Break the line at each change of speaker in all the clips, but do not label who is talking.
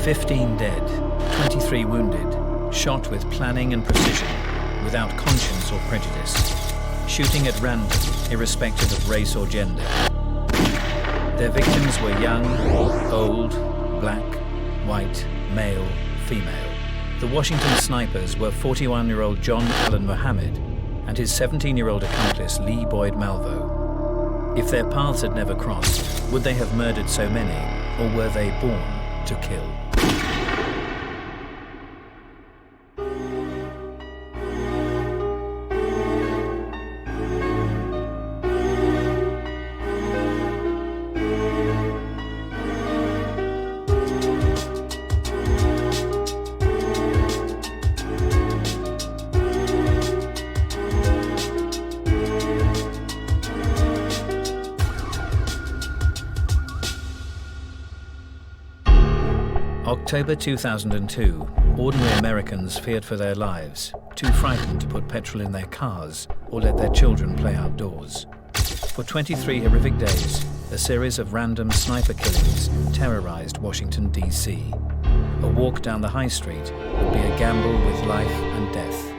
15 dead, 23 wounded, shot with planning and precision, without conscience or prejudice, shooting at random, irrespective of race or gender. Their victims were young, old, black, white, male, female. The Washington Snipers were 41-year-old John Allen Muhammad and his 17-year-old accomplice Lee Boyd Malvo. If their paths had never crossed, would they have murdered so many, or were they born to kill? October 2002, ordinary Americans feared for their lives, too frightened to put petrol in their cars or let their children play outdoors. For 23 horrific days, a series of random sniper killings terrorized Washington, D.C. A walk down the high street would be a gamble with life and death.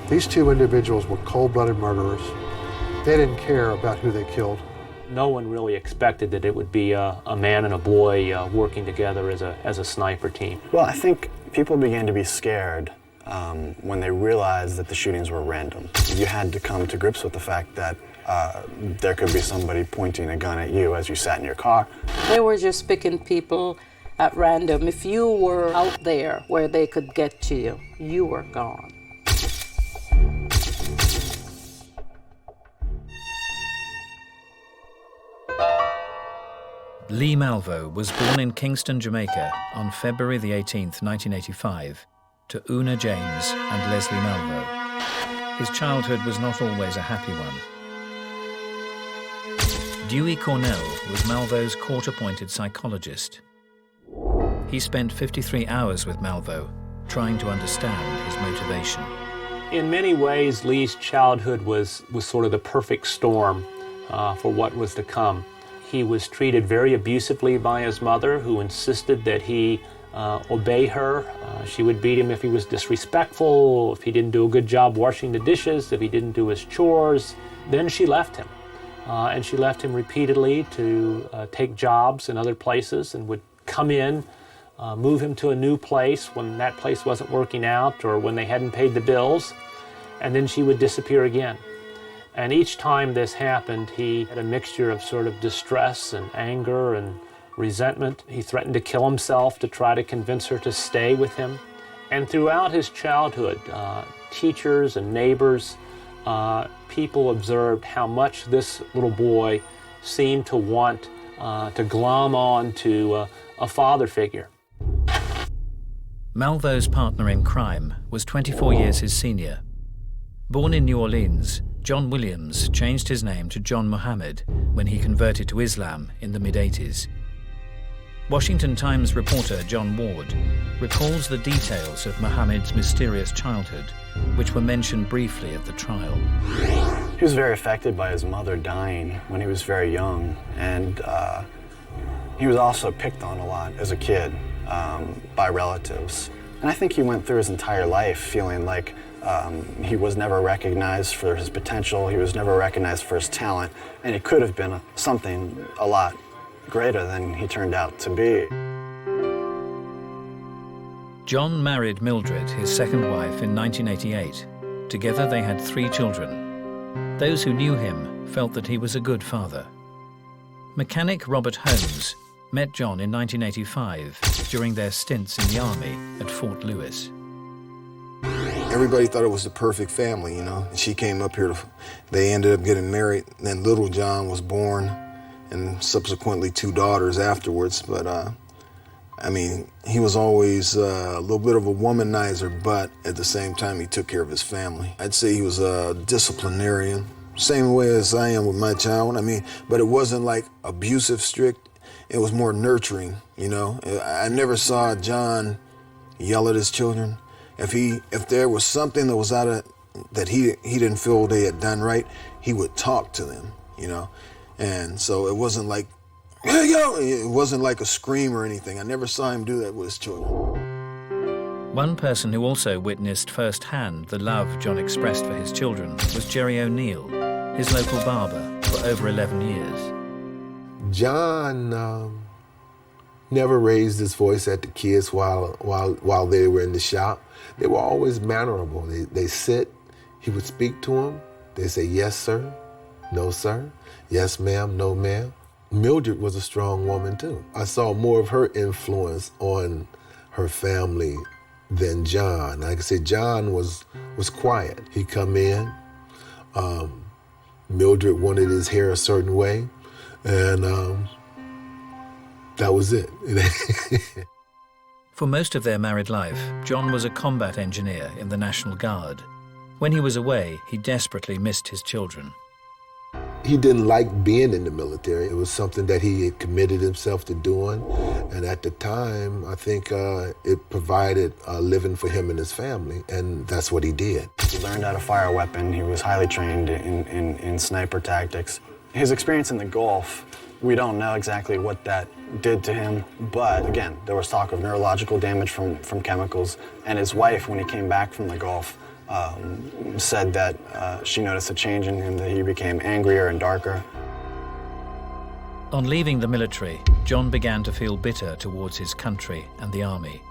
These two individuals were cold-blooded murderers. They didn't care about who they killed.
No one really expected that it would be a man and a boy working together as a sniper team.
Well, I think people began to be scared when they realized that the shootings were random. You had to come to grips with the fact that there could be somebody pointing a gun at you as you sat in your car.
They were just picking people at random. If you were out there where they could get to you, you were gone.
Lee Malvo was born in Kingston, Jamaica on February the 18th, 1985, to Una James and Leslie Malvo. His childhood was not always a happy one. Dewey Cornell was Malvo's court-appointed psychologist. He spent 53 hours with Malvo, trying to understand his motivation.
In many ways, Lee's childhood was sort of the perfect storm for what was to come. He was treated very abusively by his mother, who insisted that he obey her. She would beat him if he was disrespectful, if he didn't do a good job washing the dishes, if he didn't do his chores. Then she left him. And she left him repeatedly to take jobs in other places, and would come in, move him to a new place when that place wasn't working out or when they hadn't paid the bills, and then she would disappear again. And each time this happened, he had a mixture of sort of distress and anger and resentment. He threatened to kill himself to try to convince her to stay with him. And throughout his childhood, teachers and neighbors, people observed how much this little boy seemed to want to glom on to a father figure.
Malvo's partner in crime was 24 years his senior. Born in New Orleans, John Williams changed his name to John Muhammad when he converted to Islam in the mid-80s. Washington Times reporter John Ward recalls the details of Muhammad's mysterious childhood, which were mentioned briefly at the trial.
He was very affected by his mother dying when he was very young, and he was also picked on a lot as a kid by relatives. And I think he went through his entire life feeling like he was never recognized for his potential, he was never recognized for his talent, and he could have been something a lot greater than he turned out to be.
John married Mildred, his second wife, in 1988. Together they had 3 children. Those who knew him felt that he was a good father. Mechanic Robert Holmes met John in 1985 during their stints in the Army at Fort Lewis.
Everybody thought it was the perfect family, you know. And she came up here, they ended up getting married, and then little John was born, and subsequently 2 daughters afterwards. But, I mean, he was always a little bit of a womanizer, but at the same time, he took care of his family. I'd say he was a disciplinarian, same way as I am with my child. I mean, but it wasn't like abusive, strict. It was more nurturing, you know. I never saw John yell at his children. If there was something that was that he didn't feel they had done right, he would talk to them, you know. And so it wasn't like "Hey, yo!" It wasn't like a scream or anything. I never saw him do that with his children.
One person who also witnessed firsthand the love John expressed for his children was Jerry O'Neill, his local barber for over 11 years.
John never raised his voice at the kids while they were in the shop. They were always mannerable. They sit, he would speak to them. They say, "Yes, sir," "No, sir," "Yes, ma'am," "No, ma'am." Mildred was a strong woman, too. I saw more of her influence on her family than John. Like I said, John was quiet. He'd come in. Mildred wanted his hair a certain way, and that was it.
For most of their married life, John was a combat engineer in the National Guard. When he was away, he desperately missed his children.
He didn't like being in the military. It was something that he had committed himself to doing. And at the time, I think it provided a living for him and his family, and that's what he did.
He learned how to fire a weapon. He was highly trained in sniper tactics. His experience in the Gulf, we don't know exactly what that did to him, but again, there was talk of neurological damage from chemicals, and his wife, when he came back from the Gulf, said that she noticed a change in him, that he became angrier and darker.
On leaving the military, John began to feel bitter towards his country and the army.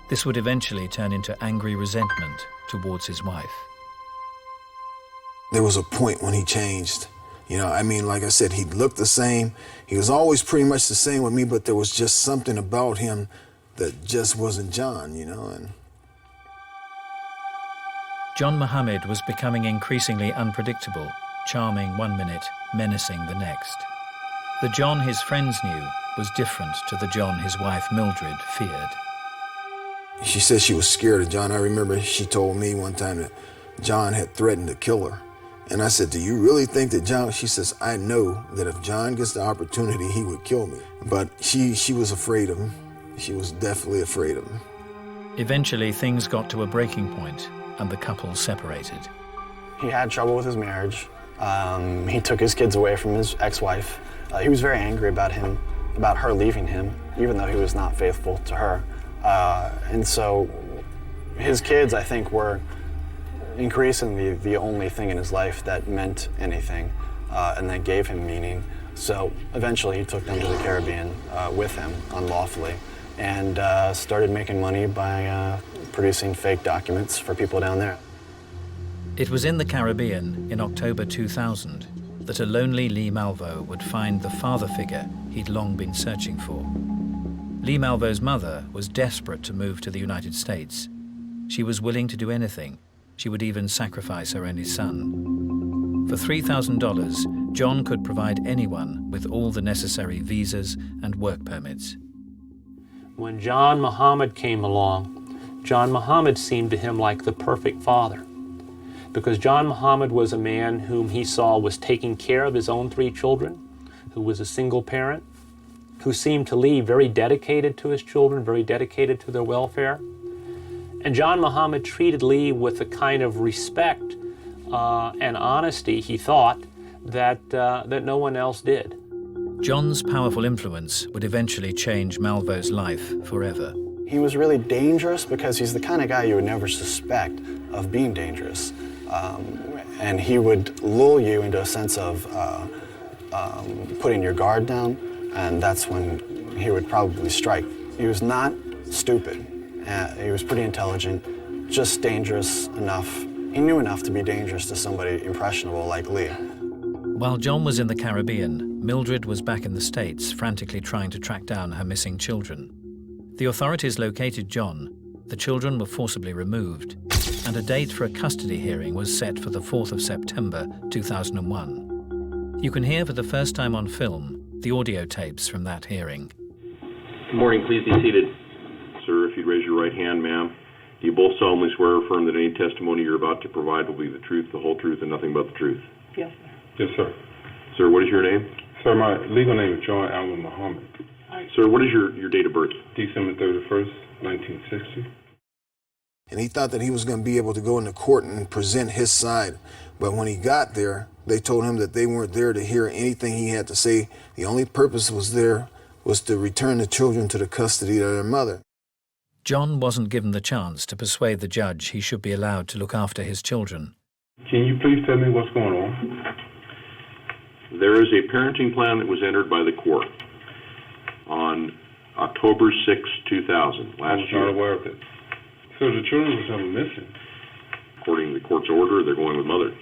This would eventually turn into angry resentment towards his wife.
There was a point when he changed. You know, I mean, like I said, he looked the same. He was always pretty much the same with me, but there was just something about him that just wasn't John, you know. And
John Muhammad was becoming increasingly unpredictable, charming one minute, menacing the next. The John his friends knew was different to the John his wife Mildred feared.
she said she was scared of John. I remember she told me one time that John had threatened to kill her. And I said, do you really think that John, she says, I know that if John gets the opportunity, he would kill me. But she was afraid of him. She was definitely afraid of him.
Eventually, things got to a breaking point and the couple separated.
He had trouble with his marriage. He took his kids away from his ex-wife. He was very angry about her leaving him, even though he was not faithful to her. And so his kids, I think, were increasingly the only thing in his life that meant anything and that gave him meaning. So eventually he took them to the Caribbean with him unlawfully and started making money by producing fake documents for people down there.
It was in the Caribbean in October 2000 that a lonely Lee Malvo would find the father figure he'd long been searching for. Lee Malvo's mother was desperate to move to the United States. She was willing to do anything. She would even sacrifice her only son. For $3,000, John could provide anyone with all the necessary visas and work permits.
When John Muhammad came along, John Muhammad seemed to him like the perfect father, because John Muhammad was a man whom he saw was taking care of his own 3 children, who was a single parent, who seemed to Lee very dedicated to his children, very dedicated to their welfare. And John Muhammad treated Lee with a kind of respect and honesty, he thought, that no one else did.
John's powerful influence would eventually change Malvo's life forever.
He was really dangerous because he's the kind of guy you would never suspect of being dangerous. And he would lull you into a sense of putting your guard down, and that's when he would probably strike. He was not stupid. He was pretty intelligent, just dangerous enough. He knew enough to be dangerous to somebody impressionable like Lee.
While John was in the Caribbean, Mildred was back in the States, frantically trying to track down her missing children. The authorities located John, the children were forcibly removed, and a date for a custody hearing was set for the 4th of September 2001. You can hear for the first time on film the audio tapes from that hearing.
Good morning, please be seated. Sir, if you'd raise your right hand, ma'am. Do you both solemnly swear or affirm that any testimony you're about to provide will be the truth, the whole truth, and nothing but the truth?
Yes, sir.
Yes, sir.
Sir, what is your name?
Sir, my legal name is John Allen Muhammad.
Sir, what is your date of birth?
December 31st, 1960.
and he thought that he was going to be able to go into court and present his side. But when he got there, they told him that they weren't there to hear anything he had to say. The only purpose was to return the children to the custody of their mother.
John wasn't given the chance to persuade the judge he should be allowed to look after his children.
Can you please tell me what's going on?
There is a parenting plan that was entered by the court on October 6, 2000, last year.
I'm not aware of it. So the children were something missing.
According to the court's order, they're going with mother.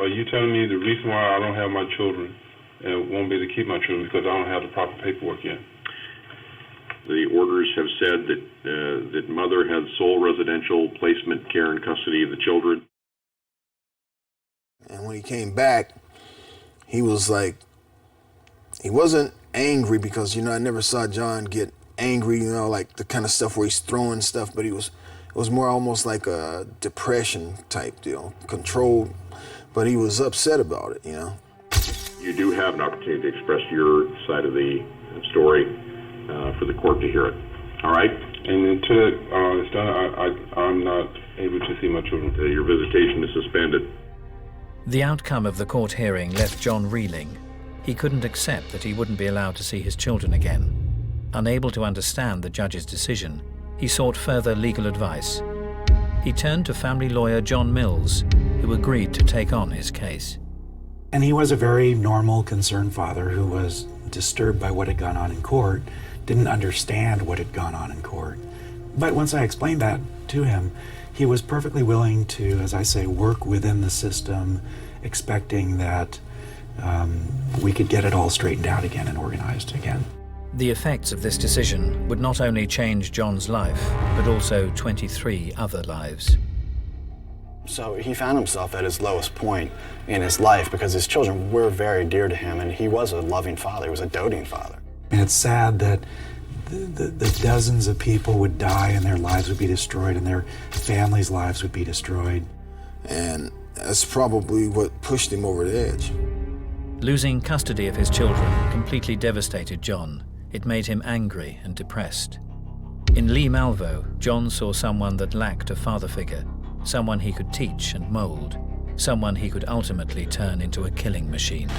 Are you telling me the reason why I don't have my children and won't be able to keep my children because I don't have the proper paperwork yet?
The orders have said that mother had sole residential placement, care, and custody of the children.
And when he came back, he was like, he wasn't angry because, I never saw John get angry, like the kind of stuff where he's throwing stuff, but it was more almost like a depression type deal, controlled, but he was upset about it,
You do have an opportunity to express your side of the story for the court to hear it. All right?
And until it's done, I'm not able to see my children.
Your visitation is suspended.
The outcome of the court hearing left John reeling. He couldn't accept that he wouldn't be allowed to see his children again. Unable to understand the judge's decision, he sought further legal advice. He turned to family lawyer John Mills, who agreed to take on his case.
And he was a very normal, concerned father who was disturbed by what had gone on in court, didn't understand what had gone on in court. But once I explained that to him, he was perfectly willing to, as I say, work within the system, expecting that we could get it all straightened out again and organized again.
The effects of this decision would not only change John's life, but also 23 other lives.
So he found himself at his lowest point in his life because his children were very dear to him, and he was a loving father. He was a doting father.
And it's sad that the dozens of people would die and their lives would be destroyed and their families' lives would be destroyed.
And that's probably what pushed him over the edge.
Losing custody of his children completely devastated John. It made him angry and depressed. In Lee Malvo, John saw someone that lacked a father figure, someone he could teach and mold, someone he could ultimately turn into a killing machine.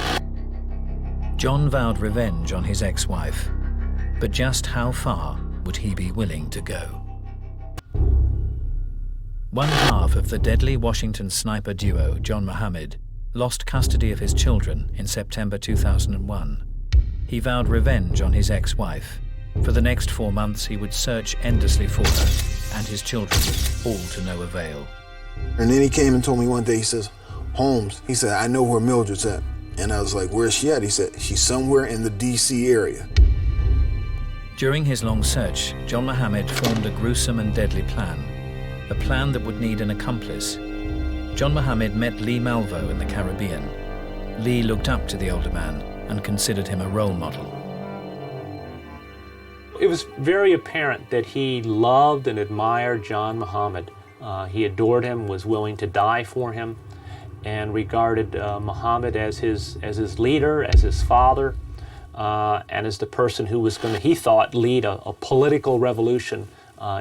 John vowed revenge on his ex-wife, but just how far would he be willing to go? One half of the deadly Washington sniper duo, John Muhammad, lost custody of his children in September 2001. He vowed revenge on his ex-wife. For the next 4 months, he would search endlessly for her and his children, all to no avail.
And then he came and told me one day, he says, Holmes, he said, I know where Mildred's at. And I was like, where's she at? He said, she's somewhere in the D.C. area.
During his long search, John Muhammad formed a gruesome and deadly plan, a plan that would need an accomplice. John Muhammad met Lee Malvo in the Caribbean. Lee looked up to the older man and considered him a role model.
It was very apparent that he loved and admired John Muhammad. He adored him, was willing to die for him, and regarded Muhammad as his leader, as his father, and as the person who was going to, he thought, lead a political revolution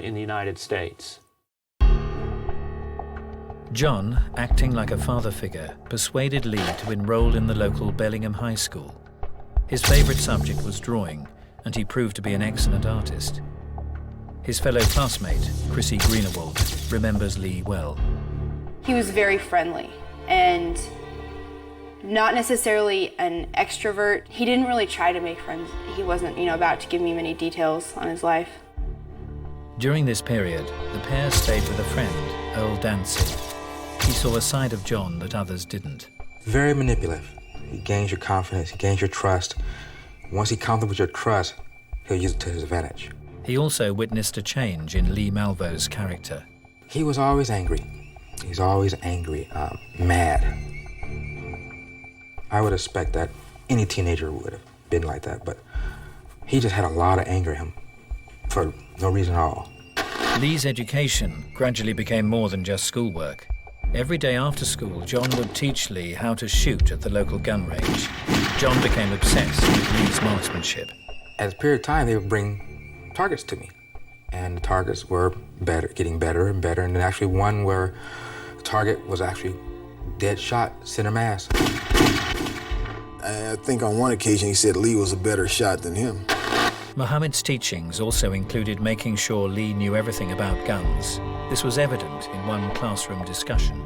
in the United States.
John, acting like a father figure, persuaded Lee to enroll in the local Bellingham High School. His favorite subject was drawing, and he proved to be an excellent artist. His fellow classmate, Chrissy Greenewald, remembers Lee well.
He was very friendly and not necessarily an extrovert. He didn't really try to make friends. He wasn't, about to give me many details on his life.
During this period, the pair stayed with a friend, Earl Dancy. He saw a side of John that others didn't.
Very manipulative. He gains your confidence, he gains your trust. Once he comfortable with your trust, he'll use it to his advantage.
He also witnessed a change in Lee Malvo's character.
He was always angry. He's always angry, mad. I would expect that any teenager would have been like that, but he just had a lot of anger in him for no reason at all.
Lee's education gradually became more than just schoolwork. Every day after school, John would teach Lee how to shoot at the local gun range. John became obsessed with Lee's marksmanship.
At a period of time, they would bring targets to me. and the targets were getting better and better, and then actually one where the target was actually dead shot, center mass.
I think on one occasion he said Lee was a better shot than him.
Muhammad's teachings also included making sure Lee knew everything about guns. This was evident in one classroom discussion.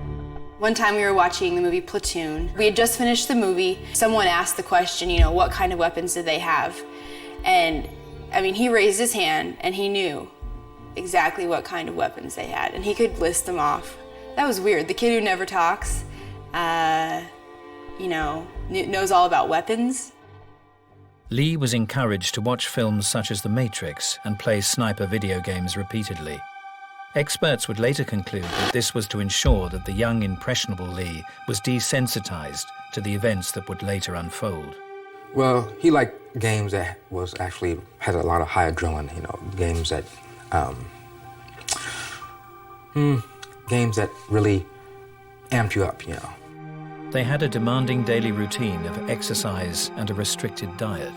One time we were watching the movie Platoon. We had just finished the movie. Someone asked the question, you know, what kind of weapons did they have? And, I mean, he raised his hand and he knew exactly what kind of weapons they had, and he could list them off. That was weird. The kid who never talks, you know, knows all about weapons.
Lee was encouraged to watch films such as The Matrix and play sniper video games repeatedly. Experts would later conclude that this was to ensure that the young, impressionable Lee was desensitized to the events that would later unfold.
Well, he liked games that had a lot of high adrenaline, you know, games that really amped you up, you know.
They had a demanding daily routine of exercise and a restricted diet.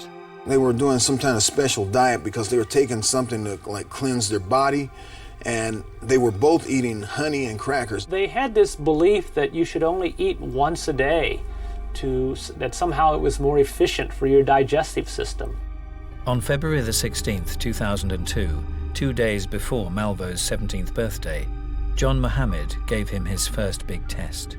They were doing some kind of special diet because they were taking something to like cleanse their body, and they were both eating honey and crackers.
They had this belief that you should only eat once a day, that somehow it was more efficient for your digestive system.
On February the 16th, 2002, 2 days before Malvo's 17th birthday, John Muhammad gave him his first big test.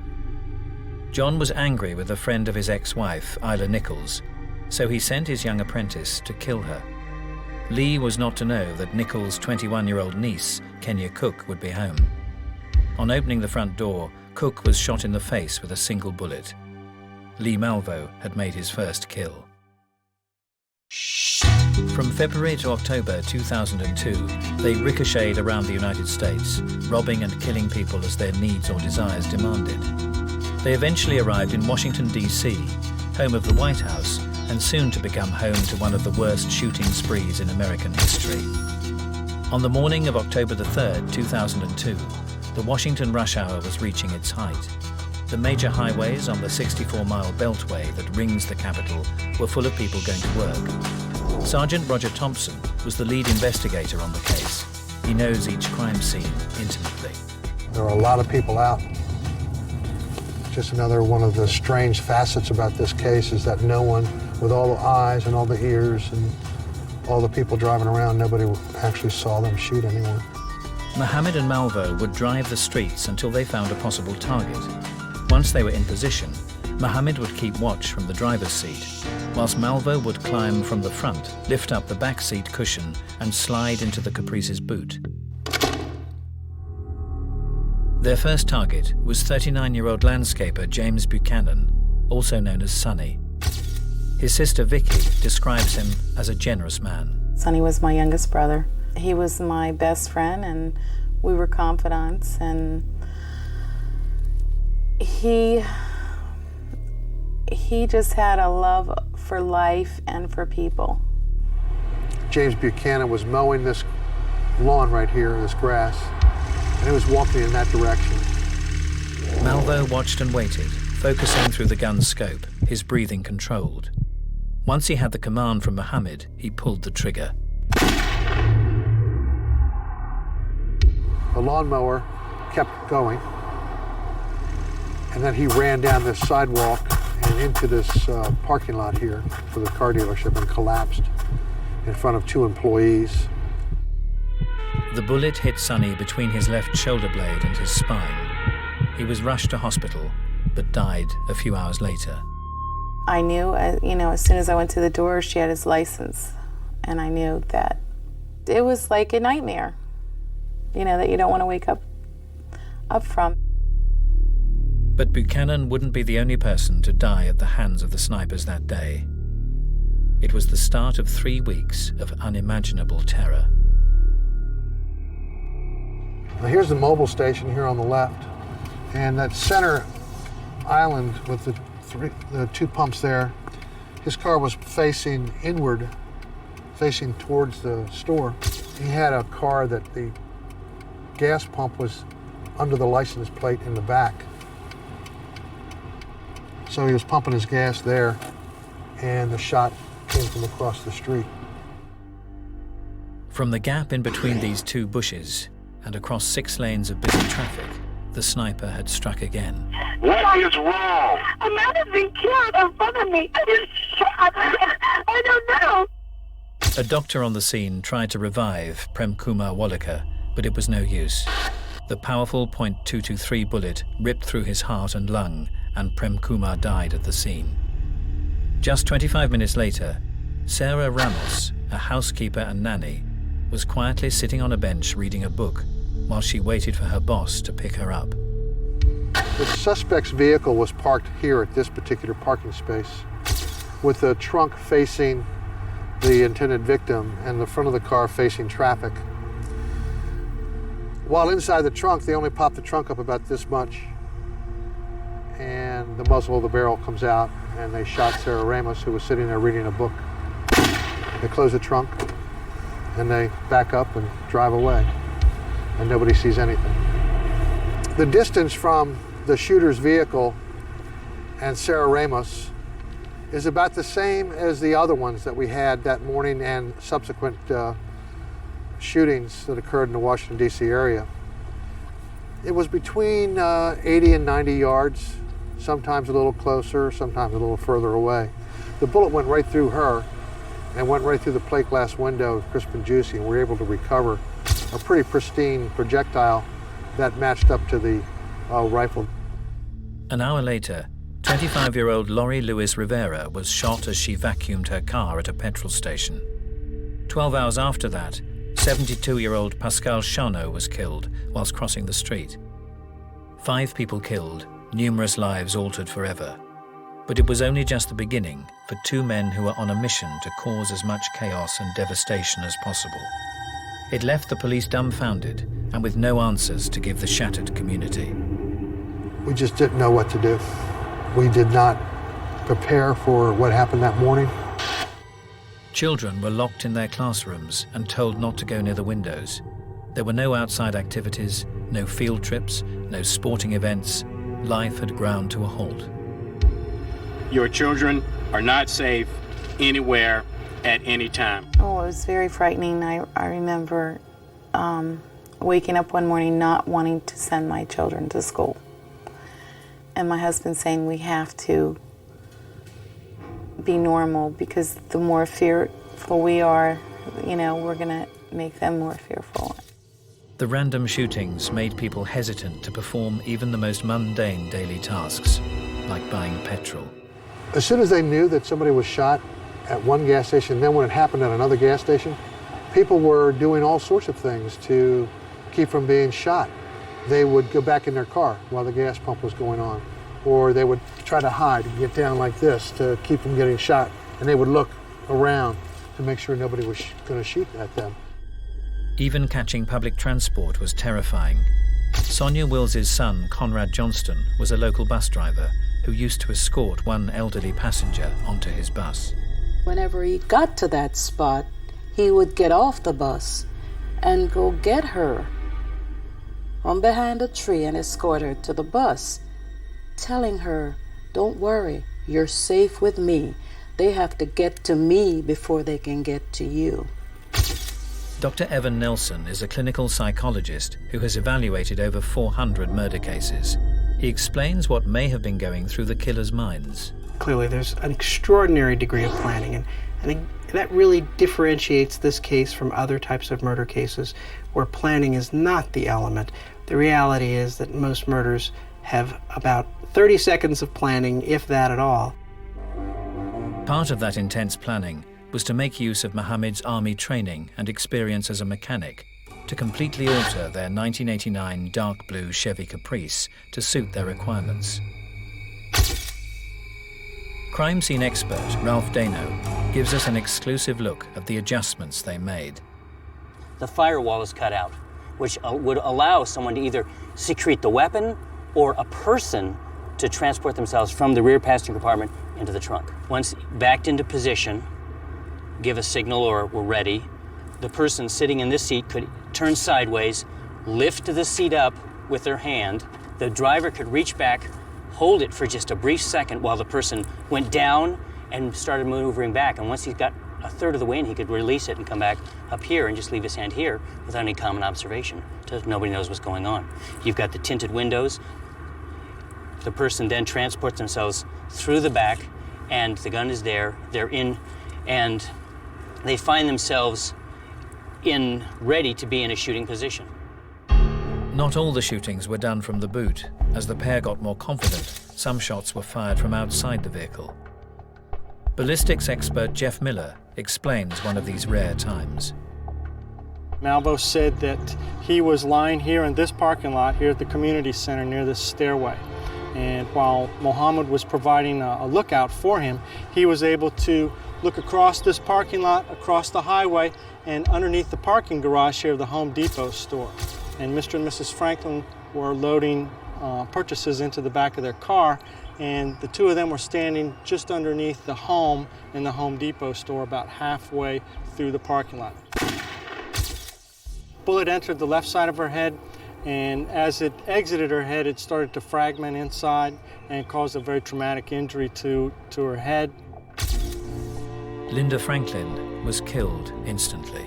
John was angry with a friend of his ex-wife, Isla Nichols, so he sent his young apprentice to kill her. Lee was not to know that Nichols' 21-year-old niece, Kenya Cook, would be home. On opening the front door, Cook was shot in the face with a single bullet. Lee Malvo had made his first kill. From February to October 2002, they ricocheted around the United States, robbing and killing people as their needs or desires demanded. They eventually arrived in Washington, D.C., home of the White House, and soon to become home to one of the worst shooting sprees in American history. On the morning of October the 3rd, 2002, the Washington rush hour was reaching its height. The major highways on the 64-mile beltway that rings the capital were full of people going to work. Sergeant Roger Thompson was the lead investigator on the case. He knows each crime scene intimately.
There are a lot of people out. Just another one of the strange facets about this case is that no one, with all the eyes and all the ears and all the people driving around, nobody actually saw them shoot anyone.
Muhammad and Malvo would drive the streets until they found a possible target. Once they were in position, Muhammad would keep watch from the driver's seat, whilst Malvo would climb from the front, lift up the back seat cushion, and slide into the Caprice's boot. Their first target was 39-year-old landscaper James Buchanan, also known as Sonny. His sister Vicky describes him as a generous man.
Sonny was my youngest brother. He was my best friend, and we were confidants, and he just had a love for life and for people.
James Buchanan was mowing this lawn right here, this grass, and he was walking in that direction.
Malvo watched and waited, focusing through the gun's scope, his breathing controlled. Once he had the command from Muhammad, he pulled the trigger.
The lawnmower kept going, and then he ran down this sidewalk and into this parking lot here for the car dealership and collapsed in front of two employees.
The bullet hit Sonny between his left shoulder blade and his spine. He was rushed to hospital, but died a few hours later.
I knew, as soon as I went to the door, she had his license. And I knew that it was like a nightmare, that you don't want to wake up from.
But Buchanan wouldn't be the only person to die at the hands of the snipers that day. It was the start of 3 weeks of unimaginable terror.
Now here's the mobile station here on the left, and that center island with the two pumps there, his car was facing inward, facing towards the store. He had a car that the gas pump was under the license plate in the back. So he was pumping his gas there, and the shot came from across the street.
From the gap in between these two bushes and across 6 lanes of busy traffic, the sniper had struck again.
What is wrong? A man has been killed in front of me. I was shot. I don't know.
A doctor on the scene tried to revive Prem Kumar Walekar, but it was no use. The powerful .223 bullet ripped through his heart and lung, and Prem Kumar died at the scene. Just 25 minutes later, Sarah Ramos, a housekeeper and nanny, was quietly sitting on a bench reading a book while she waited for her boss to pick her up.
The suspect's vehicle was parked here at this particular parking space, with the trunk facing the intended victim and the front of the car facing traffic. While inside the trunk, they only popped the trunk up about this much, and the muzzle of the barrel comes out, and they shot Sarah Ramos, who was sitting there reading a book. They close the trunk, and they back up and drive away, and nobody sees anything. The distance from the shooter's vehicle and Sarah Ramos is about the same as the other ones that we had that morning and subsequent shootings that occurred in the Washington, D.C. area. It was between 80 and 90 yards, sometimes a little closer, sometimes a little further away. The bullet went right through her and went right through the plate glass window of Crisp and Juicy, and we were able to recover a pretty pristine projectile that matched up to the rifle.
An hour later, 25-year-old Laurie Lewis Rivera was shot as she vacuumed her car at a petrol station. 12 hours after that, 72-year-old Pascal Charnot was killed whilst crossing the street. 5 people killed, numerous lives altered forever. But it was only just the beginning for 2 men who were on a mission to cause as much chaos and devastation as possible. It left the police dumbfounded and with no answers to give the shattered community.
We just didn't know what to do. We did not prepare for what happened that morning.
Children were locked in their classrooms and told not to go near the windows. There were no outside activities, no field trips, no sporting events. Life had ground to a halt.
Your children are not safe anywhere at any time.
Oh, it was very frightening. I remember waking up one morning not wanting to send my children to school. And my husband saying we have to be normal because the more fearful we are, we're going to make them more fearful.
The random shootings made people hesitant to perform even the most mundane daily tasks, like buying petrol.
As soon as they knew that somebody was shot at one gas station, then when it happened at another gas station, people were doing all sorts of things to keep from being shot. They would go back in their car while the gas pump was going on, or they would try to hide and get down like this to keep from getting shot, and they would look around to make sure nobody was going to shoot at them.
Even catching public transport was terrifying. Sonia Wills's son, Conrad Johnston, was a local bus driver who used to escort one elderly passenger onto his bus.
Whenever he got to that spot, he would get off the bus and go get her from behind a tree and escort her to the bus, telling her, "Don't worry, you're safe with me. They have to get to me before they can get to you."
Dr. Evan Nelson is a clinical psychologist who has evaluated over 400 murder cases. He explains what may have been going through the killer's minds.
Clearly, there's an extraordinary degree of planning, and I think that really differentiates this case from other types of murder cases where planning is not the element. The reality is that most murders have about 30 seconds of planning, if that at all.
Part of that intense planning was to make use of Mohammed's army training and experience as a mechanic to completely alter their 1989 dark blue Chevy Caprice to suit their requirements. Crime scene expert Ralph Dano gives us an exclusive look at the adjustments they made.
The firewall is cut out, which would allow someone to either secrete the weapon or a person to transport themselves from the rear passenger compartment into the trunk. Once backed into position, give a signal or we're ready, the person sitting in this seat could turn sideways, lift the seat up with their hand. The driver could reach back, hold it for just a brief second while the person went down and started maneuvering back. And once he got a third of the way and he could release it and come back up here and just leave his hand here without any common observation. Nobody knows what's going on. You've got the tinted windows. The person then transports themselves through the back and the gun is there, they're in, and they find themselves ready to be in a shooting position.
Not all the shootings were done from the boot. As the pair got more confident, some shots were fired from outside the vehicle. Ballistics expert Jeff Miller explains one of these rare times.
Malvo said that he was lying here in this parking lot here at the community center near this stairway. And while Mohammed was providing a lookout for him, he was able to look across this parking lot, across the highway, and underneath the parking garage here of the Home Depot store. And Mr. and Mrs. Franklin were loading purchases into the back of their car, and the two of them were standing just underneath the home in the Home Depot store, about halfway through the parking lot. Bullet entered the left side of her head, and as it exited her head, it started to fragment inside and caused a very traumatic injury to her head.
Linda Franklin was killed instantly.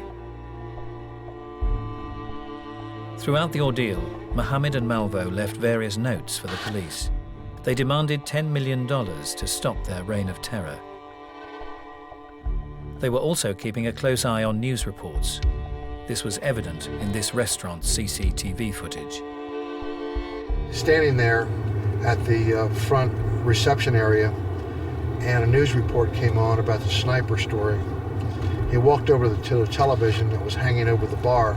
Throughout the ordeal, Mohammed and Malvo left various notes for the police. They demanded $10 million to stop their reign of terror. They were also keeping a close eye on news reports. This was evident in this restaurant's CCTV footage.
Standing there at the front reception area, and a news report came on about the sniper story. He walked over to the television that was hanging over the bar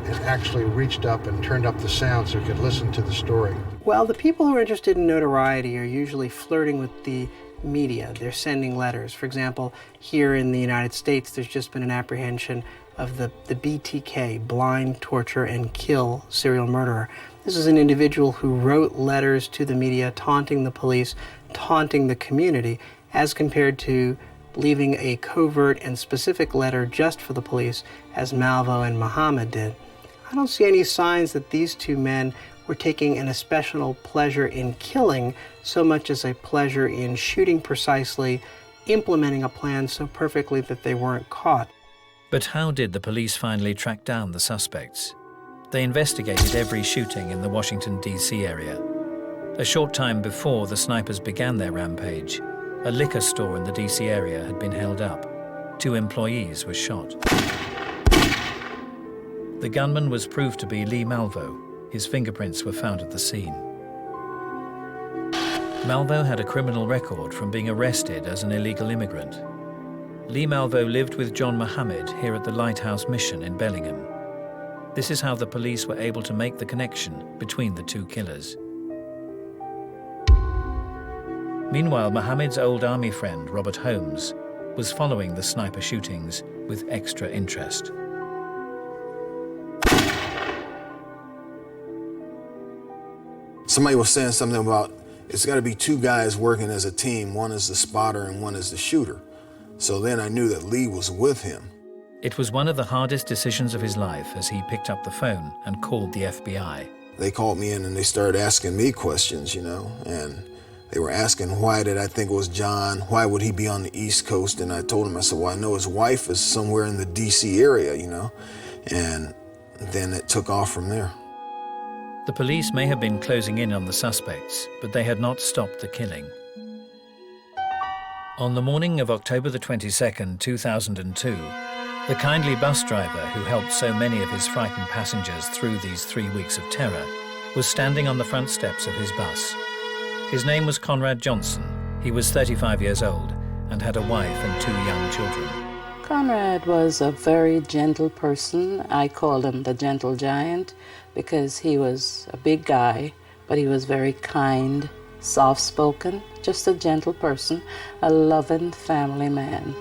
and actually reached up and turned up the sound so he could listen to the story.
Well, the people who are interested in notoriety are usually flirting with the media. They're sending letters. For example, here in the United States, there's just been an apprehension of the BTK, blind, torture, and kill serial murderer. This is an individual who wrote letters to the media taunting the police, taunting the community, as compared to leaving a covert and specific letter just for the police, as Malvo and Mohammed did. I don't see any signs that these two men were taking an especial pleasure in killing so much as a pleasure in shooting precisely, implementing a plan so perfectly that they weren't caught.
But how did the police finally track down the suspects? They investigated every shooting in the Washington, D.C. area. A short time before the snipers began their rampage, a liquor store in the D.C. area had been held up. 2 employees were shot. The gunman was proved to be Lee Malvo. His fingerprints were found at the scene. Malvo had a criminal record from being arrested as an illegal immigrant. Lee Malvo lived with John Mohammed here at the Lighthouse Mission in Bellingham. This is how the police were able to make the connection between the 2 killers. Meanwhile, Mohammed's old army friend, Robert Holmes, was following the sniper shootings with extra interest.
Somebody was saying something about it's got to be 2 guys working as a team. One is the spotter and one is the shooter. So then I knew that Lee was with him.
It was one of the hardest decisions of his life as he picked up the phone and called the FBI.
They called me in and they started asking me questions, you know, and they were asking why did I think it was John? Why would he be on the East Coast? And I told him, I said, well, I know his wife is somewhere in the D.C. area, you know, and then it took off from there.
The police may have been closing in on the suspects, but they had not stopped the killing. On the morning of October the 22nd, 2002, the kindly bus driver who helped so many of his frightened passengers through these 3 weeks of terror was standing on the front steps of his bus. His name was Conrad Johnson. He was 35 years old and had a wife and 2 young children.
Conrad was a very gentle person. I called him the gentle giant because he was a big guy, but he was very kind, soft-spoken, just a gentle person, a loving family man.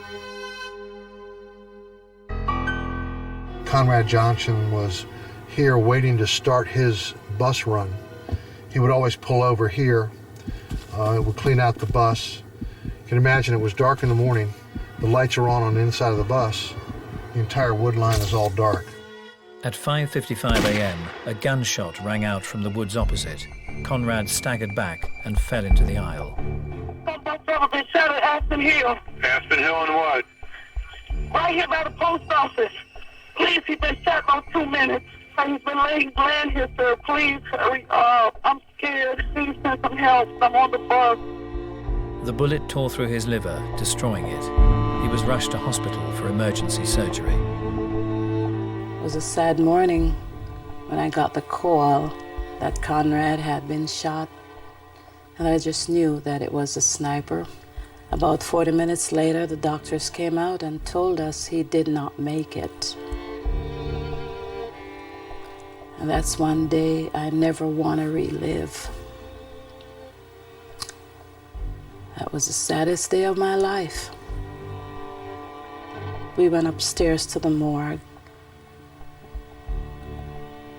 Conrad Johnson was here waiting to start his bus run. He would always pull over here. It would clean out the bus. You can imagine it was dark in the morning. The lights are on the inside of the bus. The entire wood line is all dark.
At 5:55 a.m., a gunshot rang out from the woods opposite. Conrad staggered back and fell into the aisle.
My brother been shot at Aspen Hill.
Aspen Hill and what?
Right here by the post office. Please, he's been shot about 2 minutes. He's been laying here, sir. Please hurry up. I'm scared. Please send some help. I'm on the bus.
The bullet tore through his liver, destroying it. He was rushed to hospital for emergency surgery.
It was a sad morning when I got the call that Conrad had been shot, and I just knew that it was a sniper. About 40 minutes later, the doctors came out and told us he did not make it. And that's one day I never want to relive. That was the saddest day of my life. We went upstairs to the morgue.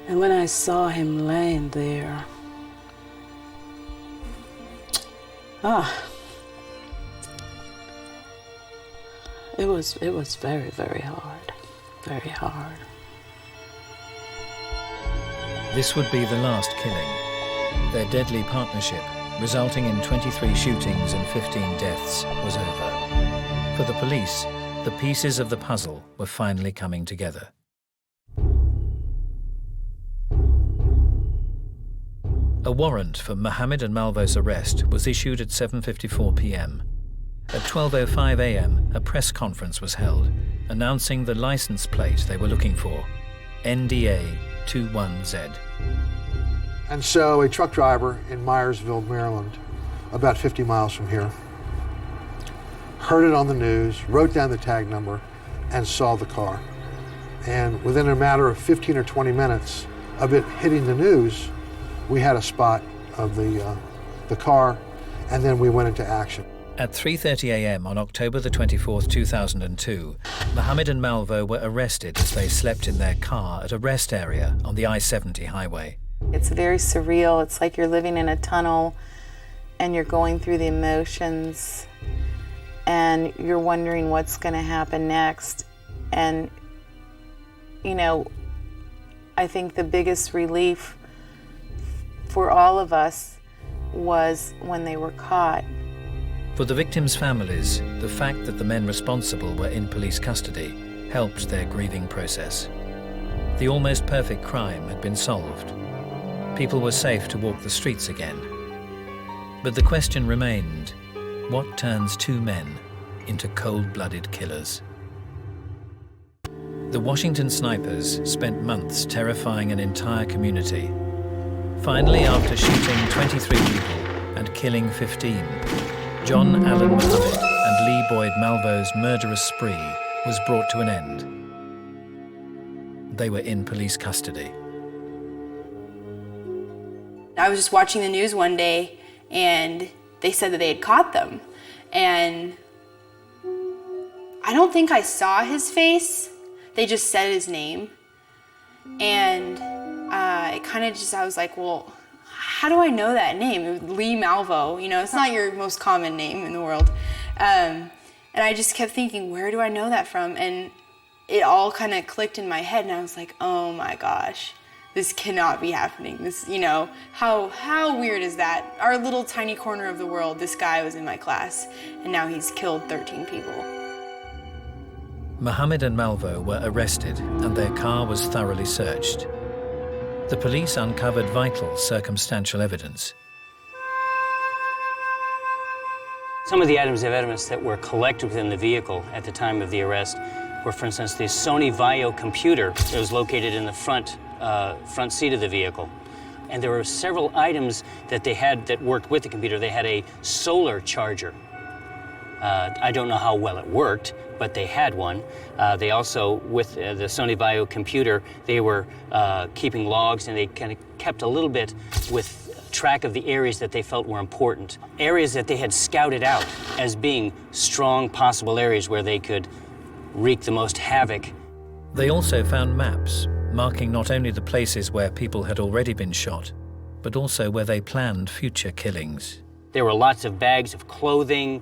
And when I saw him laying there, it was very, very hard, very hard.
This would be the last killing. Their deadly partnership, resulting in 23 shootings and 15 deaths, was over. For the police, the pieces of the puzzle were finally coming together. A warrant for Mohammed and Malvo's arrest was issued at 7:54 p.m. At 12:05 a.m., a press conference was held, announcing the license plate they were looking for, NDA 21Z.
And so a truck driver in Myersville, Maryland, about 50 miles from here, heard it on the news, wrote down the tag number, and saw the car. And within a matter of 15 or 20 minutes of it hitting the news, we had a spot of the car, and then we went into action.
At 3:30 a.m. on October the 24th, 2002, Mohammed and Malvo were arrested as they slept in their car at a rest area on the I-70 highway.
It's very surreal. It's like you're living in a tunnel and you're going through the emotions and you're wondering what's going to happen next. And, you know, I think the biggest relief for all of us was when they were caught.
For the victims' families, the fact that the men responsible were in police custody helped their grieving process. The almost perfect crime had been solved. People were safe to walk the streets again. But the question remained, what turns two men into cold-blooded killers? The Washington Snippers spent months terrifying an entire community. Finally, after shooting 23 people and killing 15, John Allen Muhammad and Lee Boyd Malvo's murderous spree was brought to an end. They were in police custody.
I was just watching the news one day and they said that they had caught them. And I don't think I saw his face. They just said his name. And it kind of just, I was like, well, how do I know that name? Lee Malvo, you know, it's not your most common name in the world. And I just kept thinking, where do I know that from? And it all kind of clicked in my head and I was like, oh my gosh, this cannot be happening. This, you know, how weird is that? Our little tiny corner of the world, this guy was in my class and now he's killed 13 people.
Mohammed and Malvo were arrested and their car was thoroughly searched. The police uncovered vital circumstantial evidence.
Some of the items of evidence that were collected within the vehicle at the time of the arrest were, for instance, the Sony Vaio computer that was located in the front seat of the vehicle. And there were several items that they had that worked with the computer. They had a solar charger. I don't know how well it worked, but they had one. They also, with the Sony Vaio computer, they were keeping logs and they kind of kept a little bit with track of the areas that they felt were important. Areas that they had scouted out as being strong possible areas where they could wreak the most havoc.
They also found maps marking not only the places where people had already been shot, but also where they planned future killings.
There were lots of bags of clothing,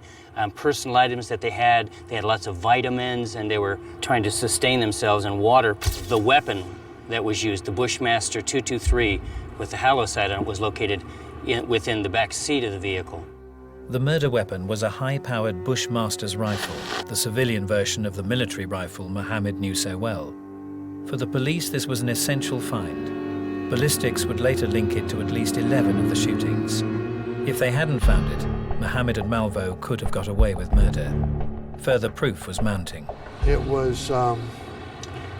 personal items that they had. They had lots of vitamins, and they were trying to sustain themselves in water. The weapon that was used, the Bushmaster 223, with the halo sight on it, was located within the back seat of the vehicle.
The murder weapon was a high-powered Bushmaster's rifle, the civilian version of the military rifle Mohammed knew so well. For the police, this was an essential find. Ballistics would later link it to at least 11 of the shootings. If they hadn't found it, Mohammed and Malvo could have got away with murder. Further proof was mounting.
It was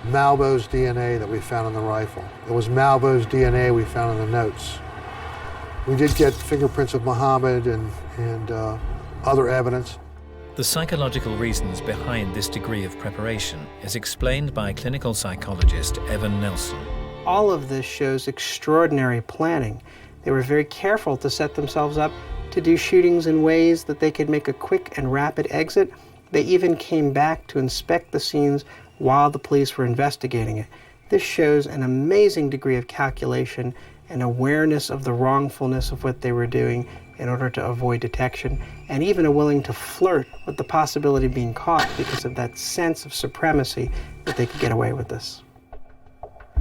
Malvo's DNA that we found on the rifle. It was Malvo's DNA we found in the notes. We did get fingerprints of Mohammed and other evidence.
The psychological reasons behind this degree of preparation is explained by clinical psychologist Evan Nelson.
All of this shows extraordinary planning. They were very careful to set themselves up to do shootings in ways that they could make a quick and rapid exit. They even came back to inspect the scenes while the police were investigating it. This shows an amazing degree of calculation and awareness of the wrongfulness of what they were doing in order to avoid detection, and even a willing to flirt with the possibility of being caught because of that sense of supremacy that they could get away with this.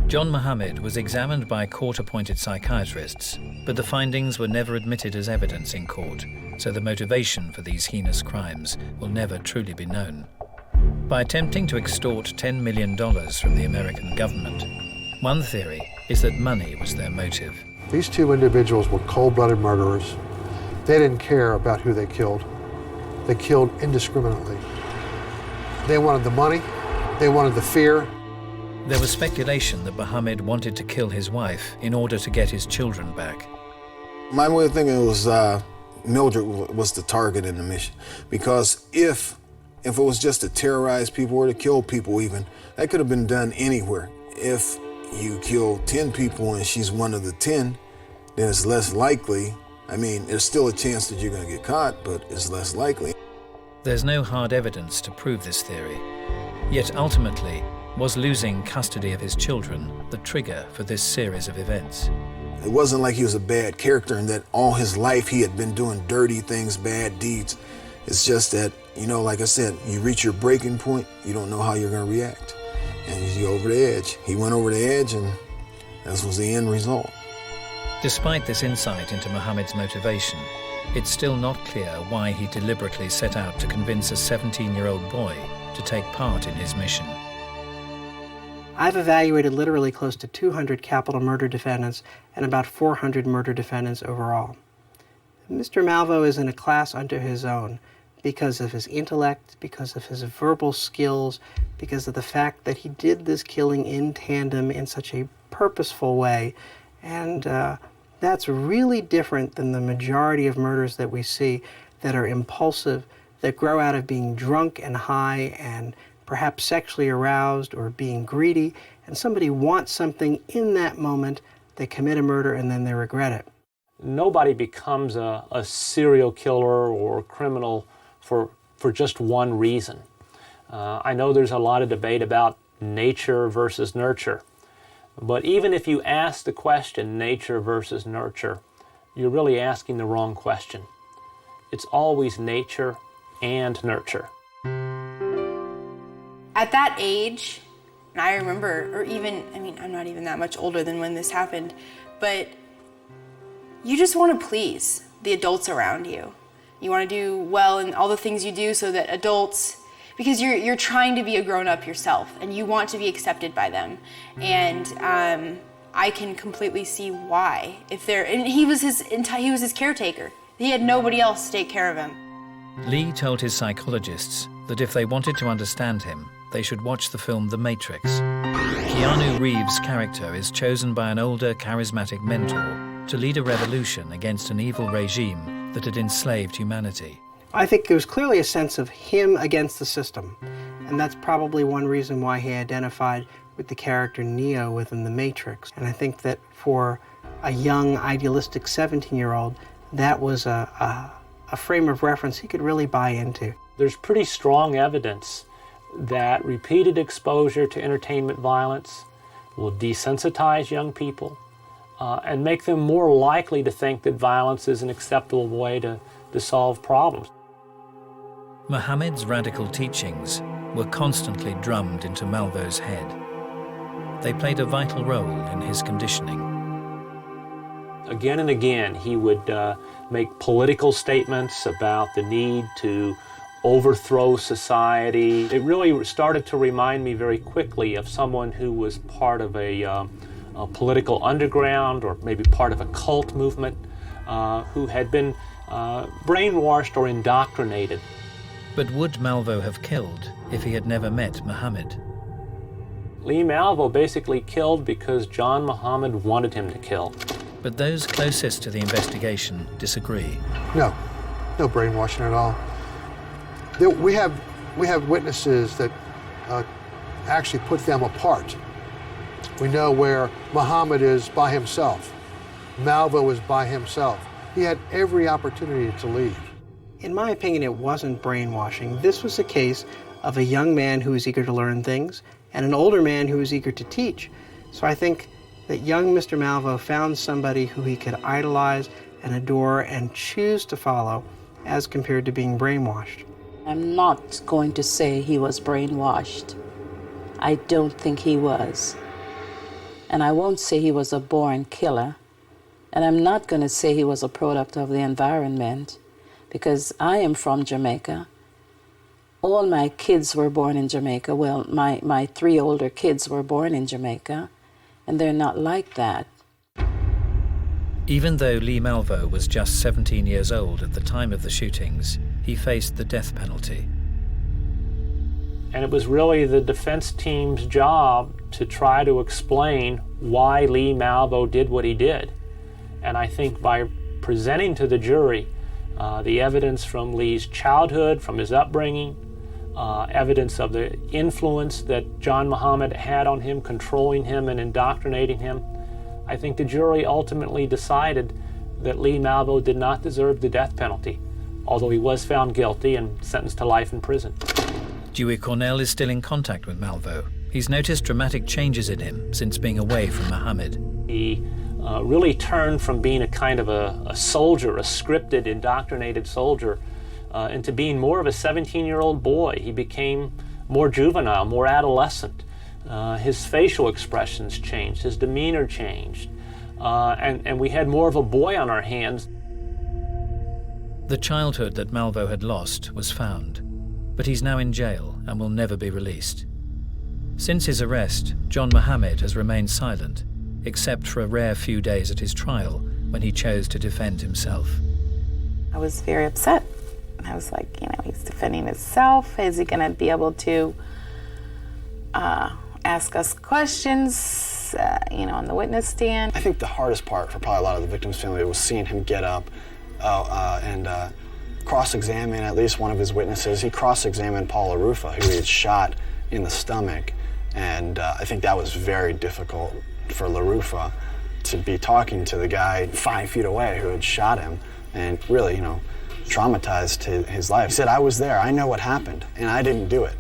John Mohammed was examined by court-appointed psychiatrists, but the findings were never admitted as evidence in court, so the motivation for these heinous crimes will never truly be known. By attempting to extort $10 million from the American government, one theory is that money was their motive.
These two individuals were cold-blooded murderers. They didn't care about who they killed. They killed indiscriminately. They wanted the money, they wanted the fear.
There was speculation that Mohammed wanted to kill his wife in order to get his children back.
My way of thinking was Mildred was the target in the mission, because if it was just to terrorize people or to kill people even, that could have been done anywhere. If you kill 10 people and she's one of the 10, then it's less likely. I mean, there's still a chance that you're going to get caught, but it's less likely.
There's no hard evidence to prove this theory. Yet ultimately, was losing custody of his children the trigger for this series of events?
It wasn't like he was a bad character and that all his life he had been doing dirty things, bad deeds. It's just that, you know, like I said, you reach your breaking point, you don't know how you're going to react. And you go over the edge. He went over the edge, and that was the end result.
Despite this insight into Mohammed's motivation, it's still not clear why he deliberately set out to convince a 17-year-old boy to take part in his mission.
I've evaluated literally close to 200 capital murder defendants and about 400 murder defendants overall. Mr. Malvo is in a class unto his own because of his intellect, because of his verbal skills, because of the fact that he did this killing in tandem in such a purposeful way. And that's really different than the majority of murders that we see that are impulsive, that grow out of being drunk and high and perhaps sexually aroused or being greedy, and somebody wants something in that moment, they commit a murder and then they regret it.
Nobody becomes a serial killer or criminal for just one reason. I know there's a lot of debate about nature versus nurture, but even if you ask the question nature versus nurture, you're really asking the wrong question. It's always nature and nurture.
At that age, and I remember, or even, I mean, I'm not even that much older than when this happened, but you just want to please the adults around you. You want to do well in all the things you do so that adults, because you're trying to be a grown-up yourself and you want to be accepted by them. And I can completely see why. And he was his caretaker. He had nobody else to take care of him.
Lee told his psychologists that if they wanted to understand him, they should watch the film The Matrix. Keanu Reeves' character is chosen by an older, charismatic mentor to lead a revolution against an evil regime that had enslaved humanity.
I think there was clearly a sense of him against the system, and that's probably one reason why he identified with the character Neo within The Matrix. And I think that for a young, idealistic 17-year-old, that was a frame of reference he could really buy into.
There's pretty strong evidence that repeated exposure to entertainment violence will desensitize young people and make them more likely to think that violence is an acceptable way to solve problems.
Mohammed's radical teachings were constantly drummed into Malvo's head. They played a vital role in his conditioning.
Again and again, he would make political statements about the need to overthrow society. It really started to remind me very quickly of someone who was part of a political underground or maybe part of a cult movement who had been brainwashed or indoctrinated.
But would Malvo have killed if he had never met Muhammad?
Lee Malvo basically killed because John Muhammad wanted him to kill.
But those closest to the investigation disagree.
No brainwashing at all. We have witnesses that actually put them apart. We know where Muhammad is by himself. Malvo is by himself. He had every opportunity to leave.
In my opinion, it wasn't brainwashing. This was a case of a young man who was eager to learn things and an older man who was eager to teach. So I think that young Mr. Malvo found somebody who he could idolize and adore and choose to follow as compared to being brainwashed.
I'm not going to say he was brainwashed. I don't think he was. And I won't say he was a born killer. And I'm not going to say he was a product of the environment, because I am from Jamaica. All my kids were born in Jamaica. Well, my 3 older kids were born in Jamaica, and they're not like that.
Even though Lee Malvo was just 17 years old at the time of the shootings, he faced the death penalty.
And it was really the defense team's job to try to explain why Lee Malvo did what he did. And I think by presenting to the jury the evidence from Lee's childhood, from his upbringing, evidence of the influence that John Muhammad had on him, controlling him and indoctrinating him, I think the jury ultimately decided that Lee Malvo did not deserve the death penalty, although he was found guilty and sentenced to life in prison.
Dewey Cornell is still in contact with Malvo. He's noticed dramatic changes in him since being away from Muhammad.
He really turned from being a kind of a soldier, a scripted, indoctrinated soldier, into being more of a 17-year-old boy. He became more juvenile, more adolescent. His facial expressions changed, his demeanor changed, and we had more of a boy on our hands.
The childhood that Malvo had lost was found, but he's now in jail and will never be released. Since his arrest, John Muhammad has remained silent, except for a rare few days at his trial when he chose to defend himself.
I was very upset. I was like, he's defending himself. Is he going to be able to ask us questions, on the witness stand?
I think the hardest part for probably a lot of the victim's family was seeing him get up and cross-examine at least one of his witnesses. He cross-examined Paul LaRufa, who he had shot in the stomach, and I think that was very difficult for LaRufa to be talking to the guy 5 feet away who had shot him and really, traumatized his life. He said, I was there, I know what happened, and I didn't do it.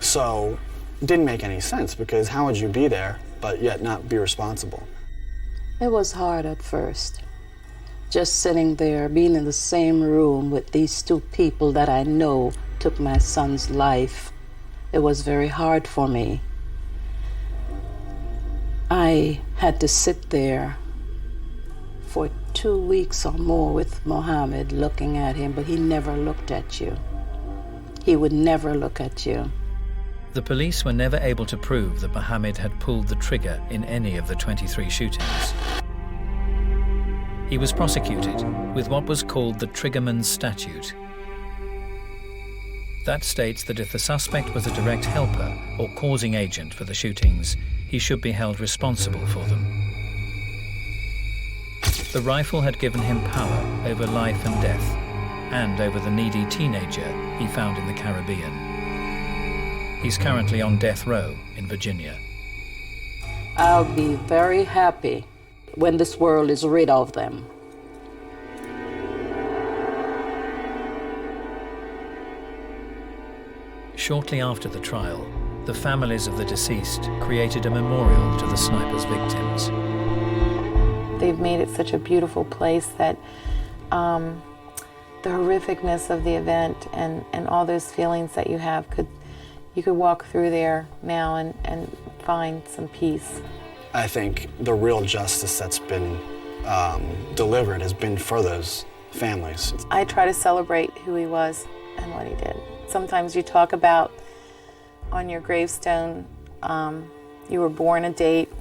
So it didn't make any sense, because how would you be there but yet not be responsible?
It was hard at first. Just sitting there, being in the same room with these 2 people that I know took my son's life. It was very hard for me. I had to sit there for 2 weeks or more with Muhammad, looking at him, but he never looked at you. He would never look at you.
The police were never able to prove that Muhammad had pulled the trigger in any of the 23 shootings. He was prosecuted with what was called the Triggerman's Statute. That states that if the suspect was a direct helper or causing agent for the shootings, he should be held responsible for them. The rifle had given him power over life and death, and over the needy teenager he found in the Caribbean. He's currently on death row in Virginia.
I'll be very happy when this world is rid of them.
Shortly after the trial, the families of the deceased created a memorial to the Snippers victims.
They've made it such a beautiful place that the horrificness of the event and all those feelings that you have, you could walk through there now and find some peace.
I think the real justice that's been delivered has been for those families.
I try to celebrate who he was and what he did. Sometimes you talk about on your gravestone, you were born a date,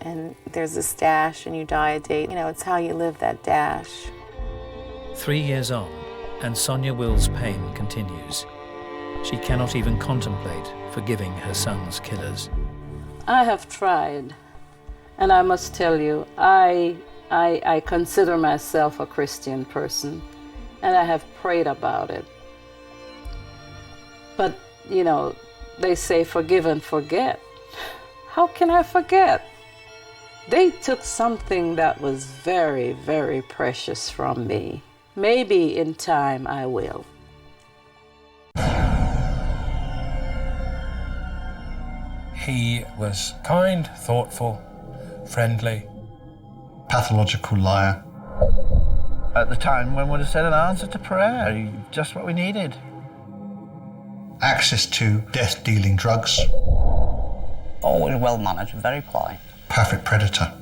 and there's this dash, and you die a date. You know, it's how you live that dash.
3 years on, and Sonia Will's pain continues. She cannot even contemplate forgiving her son's killers.
I have tried, and I must tell you, I consider myself a Christian person, and I have prayed about it. But, you know, they say forgive and forget. How can I forget? They took something that was very, very precious from me. Maybe in time I will.
He was kind, thoughtful, friendly.
Pathological liar.
At the time, one would have said an answer to prayer, just what we needed.
Access to death-dealing drugs.
Always well-mannered, very polite.
Perfect predator.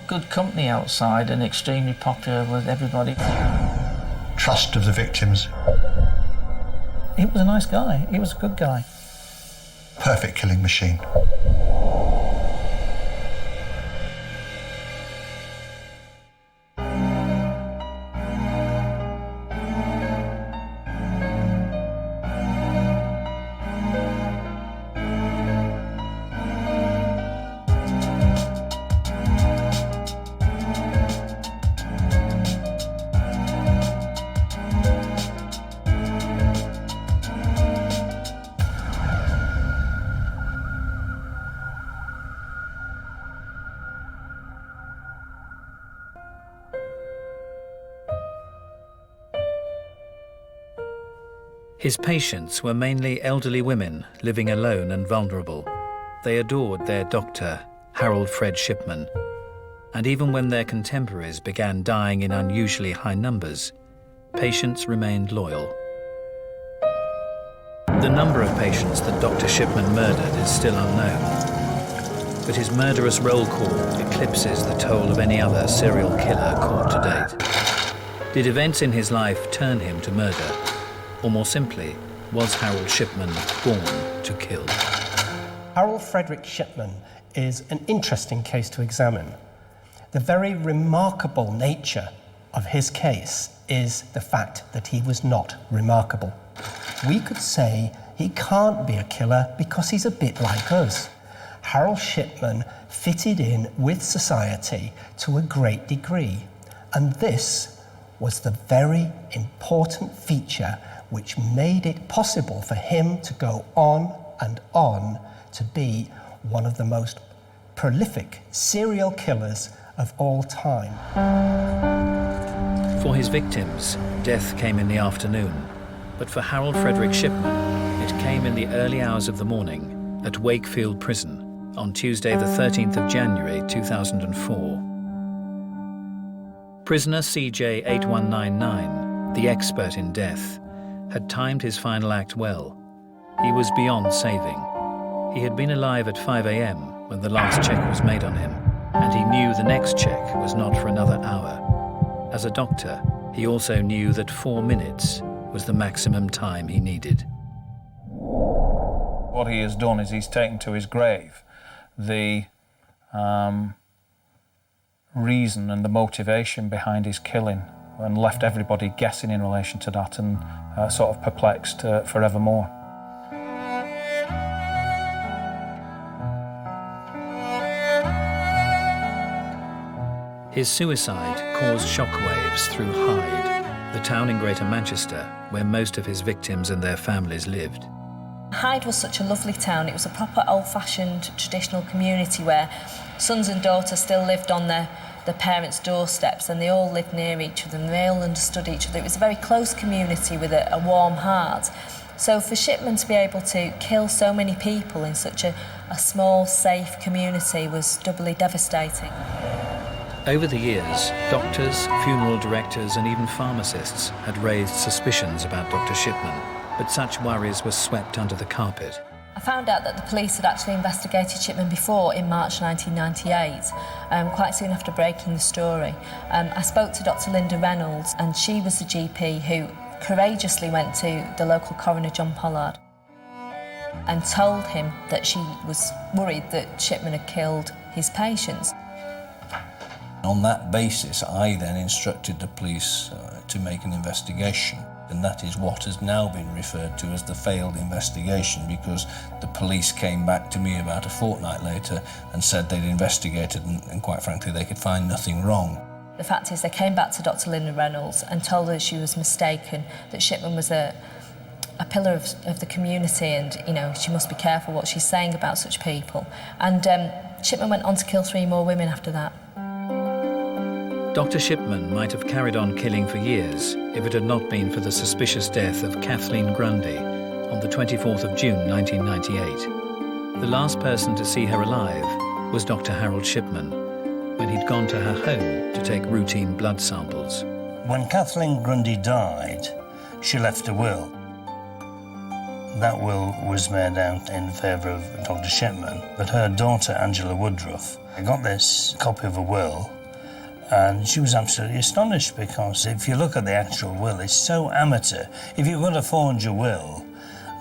Good company outside and extremely popular with everybody.
Trust of the victims.
He was a nice guy. He was a good guy.
Perfect killing machine.
His patients were mainly elderly women living alone and vulnerable. They adored their doctor, Harold Fred Shipman. And even when their contemporaries began dying in unusually high numbers, patients remained loyal. The number of patients that Dr. Shipman murdered is still unknown, but his murderous roll call eclipses the toll of any other serial killer caught to date. Did events in his life turn him to murder? Or more simply, was Harold Shipman born to kill?
Harold Frederick Shipman is an interesting case to examine. The very remarkable nature of his case is the fact that he was not remarkable. We could say he can't be a killer because he's a bit like us. Harold Shipman fitted in with society to a great degree, and this was the very important feature which made it possible for him to go on and on to be one of the most prolific serial killers of all time.
For his victims, death came in the afternoon, but for Harold Frederick Shipman, it came in the early hours of the morning at Wakefield Prison on Tuesday the 13th of January 2004. Prisoner CJ 8199, the expert in death, had timed his final act well. He was beyond saving. He had been alive at 5 a.m. when the last check was made on him, and he knew the next check was not for another hour. As a doctor, he also knew that 4 minutes was the maximum time he needed.
What he has done is he's taken to his grave the reason and the motivation behind his killing, and left everybody guessing in relation to that and sort of perplexed forevermore.
His suicide caused shockwaves through Hyde, the town in Greater Manchester where most of his victims and their families lived.
Hyde was such a lovely town. It was a proper old-fashioned traditional community where sons and daughters still lived on their parents' doorsteps, and they all lived near each other and they all understood each other. It was a very close community with a warm heart. So for Shipman to be able to kill so many people in such a small, safe community was doubly devastating.
Over the years, doctors, funeral directors and even pharmacists had raised suspicions about Dr. Shipman, but such worries were swept under the carpet.
I found out that the police had actually investigated Shipman before in March 1998, quite soon after breaking the story. I spoke to Dr. Linda Reynolds, and she was the GP who courageously went to the local coroner, John Pollard, and told him that she was worried that Shipman had killed his patients.
On that basis, I then instructed the police to make an investigation, and that is what has now been referred to as the failed investigation, because the police came back to me about a fortnight later and said they'd investigated and quite frankly they could find nothing wrong.
The fact is they came back to Dr. Linda Reynolds and told her she was mistaken, that Shipman was a pillar of the community, and she must be careful what she's saying about such people. And Shipman went on to kill 3 more women after that.
Dr. Shipman might have carried on killing for years if it had not been for the suspicious death of Kathleen Grundy on the 24th of June 1998. The last person to see her alive was Dr. Harold Shipman, when he'd gone to her home to take routine blood samples.
When Kathleen Grundy died, she left a will. That will was made out in favour of Dr. Shipman, but her daughter, Angela Woodruff, got this copy of a will, and she was absolutely astonished, because if you look at the actual will, it's so amateur. If you've got to forge a will,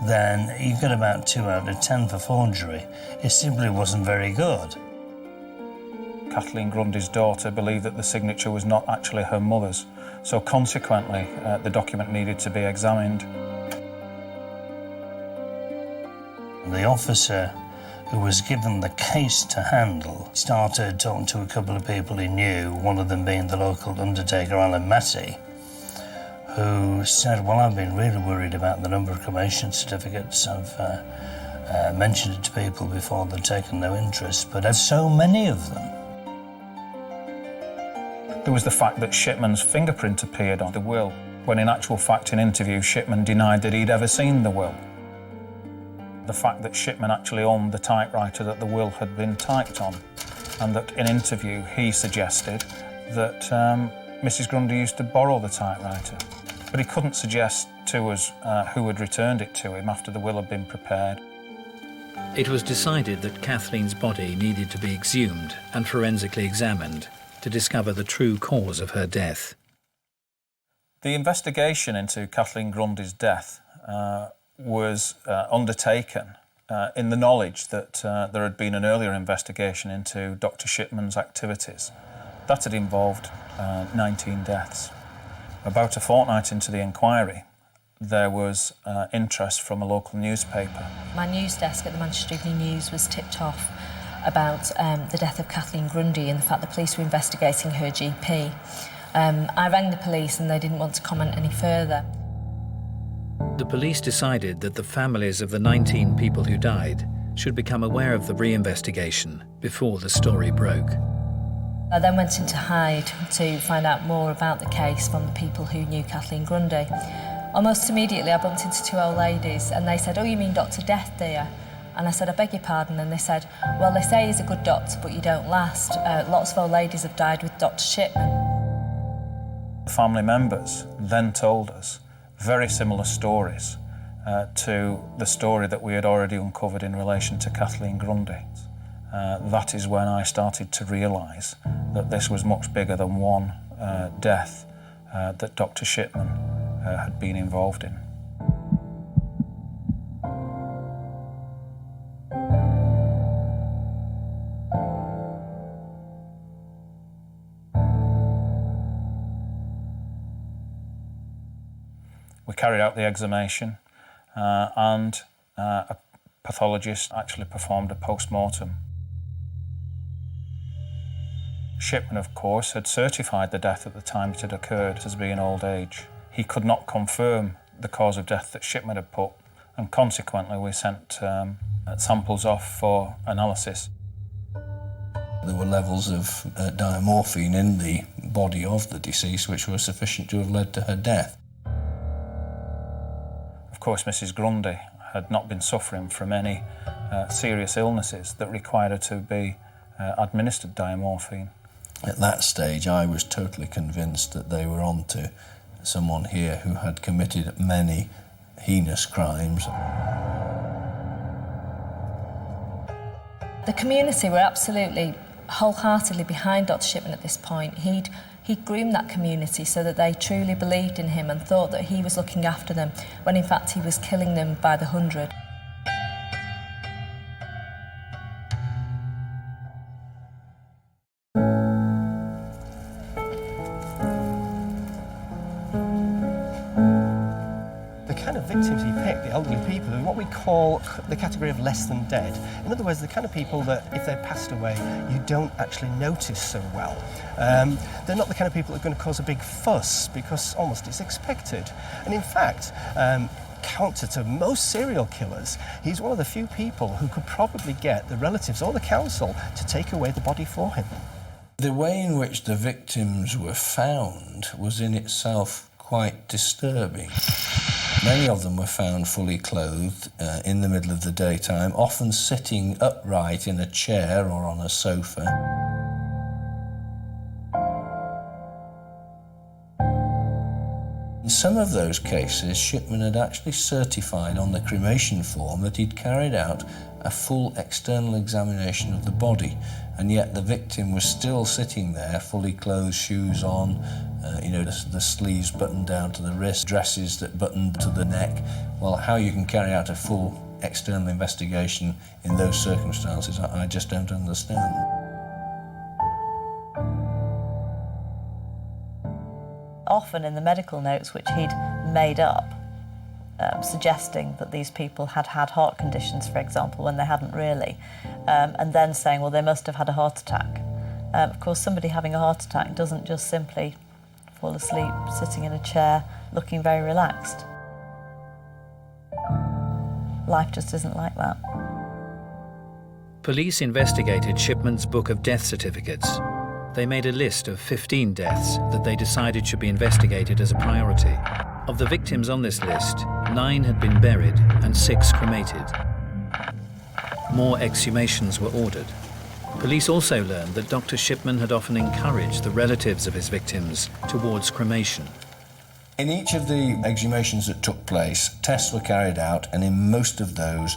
then you get about 2 out of 10 for forgery. It simply wasn't very good.
Kathleen Grundy's daughter believed that the signature was not actually her mother's, so consequently the document needed to be examined.
The officer who was given the case to handle started talking to a couple of people he knew, one of them being the local undertaker, Alan Massey, who said, well, I've been really worried about the number of cremation certificates. I've mentioned it to people before, they've taken no interest, but there's so many of them.
There was the fact that Shipman's fingerprint appeared on the will, when in actual fact in interview Shipman denied that he'd ever seen the will. The fact that Shipman actually owned the typewriter that the will had been typed on, and that in interview he suggested that Mrs. Grundy used to borrow the typewriter. But he couldn't suggest to us who had returned it to him after the will had been prepared.
It was decided that Kathleen's body needed to be exhumed and forensically examined to discover the true cause of her death.
The investigation into Kathleen Grundy's death was undertaken in the knowledge that there had been an earlier investigation into Dr. Shipman's activities. That had involved 19 deaths. About a fortnight into the inquiry, there was interest from a local newspaper.
My news desk at the Manchester Evening News was tipped off about the death of Kathleen Grundy and the fact the police were investigating her GP. I rang the police and they didn't want to comment any further.
The police decided that the families of the 19 people who died should become aware of the re-investigation before the story broke.
I then went into Hyde to find out more about the case from the people who knew Kathleen Grundy. Almost immediately I bumped into 2 old ladies and they said, "Oh, you mean Dr. Death, dear?" And I said, "I beg your pardon." And they said, "Well, they say he's a good doctor, but you don't last. Lots of old ladies have died with Dr. Shipman."
Family members then told us very similar stories to the story that we had already uncovered in relation to Kathleen Grundy. That is when I started to realise that this was much bigger than one death that Dr. Shipman had been involved in. We carried out the exhumation and a pathologist actually performed a post-mortem. Shipman, of course, had certified the death at the time it had occurred as being old age. He could not confirm the cause of death that Shipman had put, and consequently we sent samples off for analysis.
There were levels of diamorphine in the body of the deceased which were sufficient to have led to her death.
Of course, Mrs. Grundy had not been suffering from any serious illnesses that required her to be administered diamorphine.
At that stage, I was totally convinced that they were on to someone here who had committed many heinous crimes.
The community were absolutely wholeheartedly behind Dr. Shipman at this point. He'd groomed that community so that they truly believed in him and thought that he was looking after them, when in fact he was killing them by the hundred.
Victims he picked, the elderly people, are what we call the category of less than dead. In other words, the kind of people that, if they passed away, you don't actually notice so well. They're not the kind of people that are going to cause a big fuss, because almost it's expected. And in fact, counter to most serial killers, he's one of the few people who could probably get the relatives or the council to take away the body for him.
The way in which the victims were found was in itself quite disturbing. Many of them were found fully clothed in the middle of the daytime, often sitting upright in a chair or on a sofa. In some of those cases, Shipman had actually certified on the cremation form that he'd carried out a full external examination of the body, and yet the victim was still sitting there, fully clothed, shoes on, the sleeves buttoned down to the wrist, dresses that buttoned to the neck. Well, how you can carry out a full external investigation in those circumstances, I just don't understand.
Often in the medical notes, which he'd made up, suggesting that these people had had heart conditions, for example, when they hadn't really, and then saying, well, they must have had a heart attack. Of course, somebody having a heart attack doesn't just simply fall asleep sitting in a chair looking very relaxed. Life just isn't like that.
Police investigated Shipman's book of death certificates. They made a list of 15 deaths that they decided should be investigated as a priority. Of the victims on this list, 9 had been buried and 6 cremated. More exhumations were ordered. Police also learned that Dr. Shipman had often encouraged the relatives of his victims towards cremation.
In each of the exhumations that took place, tests were carried out, and in most of those,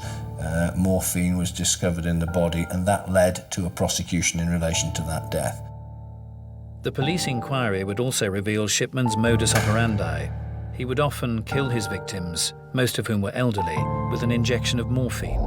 morphine was discovered in the body, and that led to a prosecution in relation to that death.
The police inquiry would also reveal Shipman's modus operandi. He would often kill his victims, most of whom were elderly, with an injection of morphine,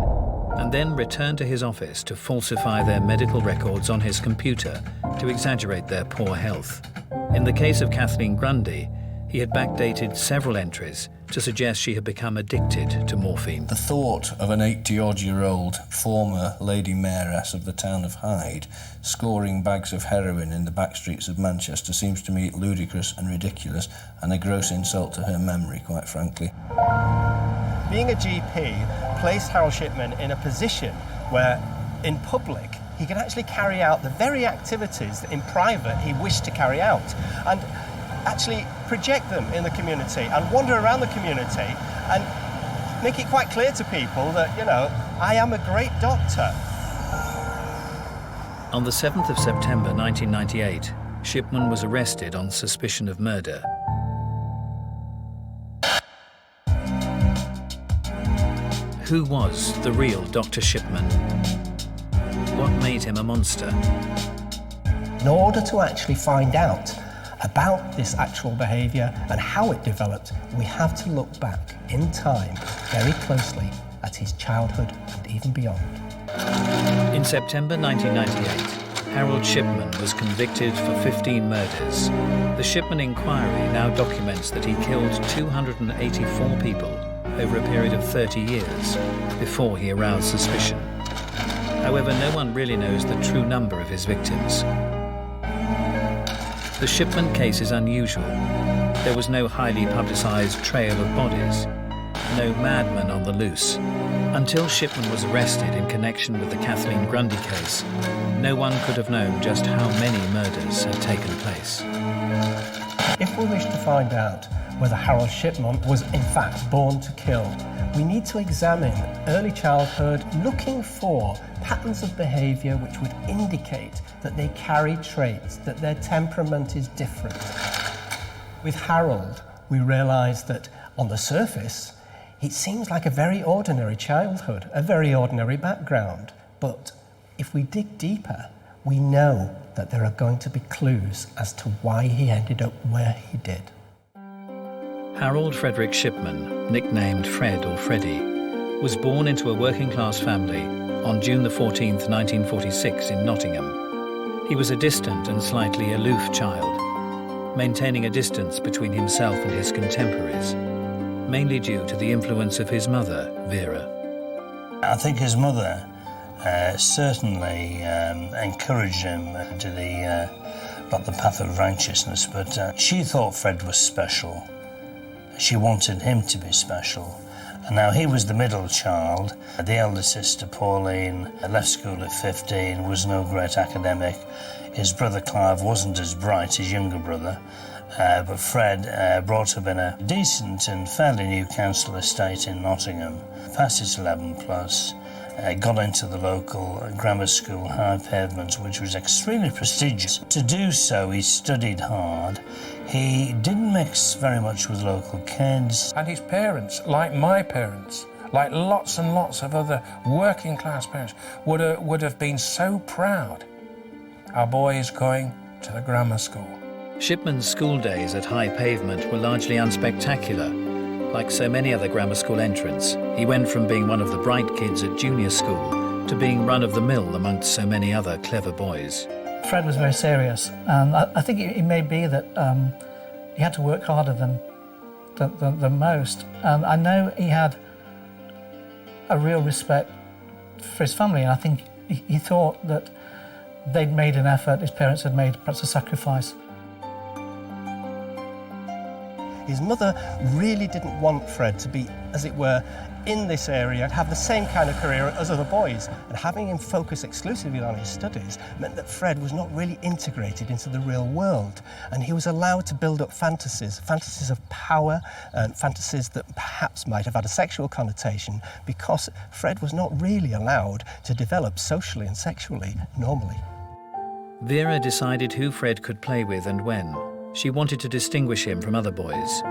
and then return to his office to falsify their medical records on his computer to exaggerate their poor health. In the case of Kathleen Grundy, he had backdated several entries to suggest she had become addicted to morphine.
The thought of an 80-odd-year-old former Lady Mayoress of the town of Hyde scoring bags of heroin in the back streets of Manchester seems to me ludicrous and ridiculous, and a gross insult to her memory, quite frankly.
Being a GP placed Harold Shipman in a position where, in public, he could actually carry out the very activities that in private he wished to carry out, and actually project them in the community and wander around the community and make it quite clear to people that, I am a great doctor.
On the 7th of September 1998, Shipman was arrested on suspicion of murder. Who was the real Dr. Shipman? What made him a monster?
In order to actually find out about this actual behaviour and how it developed, we have to look back in time very closely at his childhood and even beyond.
In September 1998, Harold Shipman was convicted for 15 murders. The Shipman inquiry now documents that he killed 284 people over a period of 30 years before he aroused suspicion. However, no one really knows the true number of his victims. The Shipman case is unusual. There was no highly publicised trail of bodies, no madman on the loose. Until Shipman was arrested in connection with the Kathleen Grundy case, no one could have known just how many murders had taken place.
If we wish to find out whether Harold Shipman was in fact born to kill, we need to examine early childhood, looking for patterns of behaviour which would indicate that they carry traits, that their temperament is different. With Harold, we realise that on the surface, it seems like a very ordinary childhood, a very ordinary background. But if we dig deeper, we know that there are going to be clues as to why he ended up where he did.
Harold Frederick Shipman, nicknamed Fred or Freddie, was born into a working-class family on June the 14th, 1946 in Nottingham. He was a distant and slightly aloof child, maintaining a distance between himself and his contemporaries, mainly due to the influence of his mother, Vera.
I think his mother certainly encouraged him to not the path of righteousness, but she thought Fred was special. She wanted him to be special. And now he was the middle child. The elder sister, Pauline, left school at 15, was no great academic. His brother Clive wasn't as bright, his younger brother. But Fred brought up in a decent and fairly new council estate in Nottingham, passed his 11 plus, got into the local grammar school, High Pavement, which was extremely prestigious. To do so, he studied hard. He didn't mix very much with local kids.
And his parents, like my parents, like lots and lots of other working class parents, would have been so proud. Our boy is going to the grammar school.
Shipman's school days at High Pavement were largely unspectacular. Like so many other grammar school entrants, he went from being one of the bright kids at junior school to being run-of-the-mill amongst so many other clever boys.
Fred was very serious, and I think it may be that he had to work harder than most. And I know he had a real respect for his family, and I think he thought that they'd made an effort, his parents had made perhaps a sacrifice.
His mother really didn't want Fred to be, as it were, in this area, have the same kind of career as other boys. And having him focus exclusively on his studies meant that Fred was not really integrated into the real world. And he was allowed to build up fantasies of power, and fantasies that perhaps might have had a sexual connotation, because Fred was not really allowed to develop socially and sexually normally.
Vera decided who Fred could play with and when. She wanted to distinguish him from other boys.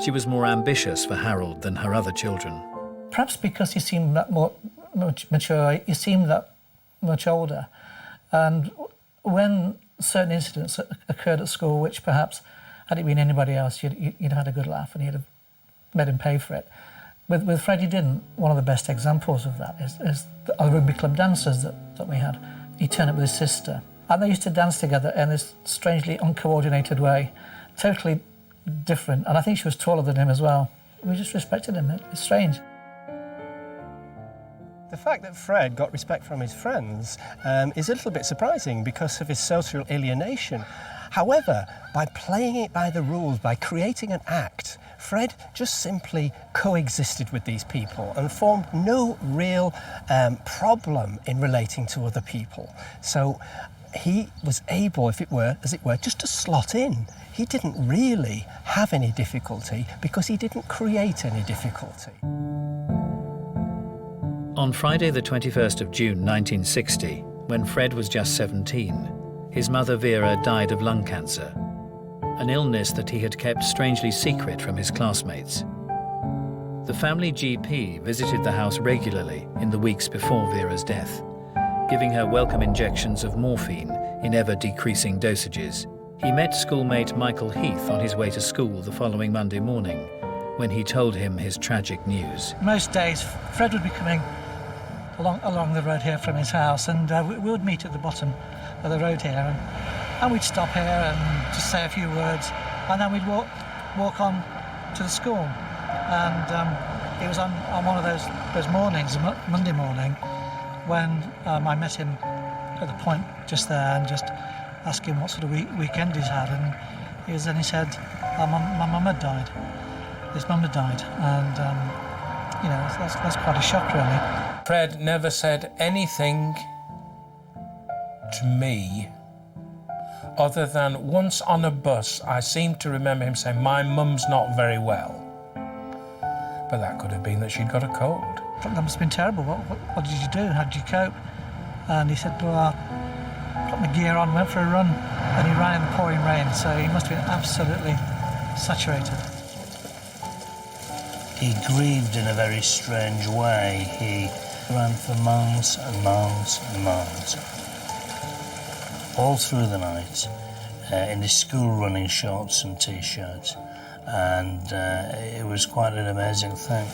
She was more ambitious for Harold than her other children.
Perhaps because he seemed that much mature, he seemed that much older. And when certain incidents occurred at school, which perhaps, had it been anybody else, you'd have had a good laugh and you'd have made him pay for it. With Fred, you didn't. One of the best examples of that is the rugby club dancers that we had. He turned up with his sister, and they used to dance together in this strangely uncoordinated way, totally different. And I think she was taller than him as well. We just respected him. It's strange.
The fact that Fred got respect from his friends is a little bit surprising because of his social alienation. However, by playing it by the rules, by creating an act, Fred just simply coexisted with these people and formed no real problem in relating to other people. So he was able, if it were, as it were, just to slot in. He didn't really have any difficulty because he didn't create any difficulty.
On Friday the 21st of June 1960, when Fred was just 17, his mother Vera died of lung cancer, an illness that he had kept strangely secret from his classmates. The family GP visited the house regularly in the weeks before Vera's death, giving her welcome injections of morphine in ever-decreasing dosages. He met schoolmate Michael Heath on his way to school the following Monday morning, when he told him his tragic news.
Most days, Fred would be coming along the road here from his house, and we would meet at the bottom of the road here, and we'd stop here and just say a few words, and then we'd walk on to the school. And it was on one of those mornings, Monday morning, when I met him at the point just there and just asked him what sort of weekend he's had, and he said, my mum had died. His mum had died, and you know, that's quite a shock, really.
Fred never said anything to me other than once on a bus, I seem to remember him saying, "My mum's not very well." But that could have been that she'd got a cold.
That must have been terrible. What did you do? How did you cope? And he said, well, I put my gear on, went for a run, and he ran in the pouring rain, so he must have been absolutely saturated.
He grieved in a very strange way. He ran for miles and miles and miles, all through the night, in his school running shorts and T-shirts, and it was quite an amazing thing.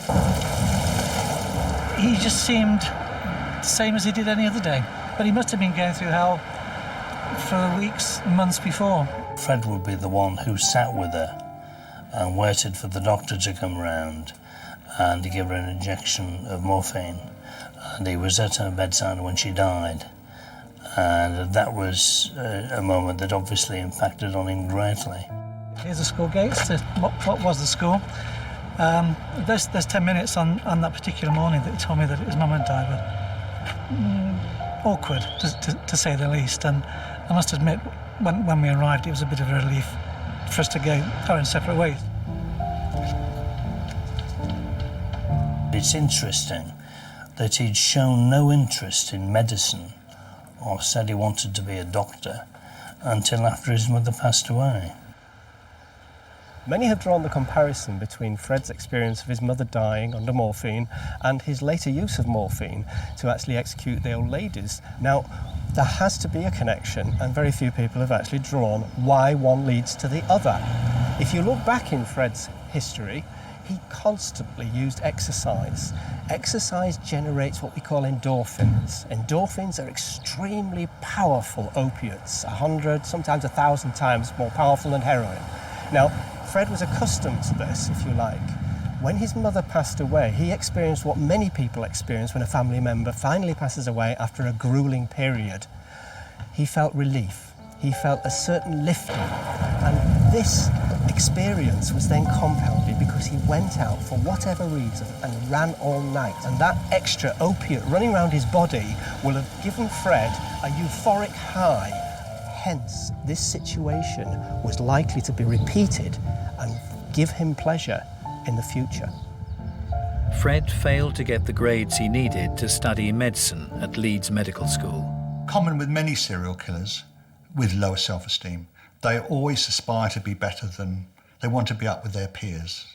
He just seemed the same as he did any other day, but he must have been going through hell for weeks, months before.
Fred would be the one who sat with her and waited for the doctor to come round and to give her an injection of morphine. And he was at her bedside when she died. And that was a moment that obviously impacted on him greatly.
Here's the school gates, what was the school. There's 10 minutes on that particular morning that he told me that his mum had died, but awkward, to say the least. And I must admit, when we arrived, it was a bit of a relief for us to go our own separate ways.
It's interesting that he'd shown no interest in medicine or said he wanted to be a doctor until after his mother passed away.
Many have drawn the comparison between Fred's experience of his mother dying under morphine and his later use of morphine to actually execute the old ladies. Now, there has to be a connection, and very few people have actually drawn why one leads to the other. If you look back in Fred's history, he constantly used exercise. Exercise generates what we call endorphins. Endorphins are extremely powerful opiates, 100, sometimes 1,000 times more powerful than heroin. Now, Fred was accustomed to this, if you like. When his mother passed away, he experienced what many people experience when a family member finally passes away after a grueling period. He felt relief. He felt a certain lifting. And this experience was then compounded because he went out for whatever reason and ran all night. And that extra opiate running around his body will have given Fred a euphoric high. Hence, this situation was likely to be repeated and give him pleasure in the future.
Fred failed to get the grades he needed to study medicine at Leeds Medical School.
Common with many serial killers with lower self-esteem. They always aspire to be better than, they want to be up with their peers.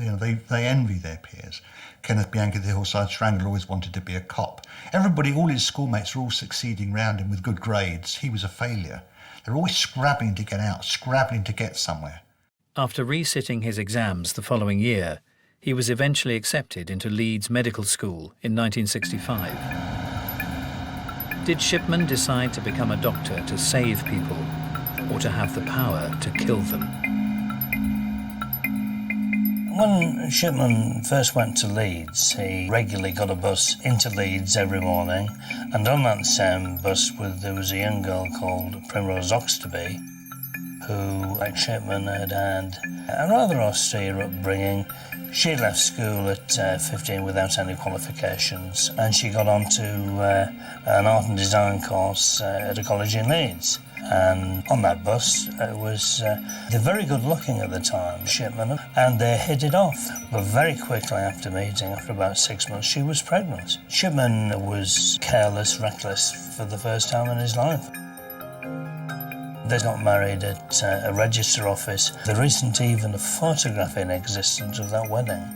They envy their peers. Kenneth Bianchi, the Hillside Strangler, always wanted to be a cop. Everybody, all his schoolmates were all succeeding round him with good grades. He was a failure. They're always scrabbling to get out, scrabbling to get somewhere.
After resitting his exams the following year, he was eventually accepted into Leeds Medical School in 1965. Did Shipman decide to become a doctor to save people, or to have the power to kill them?
When Shipman first went to Leeds, he regularly got a bus into Leeds every morning, and on that same bus there was a young girl called Primrose Oxtoby, who, like Shipman, had had a rather austere upbringing. She left school at 15 without any qualifications, and she got onto an art and design course at a college in Leeds. And on that bus was they're very good looking at the time, Shipman, and they hit it off. But very quickly after meeting, after about 6 months, she was pregnant. Shipman was careless, reckless for the first time in his life. They got married at a register office. There isn't even a photograph in existence of that wedding.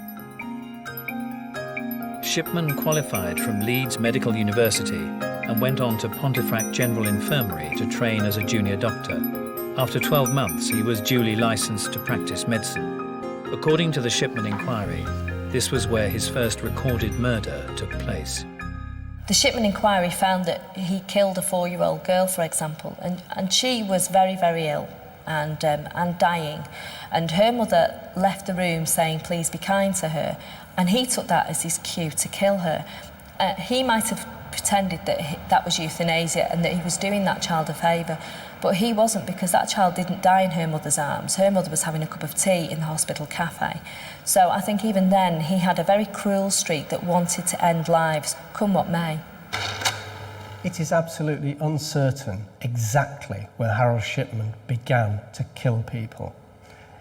Shipman qualified from Leeds Medical University and went on to Pontefract General Infirmary to train as a junior doctor. After 12 months, he was duly licensed to practice medicine. According to the Shipman inquiry, this was where his first recorded murder took place.
The Shipman inquiry found that he killed a 4-year-old girl, for example, and she was very, very ill and dying. And her mother left the room saying, please be kind to her. And he took that as his cue to kill her. He might have pretended that that was euthanasia and that he was doing that child a favour, but he wasn't, because that child didn't die in her mother's arms. Her mother was having a cup of tea in the hospital cafe. So I think even then he had a very cruel streak that wanted to end lives, come what may.
It is absolutely uncertain exactly when Harold Shipman began to kill people.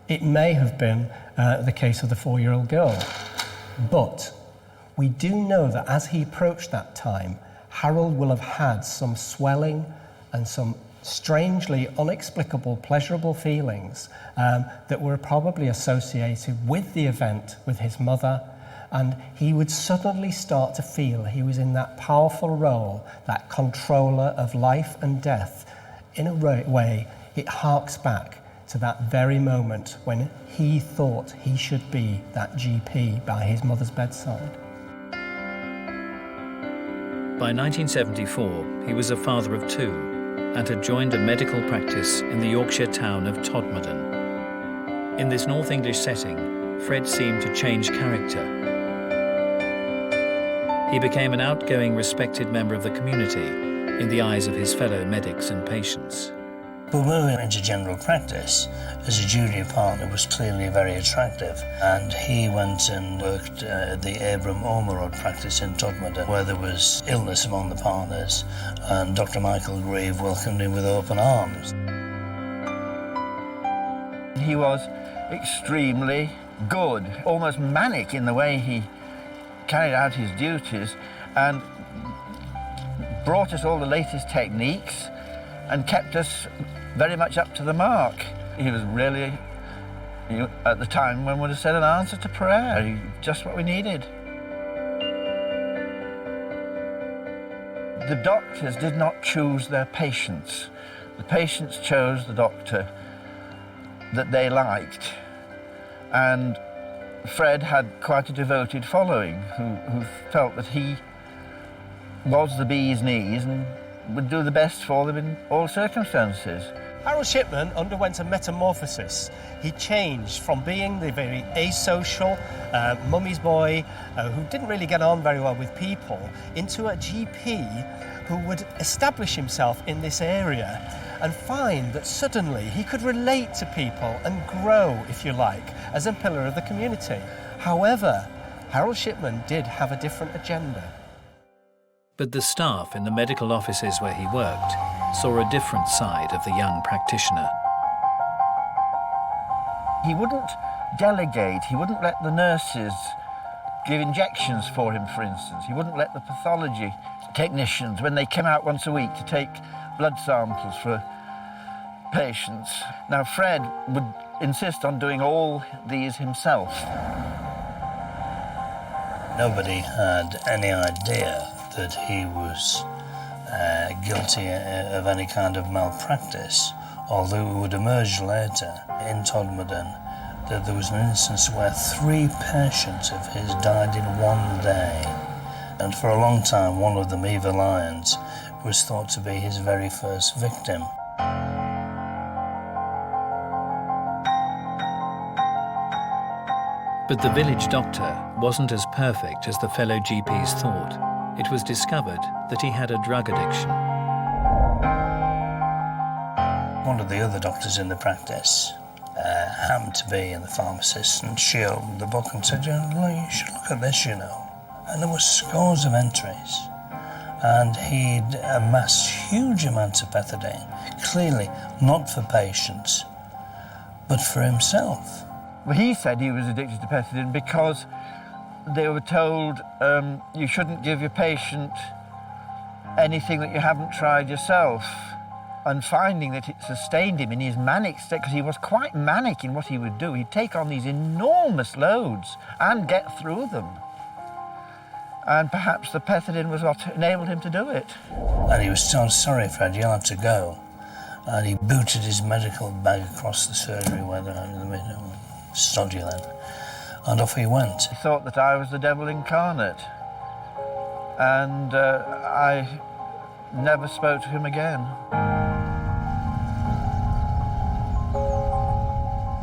It may have been the case of the 4-year-old girl, but we do know that as he approached that time, Harold will have had some swelling and some strangely unexplicable, pleasurable feelings that were probably associated with the event with his mother And he would suddenly start to feel he was in that powerful role, that controller of life and death. In a way, it harks back to that very moment when he thought he should be that GP by his mother's bedside.
By 1974, he was a father of two and had joined a medical practice in the Yorkshire town of Todmorden. In this North English setting, Fred seemed to change character. He became an outgoing, respected member of the community in the eyes of his fellow medics and patients.
But moving into general practice as a junior partner was clearly very attractive, and he went and worked at the Abram Ormerod practice in Todmorden, where there was illness among the partners, and Dr. Michael Grieve welcomed him with open arms.
He was extremely good, almost manic in the way he carried out his duties, and brought us all the latest techniques and kept us very much up to the mark. He was really, at the time, one would have said an answer to prayer, just what we needed. The doctors did not choose their patients. The patients chose the doctor that they liked. And Fred had quite a devoted following who felt that he was the bee's knees and would do the best for them in all circumstances.
Harold Shipman underwent a metamorphosis. He changed from being the very asocial mummy's boy who didn't really get on very well with people into a GP who would establish himself in this area and find that suddenly he could relate to people and grow, if you like, as a pillar of the community. However, Harold Shipman did have a different agenda.
But the staff in the medical offices where he worked saw a different side of the young practitioner.
He wouldn't delegate, he wouldn't let the nurses give injections for him, for instance. He wouldn't let the pathology technicians, when they came out once a week to take blood samples for patients. Now, Fred would insist on doing all these himself.
Nobody had any idea that he was guilty of any kind of malpractice, although it would emerge later in Todmorden that there was an instance where 3 patients of his died in one day. And for a long time, one of them, Eva Lyons, was thought to be his very first victim.
But the village doctor wasn't as perfect as the fellow GPs thought. It was discovered that he had a drug addiction.
One of the other doctors in the practice happened to be in the pharmacist, and she opened the book and said, you should look at this, you know. And there were scores of entries. And he'd amassed huge amounts of pethidine, clearly not for patients, but for himself.
Well, he said he was addicted to pethidine because they were told you shouldn't give your patient anything that you haven't tried yourself. And finding that it sustained him in his manic state, because he was quite manic in what he would do. He'd take on these enormous loads and get through them. And perhaps the pethidine was what enabled him to do it.
And he was told, sorry, Fred, you'll have to go. And he booted his medical bag across the surgery where they sod you then. And off he went.
He thought that I was the devil incarnate. And I never spoke to him again.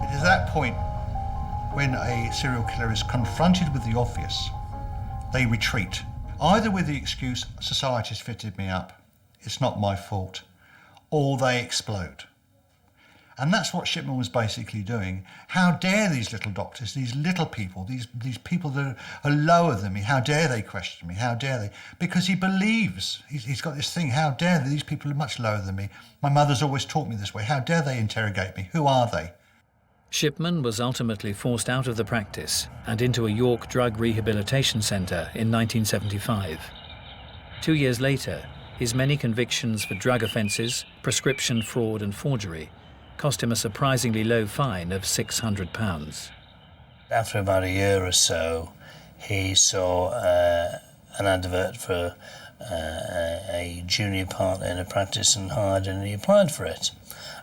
It is that point when a serial killer is confronted with the obvious, they retreat, either with the excuse, society's fitted me up, it's not my fault, or they explode. And that's what Shipman was basically doing. How dare these little doctors, these little people, these people that are lower than me, how dare they question me, how dare they? Because he believes, he's got this thing, how dare they? These people are much lower than me. My mother's always taught me this way, how dare they interrogate me, who are they?
Shipman was ultimately forced out of the practice and into a York drug rehabilitation centre in 1975. 2 years later, his many convictions for drug offences, prescription fraud and forgery cost him a surprisingly low fine of £600.
After about a year or so, he saw an advert for a junior partner in a practice and hired, and he applied for it.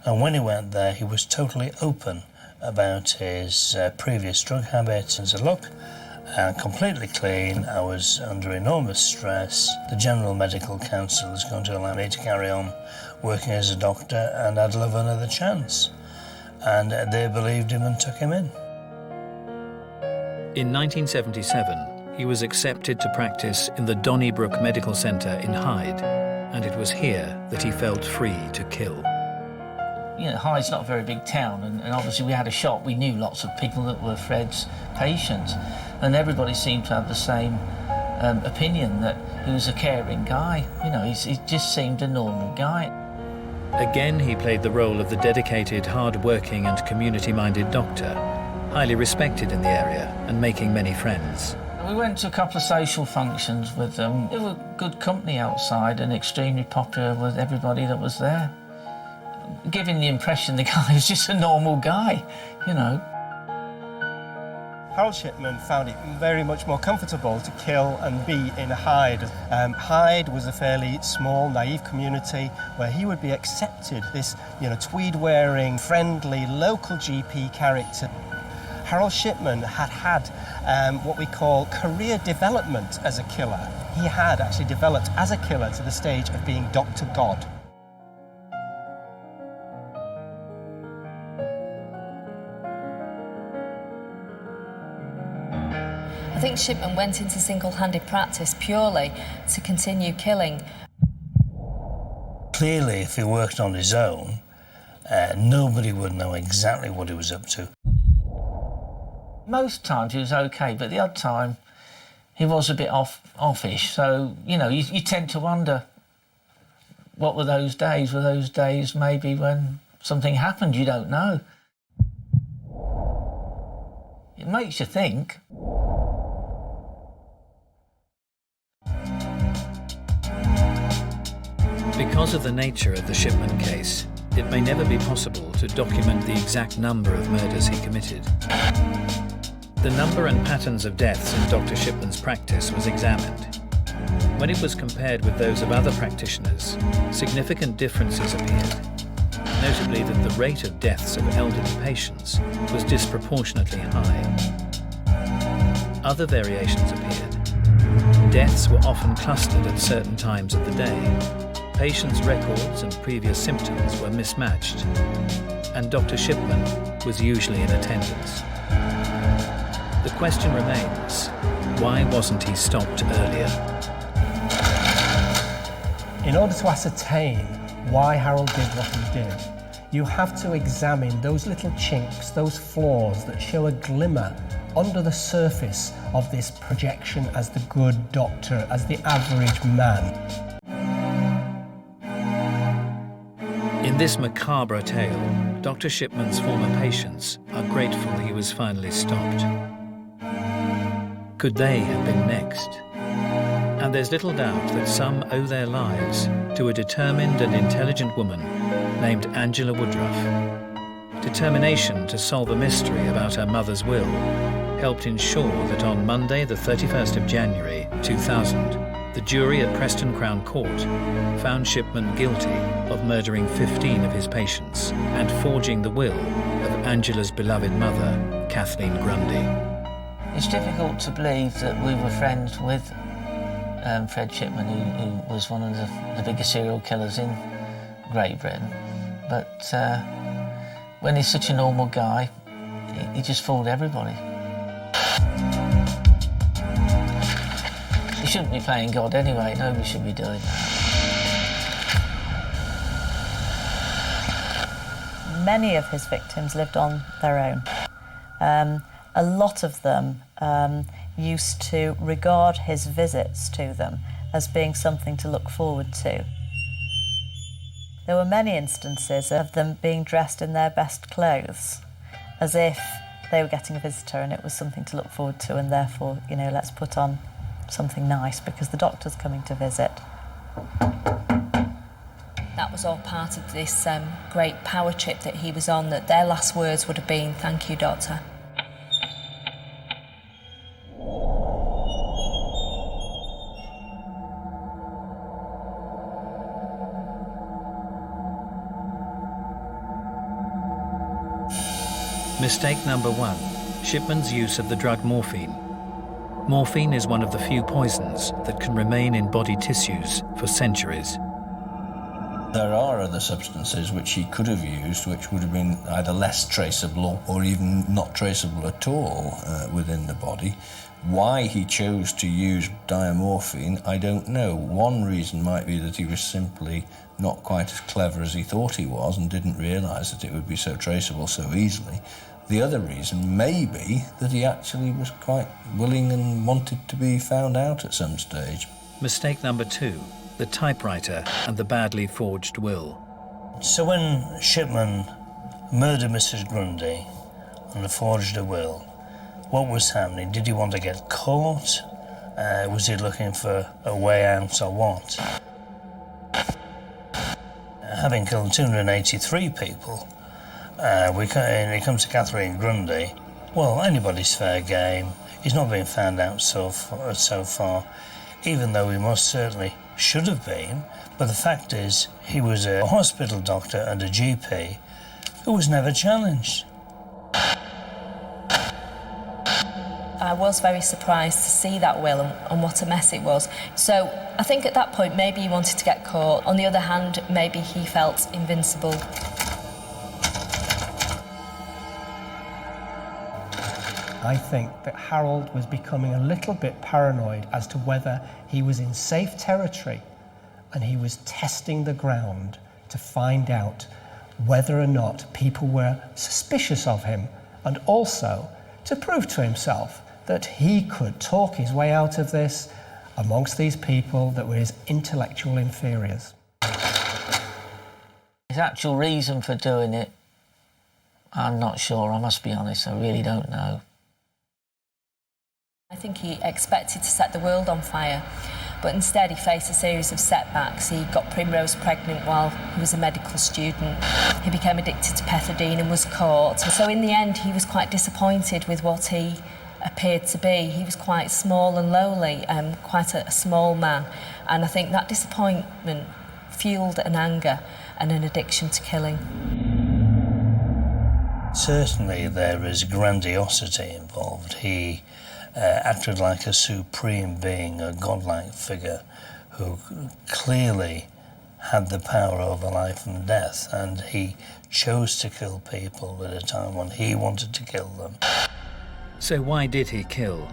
And when he went there, he was totally open about his previous drug habits and said, look, I'm completely clean, I was under enormous stress, the General Medical Council is going to allow me to carry on working as a doctor and I'd love another chance. And they believed him and took him in.
In 1977, he was accepted to practice in the Donnybrook Medical Centre in Hyde, and it was here that he felt free to kill.
You know, Hyde's not a very big town, and obviously we had a shop. We knew lots of people that were Fred's patients, and everybody seemed to have the same opinion that he was a caring guy. You know, he just seemed a normal guy.
Again, he played the role of the dedicated, hard-working and community-minded doctor, highly respected in the area and making many friends.
We went to a couple of social functions with them. They were good company outside and extremely popular with everybody that was there, giving the impression the guy was just a normal guy, you know.
Harold Shipman found it very much more comfortable to kill and be in Hyde. Hyde was a fairly small, naive community where he would be accepted, this, you know, tweed-wearing, friendly, local GP character. Harold Shipman had what we call career development as a killer. He had actually developed as a killer to the stage of being Dr. God.
I think Shipman went into single-handed practice purely to continue killing.
Clearly, if he worked on his own, nobody would know exactly what he was up to.
Most times he was okay, but the odd time he was a bit offish. So, you know, you tend to wonder, what were those days? Were those days maybe when something happened? You don't know. It makes you think.
Because of the nature of the Shipman case, it may never be possible to document the exact number of murders he committed. The number and patterns of deaths in Dr. Shipman's practice was examined. When it was compared with those of other practitioners, significant differences appeared, notably that the rate of deaths of elderly patients was disproportionately high. Other variations appeared. Deaths were often clustered at certain times of the day. Patients' records and previous symptoms were mismatched, and Dr. Shipman was usually in attendance. The question remains, why wasn't he stopped earlier?
In order to ascertain why Harold did what he did, you have to examine those little chinks, those flaws that show a glimmer under the surface of this projection as the good doctor, as the average man.
In this macabre tale, Dr. Shipman's former patients are grateful he was finally stopped. Could they have been next? And there's little doubt that some owe their lives to a determined and intelligent woman named Angela Woodruff. Determination to solve a mystery about her mother's will helped ensure that on Monday, the 31st of January 2000, the jury at Preston Crown Court found Shipman guilty of murdering 15 of his patients and forging the will of Angela's beloved mother, Kathleen Grundy.
It's difficult to believe that we were friends with Fred Shipman, who was one of the biggest serial killers in Great Britain. But when he's such a normal guy, he just fooled everybody. He shouldn't be playing God anyway. Nobody should be doing that.
Many of his victims lived on their own. A lot of them used to regard his visits to them as being something to look forward to. There were many instances of them being dressed in their best clothes, as if they were getting a visitor and it was something to look forward to, and therefore, you know, let's put on something nice because the doctor's coming to visit.
That was all part of this great power trip that he was on, that their last words would have been, "Thank you, doctor."
Mistake number 1, Shipman's use of the drug morphine. Morphine is one of the few poisons that can remain in body tissues for centuries.
There are other substances which he could have used which would have been either less traceable or even not traceable at all within the body. Why he chose to use diamorphine, I don't know. One reason might be that he was simply not quite as clever as he thought he was and didn't realise that it would be so traceable so easily. The other reason may be that he actually was quite willing and wanted to be found out at some stage.
Mistake number 2, the typewriter and the badly forged will.
So when Shipman murdered Mrs. Grundy and forged a will, what was happening? Did he want to get caught? Was he looking for a way out or what? Having killed 283 people, when it comes to Catherine Grundy, well, anybody's fair game. He's not been found out so far, even though he most certainly should have been. But the fact is, he was a hospital doctor and a GP who was never challenged.
I was very surprised to see that will and what a mess it was. So I think at that point maybe he wanted to get caught. On the other hand, maybe he felt invincible.
I think that Harold was becoming a little bit paranoid as to whether he was in safe territory, and he was testing the ground to find out whether or not people were suspicious of him, and also to prove to himself that he could talk his way out of this amongst these people that were his intellectual inferiors.
His actual reason for doing it, I'm not sure, I must be honest, I really don't know.
I think he expected to set the world on fire, but instead he faced a series of setbacks. He got Primrose pregnant while he was a medical student. He became addicted to pethidine and was caught. So in the end, he was quite disappointed with what he appeared to be. He was quite small and lowly, quite a small man. And I think that disappointment fueled an anger and an addiction to killing.
Certainly there is grandiosity involved. He acted like a supreme being, a godlike figure who clearly had the power over life and death, and he chose to kill people at a time when he wanted to kill them.
So why did he kill?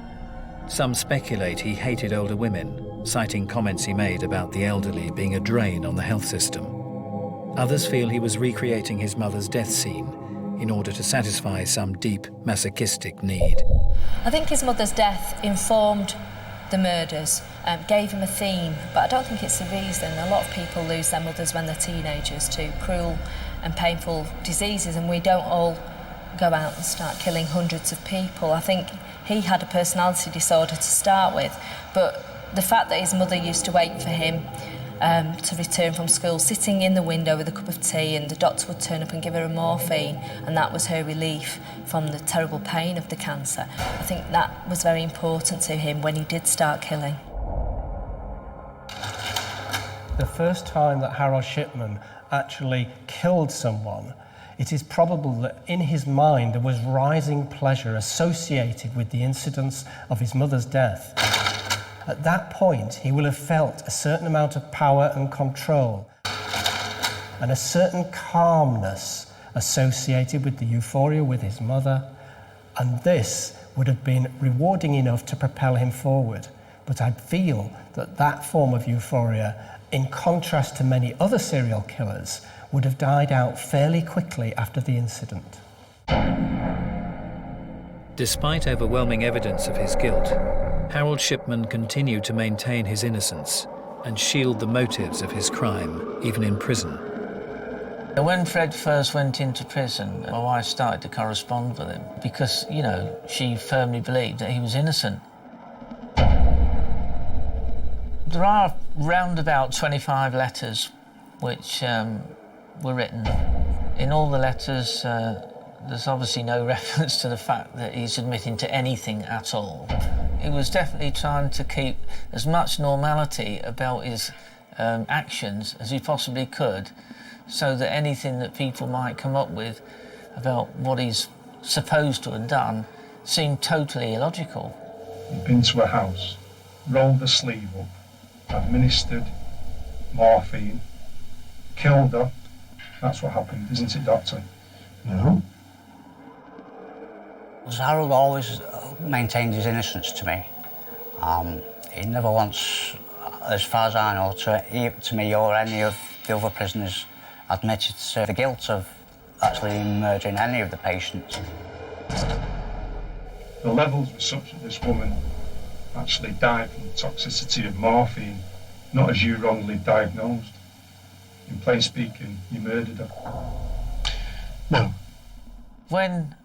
Some speculate he hated older women, citing comments he made about the elderly being a drain on the health system. Others feel he was recreating his mother's death scene in order to satisfy some deep masochistic need.
I think his mother's death informed the murders, gave him a theme, but I don't think it's the reason. A lot of people lose their mothers when they're teenagers to cruel and painful diseases, and we don't all go out and start killing hundreds of people. I think he had a personality disorder to start with, but the fact that his mother used to wait for him to return from school, sitting in the window with a cup of tea, and the doctor would turn up and give her a morphine, and that was her relief from the terrible pain of the cancer. I think that was very important to him when he did start killing.
The first time that Harold Shipman actually killed someone, it is probable that in his mind there was rising pleasure associated with the incidents of his mother's death. At that point, he will have felt a certain amount of power and control and a certain calmness associated with the euphoria with his mother, and this would have been rewarding enough to propel him forward. But I feel that that form of euphoria, in contrast to many other serial killers, would have died out fairly quickly after the incident.
Despite overwhelming evidence of his guilt, Harold Shipman continued to maintain his innocence and shield the motives of his crime, even in prison.
When Fred first went into prison, my wife started to correspond with him because, you know, she firmly believed that he was innocent. There are round about 25 letters which were written. In all the letters, there's obviously no reference to the fact that he's admitting to anything at all. He was definitely trying to keep as much normality about his actions as he possibly could, so that anything that people might come up with about what he's supposed to have done seemed totally illogical.
He'd been to a house, rolled the sleeve up, administered morphine, killed her. That's what happened, isn't it, Doctor?
No. Harold always maintained his innocence to me. He never once, as far as I know, to me or any of the other prisoners, admitted to the guilt of actually murdering any of the patients.
The levels were such that this woman actually died from the toxicity of morphine, not as you wrongly diagnosed. In plain speaking, you murdered her.
No.
When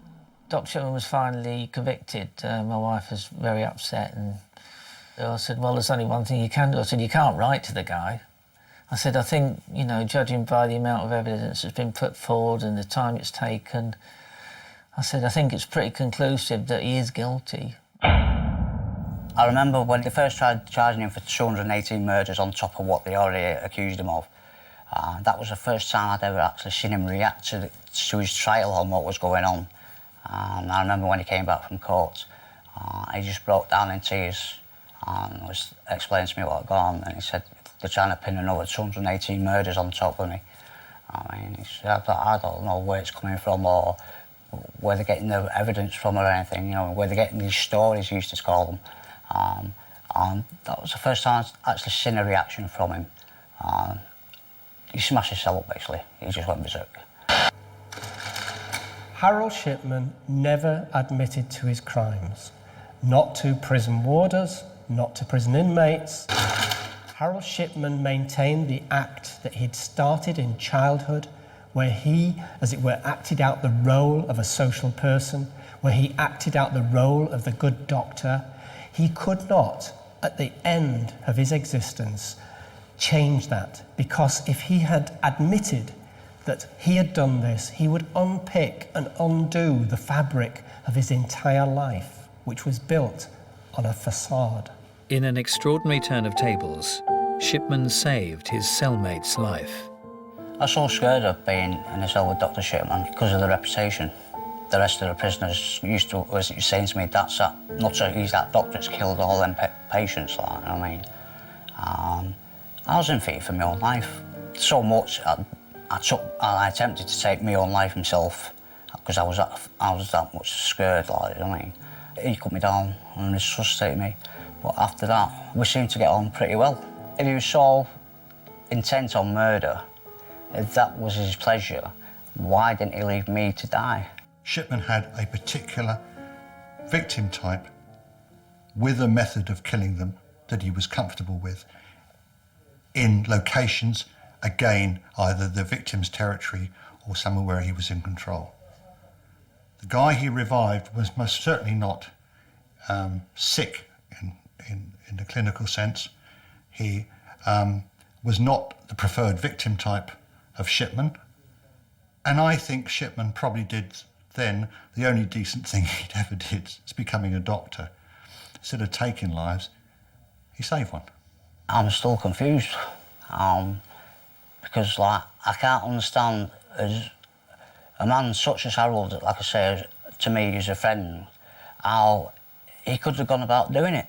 Dr. Shipman was finally convicted, my wife was very upset, and I said, well, there's only one thing you can do. I said, you can't write to the guy. I said, I think, you know, judging by the amount of evidence that's been put forward and the time it's taken, I said, I think it's pretty conclusive that he is guilty.
I remember when they first tried charging him for 218 murders on top of what they already accused him of. That was the first time I'd ever actually seen him react to his trial on what was going on. I remember when he came back from court, he just broke down in tears and was explaining to me what had gone on, and he said, they're trying to pin another 218 murders on top of me. I mean, he said, I don't know where it's coming from or where they're getting the evidence from or anything, you know, where they're getting these stories, he used to call them. And that was the first time I'd actually seen a reaction from him. He smashed his cell up, basically. He just went berserk.
Harold Shipman never admitted to his crimes. Not to prison warders, not to prison inmates. Harold Shipman maintained the act that he'd started in childhood, where he, as it were, acted out the role of a social person, where he acted out the role of the good doctor. He could not, at the end of his existence, change that, because if he had admitted that he had done this, he would unpick and undo the fabric of his entire life, which was built on a facade.
In an extraordinary turn of tables, Shipman saved his cellmate's life.
I was so scared of being in a cell with Dr. Shipman because of the reputation. The rest of the prisoners used to saying to me, that's that nutter, he's that doctor that's killed all them patients, like, you know what I mean? I was in fear for my own life. So much, I attempted to take my own life myself because I was that much scared, like, you know what I mean? He cut me down and resuscitated me. But after that, we seemed to get on pretty well. If he was so intent on murder, if that was his pleasure, why didn't he leave me to die?
Shipman had a particular victim type with a method of killing them that he was comfortable with in locations, again, either the victim's territory or somewhere where he was in control. The guy he revived was most certainly not sick in the clinical sense. He was not the preferred victim type of Shipman, and I think Shipman probably did then the only decent thing he'd ever did is becoming a doctor. Instead of taking lives, he saved one.
I'm still confused because, like, I can't understand as a man such as Harold, like I say, to me as a friend, how he could have gone about doing it.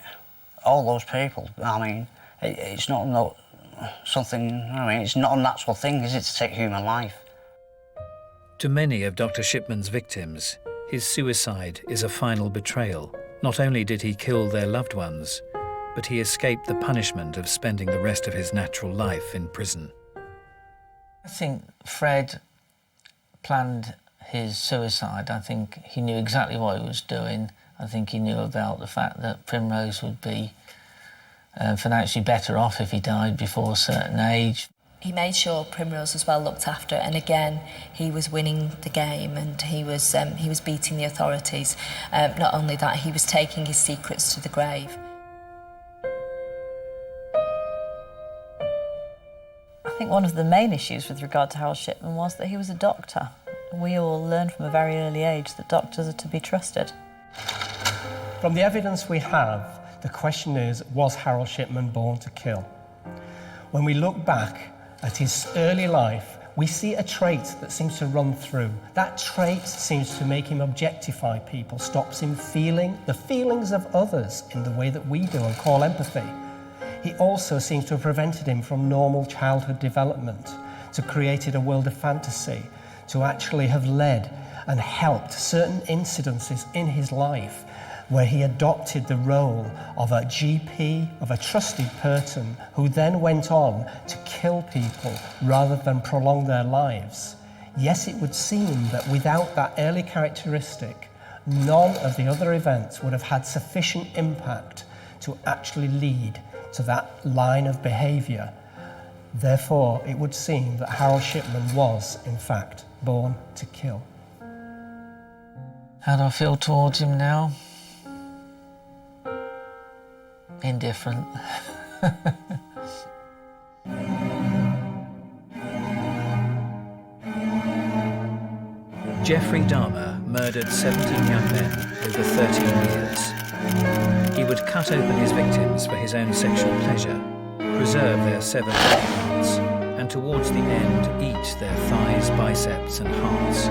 All those people, I mean, it's not something, I mean, it's not a natural thing, is it, to take human life?
To many of Dr. Shipman's victims, his suicide is a final betrayal. Not only did he kill their loved ones, but he escaped the punishment of spending the rest of his natural life in prison.
I think Fred planned his suicide. I think he knew exactly what he was doing. I think he knew about the fact that Primrose would be financially better off if he died before a certain age.
He made sure Primrose was well looked after, and again, he was winning the game and he was beating the authorities. Not only that, he was taking his secrets to the grave.
I think one of the main issues with regard to Harold Shipman was that he was a doctor. We all learned from a very early age that doctors are to be trusted.
From the evidence we have, the question is, was Harold Shipman born to kill? When we look back at his early life, we see a trait that seems to run through. That trait seems to make him objectify people, stops him feeling the feelings of others in the way that we do and call empathy. He also seems to have prevented him from normal childhood development, to created a world of fantasy, to actually have led and helped certain incidences in his life where he adopted the role of a GP, of a trusted person, who then went on to kill people rather than prolong their lives. Yes, it would seem that without that early characteristic, none of the other events would have had sufficient impact to actually lead to that line of behaviour. Therefore, it would seem that Harold Shipman was, in fact, born to kill.
How do I feel towards him now? Indifferent.
Jeffrey Dahmer murdered 17 young men over 13 years. He would cut open his victims for his own sexual pleasure, preserve their severed body parts, and towards the end eat their thighs, biceps, and hearts.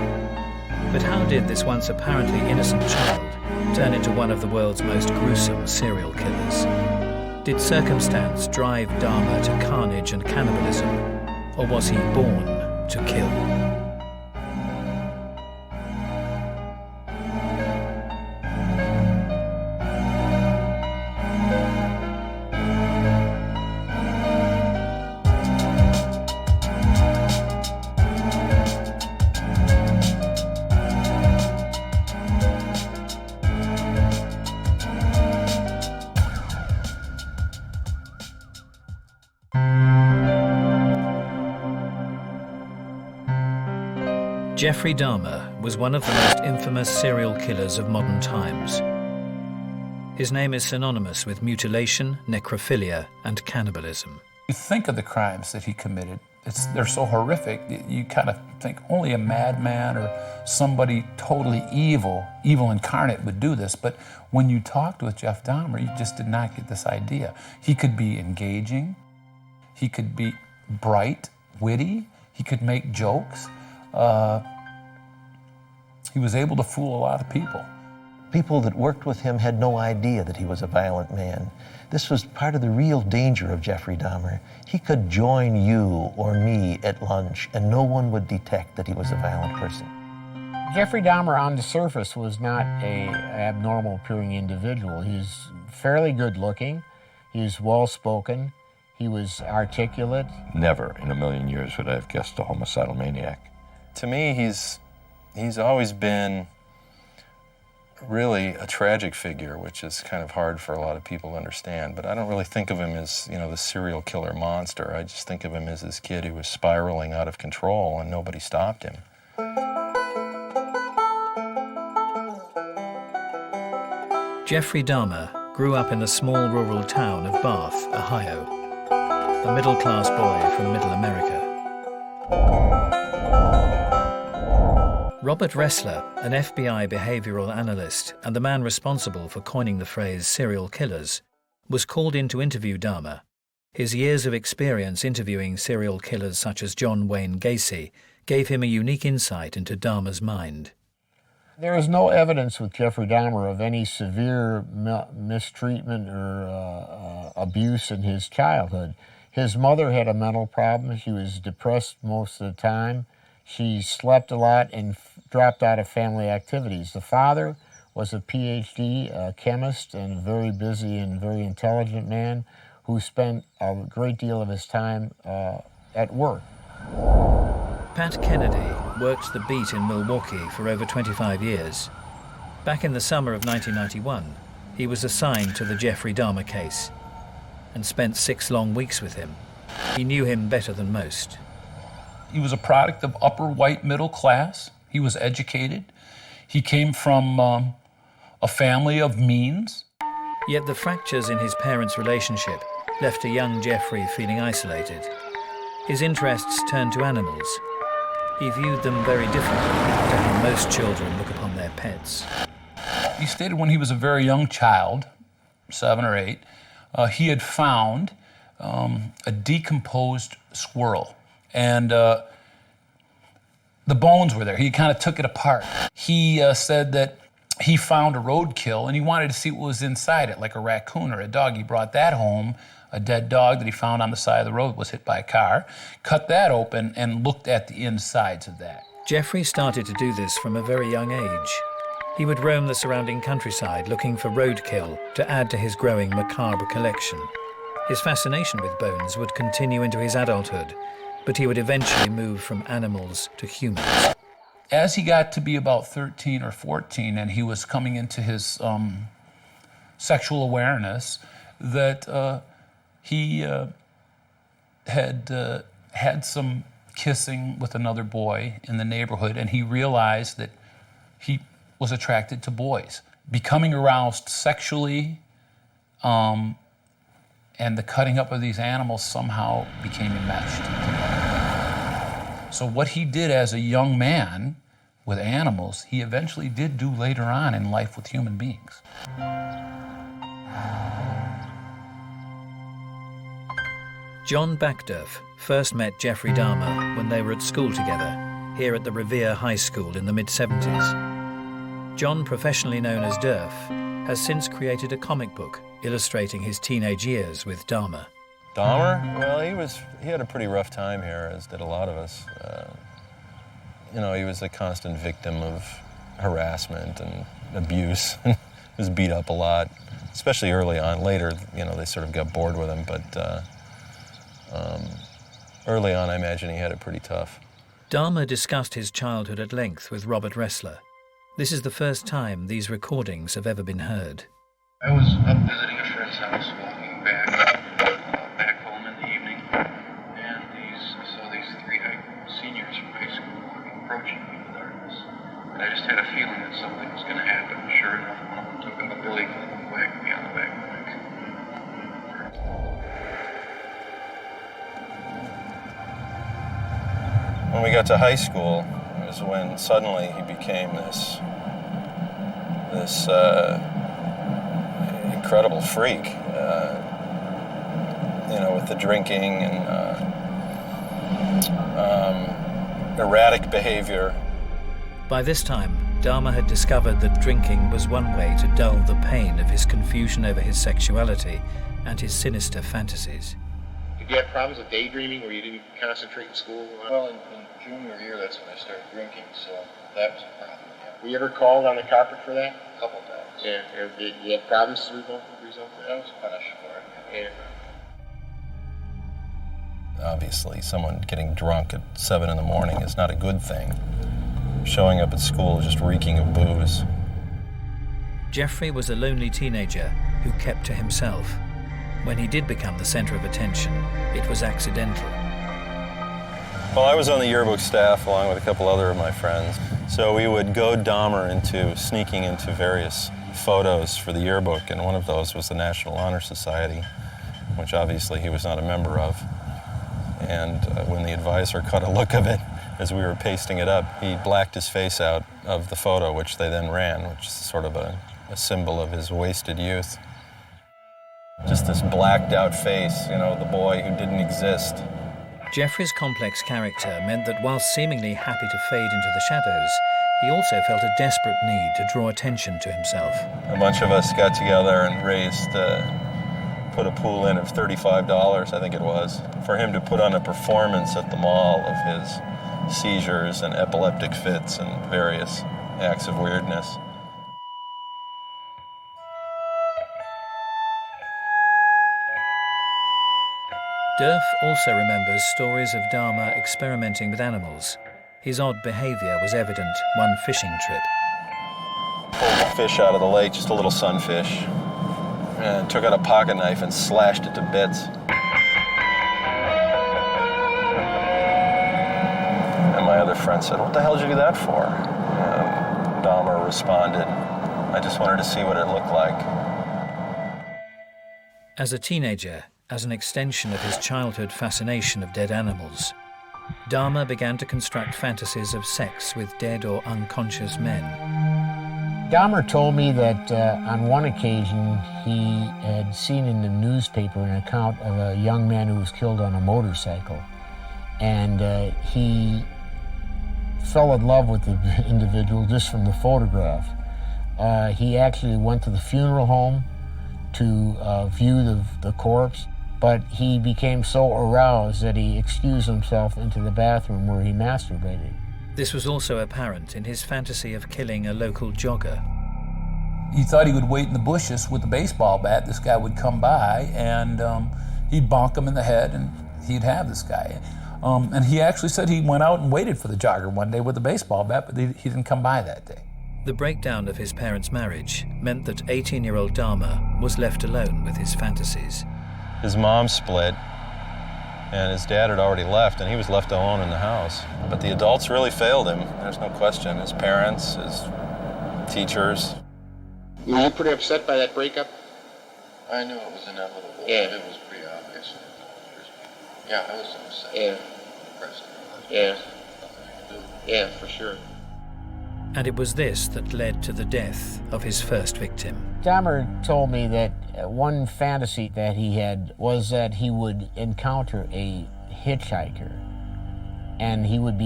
But how did this once apparently innocent child turn into one of the world's most gruesome serial killers? Did circumstance drive Dahmer to carnage and cannibalism, or was he born to kill? Jeffrey Dahmer was one of the most infamous serial killers of modern times. His name is synonymous with mutilation, necrophilia, and cannibalism.
You think of the crimes that he committed, they're so horrific, you kind of think only a madman or somebody totally evil incarnate would do this. But when you talked with Jeff Dahmer, you just did not get this idea. He could be engaging, he could be bright, witty, he could make jokes. He was able to fool a lot of people.
People that worked with him had no idea that he was a violent man. This was part of the real danger of Jeffrey Dahmer. He could join you or me at lunch and no one would detect that he was a violent person.
Jeffrey Dahmer on the surface was not an abnormal appearing individual. He's fairly good looking, he's well spoken, he was articulate.
Never in a million years would I have guessed a homicidal maniac. To me, he's always been really a tragic figure, which is kind of hard for a lot of people to understand. But I don't really think of him as, the serial killer monster. I just think of him as this kid who was spiraling out of control and nobody stopped him.
Jeffrey Dahmer grew up in the small rural town of Bath, Ohio, a middle-class boy from Middle America. Robert Ressler, an FBI behavioral analyst and the man responsible for coining the phrase serial killers, was called in to interview Dahmer. His years of experience interviewing serial killers such as John Wayne Gacy gave him a unique insight into Dahmer's mind.
There is no evidence with Jeffrey Dahmer of any severe mistreatment or abuse in his childhood. His mother had a mental problem. She was depressed most of the time. She slept a lot and dropped out of family activities. The father was a PhD chemist and a very busy and very intelligent man who spent a great deal of his time at work.
Pat Kennedy worked the beat in Milwaukee for over 25 years. Back in the summer of 1991, he was assigned to the Jeffrey Dahmer case and spent 6 long weeks with him. He knew him better than most.
He was a product of upper white middle class. He was educated. He came from a family of means.
Yet the fractures in his parents' relationship left a young Jeffrey feeling isolated. His interests turned to animals. He viewed them very differently to how most children look upon their pets.
He stated when he was a very young child, 7 or 8, he had found a decomposed squirrel. And
the bones were there. He kind of took it apart. He said that he found a roadkill and he wanted to see what was inside it, like a raccoon or a dog. He brought that home, a dead dog that he found on the side of the road, was hit by a car, cut that open and looked at the insides of that.
Jeffrey started to do this from a very young age. He would roam the surrounding countryside looking for roadkill to add to his growing macabre collection. His fascination with bones would continue into his adulthood, but he would eventually move from animals to humans.
As he got to be about 13 or 14 and he was coming into his sexual awareness, that he had some kissing with another boy in the neighborhood, and he realized that he was attracted to boys. Becoming aroused sexually, and the cutting up of these animals somehow became enmeshed. So what he did as a young man with animals, he eventually did do later on in life with human beings.
John Backduff first met Jeffrey Dahmer when they were at school together, here at the Revere High School in the mid-70s. John, professionally known as Durf, has since created a comic book illustrating his teenage years with Dahmer.
Dahmer? Well, he had a pretty rough time here, as did a lot of us. He was a constant victim of harassment and abuse. He was beat up a lot, especially early on. Later, they sort of got bored with him, but early on, I imagine he had it pretty tough.
Dahmer discussed his childhood at length with Robert Ressler. This is the first time these recordings have ever been heard.
I was up visiting a friend's house, walking back home in the evening, and I saw these three seniors from high school approaching me in the darkness. And I just had a feeling that something was going to happen. Sure enough, one of them took up a billy club and whacked me on the back of the neck.
When we got to high school, it was when suddenly he became this incredible freak, with the drinking and erratic behavior.
By this time, Dahmer had discovered that drinking was one way to dull the pain of his confusion over his sexuality and his sinister fantasies.
Did you have problems with daydreaming where you didn't concentrate in school?
Well, in junior year, that's when I started drinking, so that was a problem, yeah.
Were you ever called on the carpet for that?
A couple times.
Yeah, did you have problems as a result of that?
I was punished for it.
Yeah.
Obviously, someone getting drunk at 7 in the morning is not a good thing. Showing up at school just reeking of booze.
Jeffrey was a lonely teenager who kept to himself. When he did become the center of attention, it was accidental.
Well, I was on the yearbook staff along with a couple other of my friends. So we would goad Dahmer into sneaking into various photos for the yearbook, and one of those was the National Honor Society, which obviously he was not a member of. And when the advisor caught a look of it as we were pasting it up, he blacked his face out of the photo, which they then ran, which is sort of a symbol of his wasted youth. Just this blacked out face, the boy who didn't exist.
Jeffrey's complex character meant that while seemingly happy to fade into the shadows, he also felt a desperate need to draw attention to himself.
A bunch of us got together and put a pool in of $35, I think it was, for him to put on a performance at the mall of his seizures and epileptic fits and various acts of weirdness.
Durf also remembers stories of Dahmer experimenting with animals. His odd behavior was evident one fishing trip.
Pulled a fish out of the lake, just a little sunfish, and took out a pocket knife and slashed it to bits. And my other friend said, "What the hell did you do that for?" And Dahmer responded, "I just wanted to see what it looked like."
As a teenager, as an extension of his childhood fascination of dead animals, Dahmer began to construct fantasies of sex with dead or unconscious men.
Dahmer told me that on one occasion he had seen in the newspaper an account of a young man who was killed on a motorcycle. And he fell in love with the individual just from the photograph. He actually went to the funeral home to view the corpse, but he became so aroused that he excused himself into the bathroom where he masturbated.
This was also apparent in his fantasy of killing a local jogger.
He thought he would wait in the bushes with a baseball bat. This guy would come by and he'd bonk him in the head and he'd have this guy. And he actually said he went out and waited for the jogger one day with a baseball bat, but he didn't come by that day.
The breakdown of his parents' marriage meant that 18-year-old Dahmer was left alone with his fantasies.
His mom split, and his dad had already left, and he was left alone in the house. But the adults really failed him, there's no question. His parents, his teachers.
Were you pretty upset by that breakup?
I knew it was inevitable.
Yeah.
It was pretty obvious. Yeah, I was upset.
Yeah.
Depressed.
Yeah.
Nothing I could do.
Yeah, for sure.
And it was this that led to the death of his first victim.
Dahmer told me that one fantasy that he had was that he would encounter a hitchhiker, and he would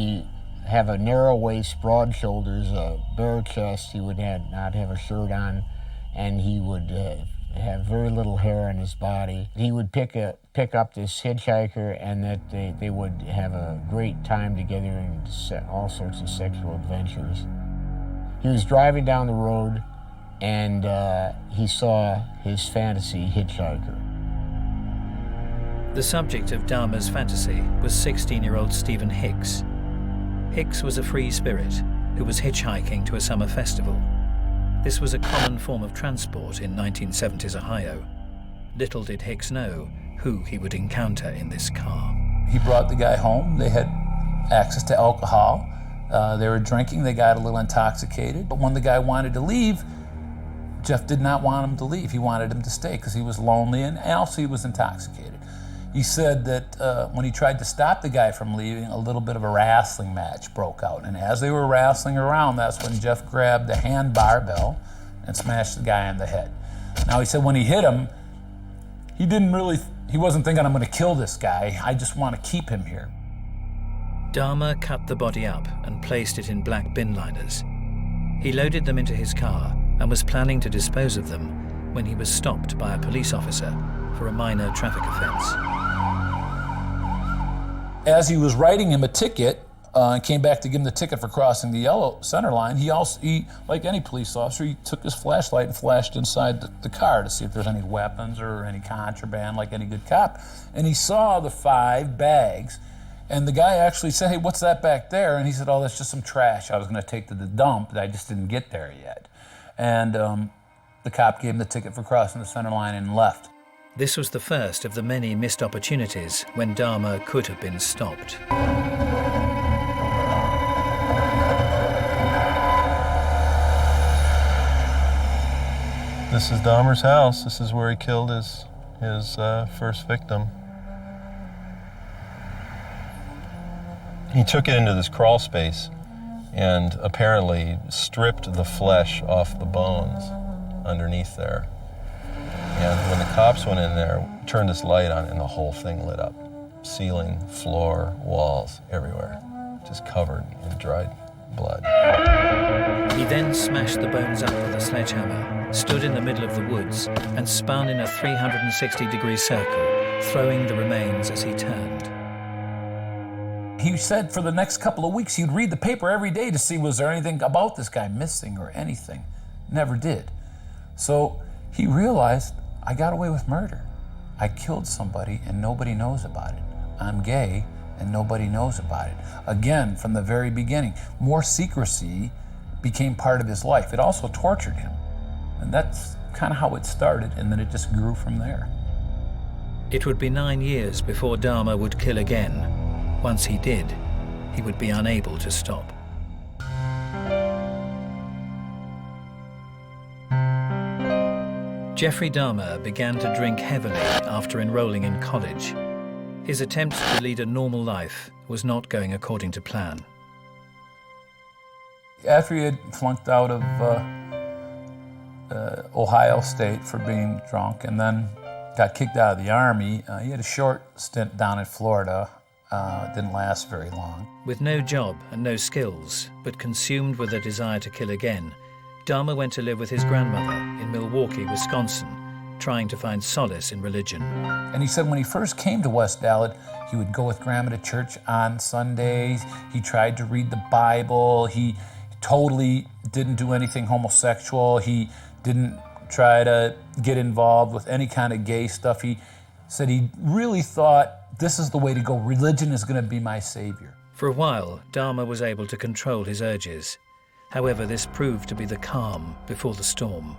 have a narrow waist, broad shoulders, a bare chest. He would not have a shirt on, and he would have very little hair on his body. He would pick up this hitchhiker, and that they would have a great time together and all sorts of sexual adventures. He was driving down the road, and he saw his fantasy hitchhiker.
The subject of Dahmer's fantasy was 16-year-old Stephen Hicks. Hicks was a free spirit who was hitchhiking to a summer festival. This was a common form of transport in 1970s Ohio. Little did Hicks know who he would encounter in this car.
He brought the guy home. They had access to alcohol. They were drinking. They got a little intoxicated. But when the guy wanted to leave, Jeff did not want him to leave. He wanted him to stay because he was lonely and also he was intoxicated. He said that when he tried to stop the guy from leaving, a little bit of a wrestling match broke out. And as they were wrestling around, that's when Jeff grabbed a hand barbell and smashed the guy on the head. Now, he said when he hit him, he wasn't thinking, I'm going to kill this guy. I just want to keep him here.
Dahmer cut the body up and placed it in black bin liners. He loaded them into his car and was planning to dispose of them when he was stopped by a police officer for a minor traffic offense.
As he was writing him a ticket, and came back to give him the ticket for crossing the yellow center line, he, like any police officer, he took his flashlight and flashed inside the car to see if there's any weapons or any contraband, like any good cop. And he saw the 5 bags, and the guy actually said, hey, what's that back there? And he said, oh, that's just some trash I was gonna take to the dump, but I just didn't get there yet. And the cop gave him the ticket for crossing the center line and left.
This was the first of the many missed opportunities when Dahmer could have been stopped.
This is Dahmer's house. This is where he killed his first victim. He took it into this crawl space and apparently stripped the flesh off the bones underneath there. And when the cops went in there, turned this light on, and the whole thing lit up. Ceiling, floor, walls, everywhere, just covered in dried blood.
He then smashed the bones up with a sledgehammer, stood in the middle of the woods, and spun in a 360-degree circle, throwing the remains as he turned.
He said for the next couple of weeks he'd read the paper every day to see was there anything about this guy missing or anything. Never did. So he realized, I got away with murder. I killed somebody and nobody knows about it. I'm gay and nobody knows about it. Again, from the very beginning, more secrecy became part of his life. It also tortured him. And that's kind of how it started, and then it just grew from there.
It would be 9 years before Dahmer would kill again. Once he did, he would be unable to stop. Jeffrey Dahmer began to drink heavily after enrolling in college. His attempt to lead a normal life was not going according to plan.
After he had flunked out of Ohio State for being drunk and then got kicked out of the Army, he had a short stint down in Florida Didn't last very long.
With no job and no skills, but consumed with a desire to kill again, Dahmer went to live with his grandmother in Milwaukee, Wisconsin, trying to find solace in religion.
And he said when he first came to West Dallas, he would go with Grandma to church on Sundays. He tried to read the Bible. He totally didn't do anything homosexual. He didn't try to get involved with any kind of gay stuff. He said he really thought, this is the way to go. Religion is going to be my savior.
For a while, Dahmer was able to control his urges. However, this proved to be the calm before the storm.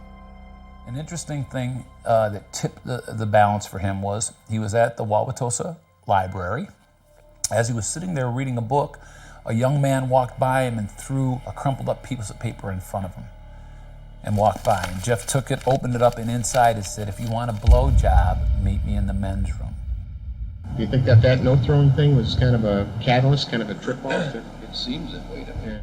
An interesting thing that tipped the balance for him was he was at the Wauwatosa Library. As he was sitting there reading a book, a young man walked by him and threw a crumpled up piece of paper in front of him and walked by. And Jeff took it, opened it up, and inside it said, "If you want a blowjob, meet me in the men's room."
Do you think that note throwing thing was kind of a catalyst, kind of a trip off?
It seems that way to me.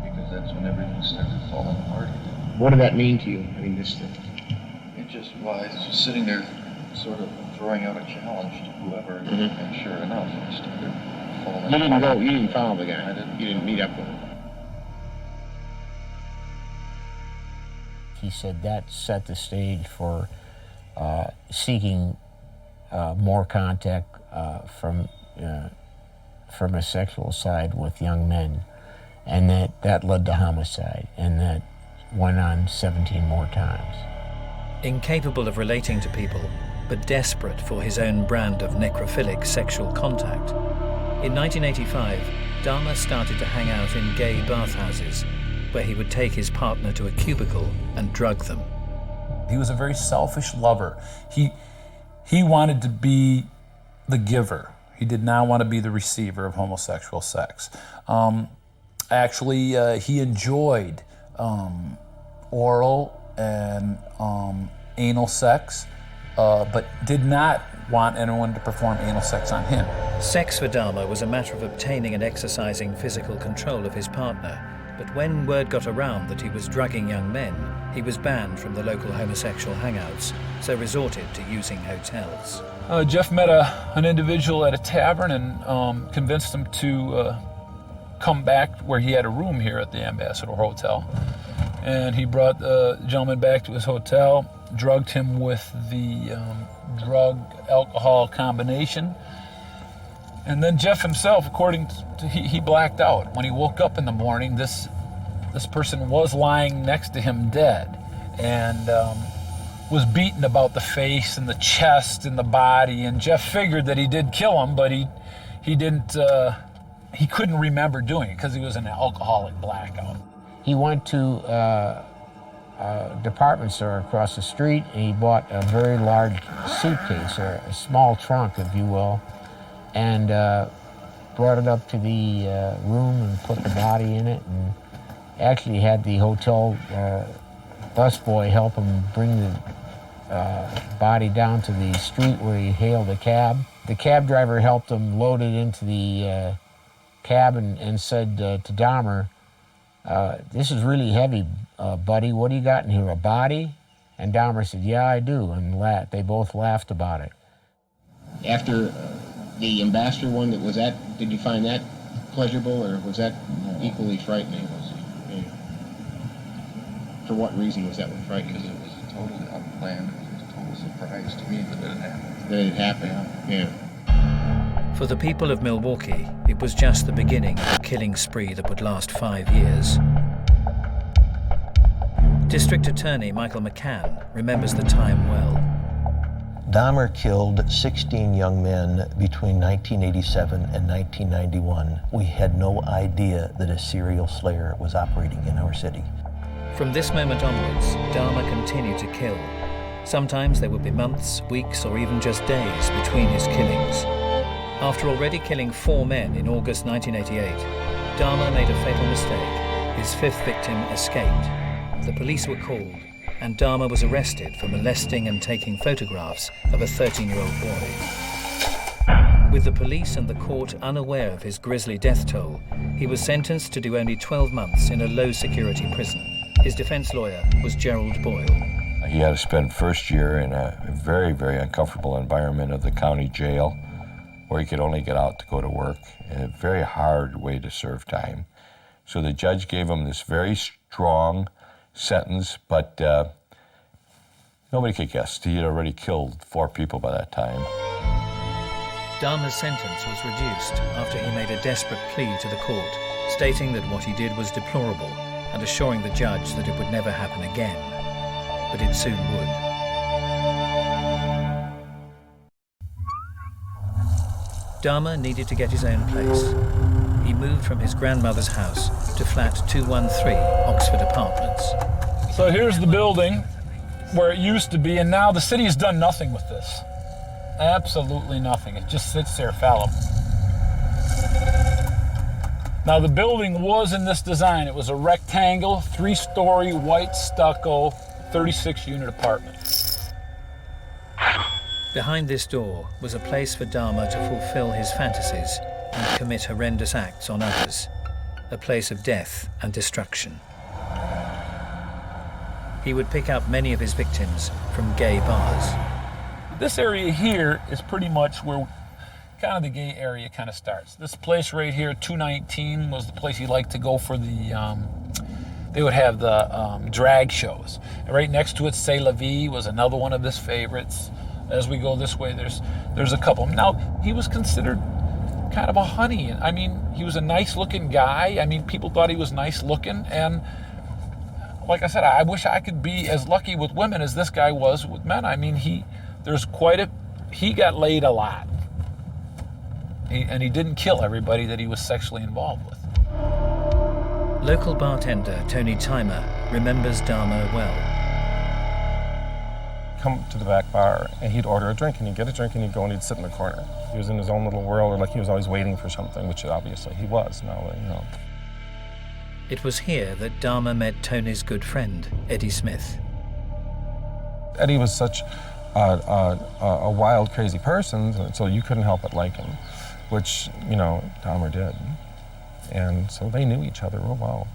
Because that's when everything started falling apart.
What did that mean to you? I mean, this.
I was just sitting there, sort of throwing out a challenge to whoever, and sure enough, it started falling.
You didn't go. You didn't follow the guy.
I didn't.
You didn't meet up with him.
He said that set the stage for seeking more contact from a sexual side with young men, and that led to homicide, and that went on 17 more times.
Incapable of relating to people, but desperate for his own brand of necrophilic sexual contact, in 1985, Dahmer started to hang out in gay bathhouses, where he would take his partner to a cubicle and drug them.
He was a very selfish lover. He wanted to be the giver. He did not want to be the receiver of homosexual sex. He enjoyed oral and anal sex, but did not want anyone to perform anal sex on him.
Sex for Dahmer was a matter of obtaining and exercising physical control of his partner, but when word got around that he was drugging young men, he was banned from the local homosexual hangouts, so resorted to using hotels.
Jeff met an individual at a tavern and convinced him to come back where he had a room here at the Ambassador Hotel. And he brought the gentleman back to his hotel, drugged him with the drug-alcohol combination. And then Jeff himself, according to he blacked out. When he woke up in the morning, this person was lying next to him dead, and was beaten about the face and the chest and the body. And Jeff figured that he did kill him, but he didn't. He couldn't remember doing it because he was in an alcoholic blackout.
He went to a department store across the street, and he bought a very large suitcase, or a small trunk, if you will, and brought it up to the room and put the body in it, and actually had the hotel busboy help him bring the body down to the street where he hailed a cab. The cab driver helped him load it into the cab and said to Dahmer, "This is really heavy, buddy. What do you got in here, a body?" And Dahmer said, "Yeah, I do," and they both laughed about it.
After the Ambassador one, did you find that pleasurable, or was that equally frightening? For what reason was that one frightening?
Because it was totally unplanned. It was a total surprise to me that it happened.
That it happened, yeah.
For the people of Milwaukee, it was just the beginning of a killing spree that would last 5 years. District Attorney Michael McCann remembers the time well.
Dahmer killed 16 young men between 1987 and 1991. We had no idea that a serial slayer was operating in our city.
From this moment onwards, Dahmer continued to kill. Sometimes there would be months, weeks, or even just days between his killings. After already killing 4 men in August 1988, Dahmer made a fatal mistake. His 5th victim escaped. The police were called, and Dahmer was arrested for molesting and taking photographs of a 13-year-old boy. With the police and the court unaware of his grisly death toll, he was sentenced to do only 12 months in a low-security prison. His defense lawyer was Gerald Boyle.
He had to spend first year in a very, very uncomfortable environment of the county jail, where he could only get out to go to work. A very hard way to serve time. So the judge gave him this very strong sentence, but nobody could guess. He had already killed 4 people by that time.
Dahmer's sentence was reduced after he made a desperate plea to the court, stating that what he did was deplorable and assuring the judge that it would never happen again. But it soon would. Dahmer needed to get his own place. He moved from his grandmother's house to flat 213 Oxford Apartments.
So here's the building where it used to be, and now the city has done nothing with this. Absolutely nothing. It just sits there fallible. Now the building was in this design. It was a rectangle, 3-story, white stucco, 36-unit apartment.
Behind this door was a place for Dahmer to fulfill his fantasies and commit horrendous acts on others. A place of death and destruction. He would pick up many of his victims from gay bars.
This area here is pretty much where kind of the gay area kind of starts. This place right here, 219, was the place he liked to go for the, they would have the drag shows. And right next to it, C'est La Vie was another one of his favorites. As we go this way, there's a couple. Now, he was considered kind of a honey. I mean, he was a nice-looking guy. I mean, people thought he was nice-looking. And like I said, I wish I could be as lucky with women as this guy was with men. I mean, he got laid a lot. And he didn't kill everybody that he was sexually involved with.
Local bartender Tony Timer remembers Dahmer well.
Come to the back bar and he'd order a drink and he'd get a drink and he'd go and he'd sit in the corner. He was in his own little world, or like he was always waiting for something, which obviously he was now, you know.
It was here that Dahmer met Tony's good friend, Eddie Smith.
Eddie was such a wild, crazy person, so you couldn't help but like him, which, you know, Dahmer did. And so they knew each other real well.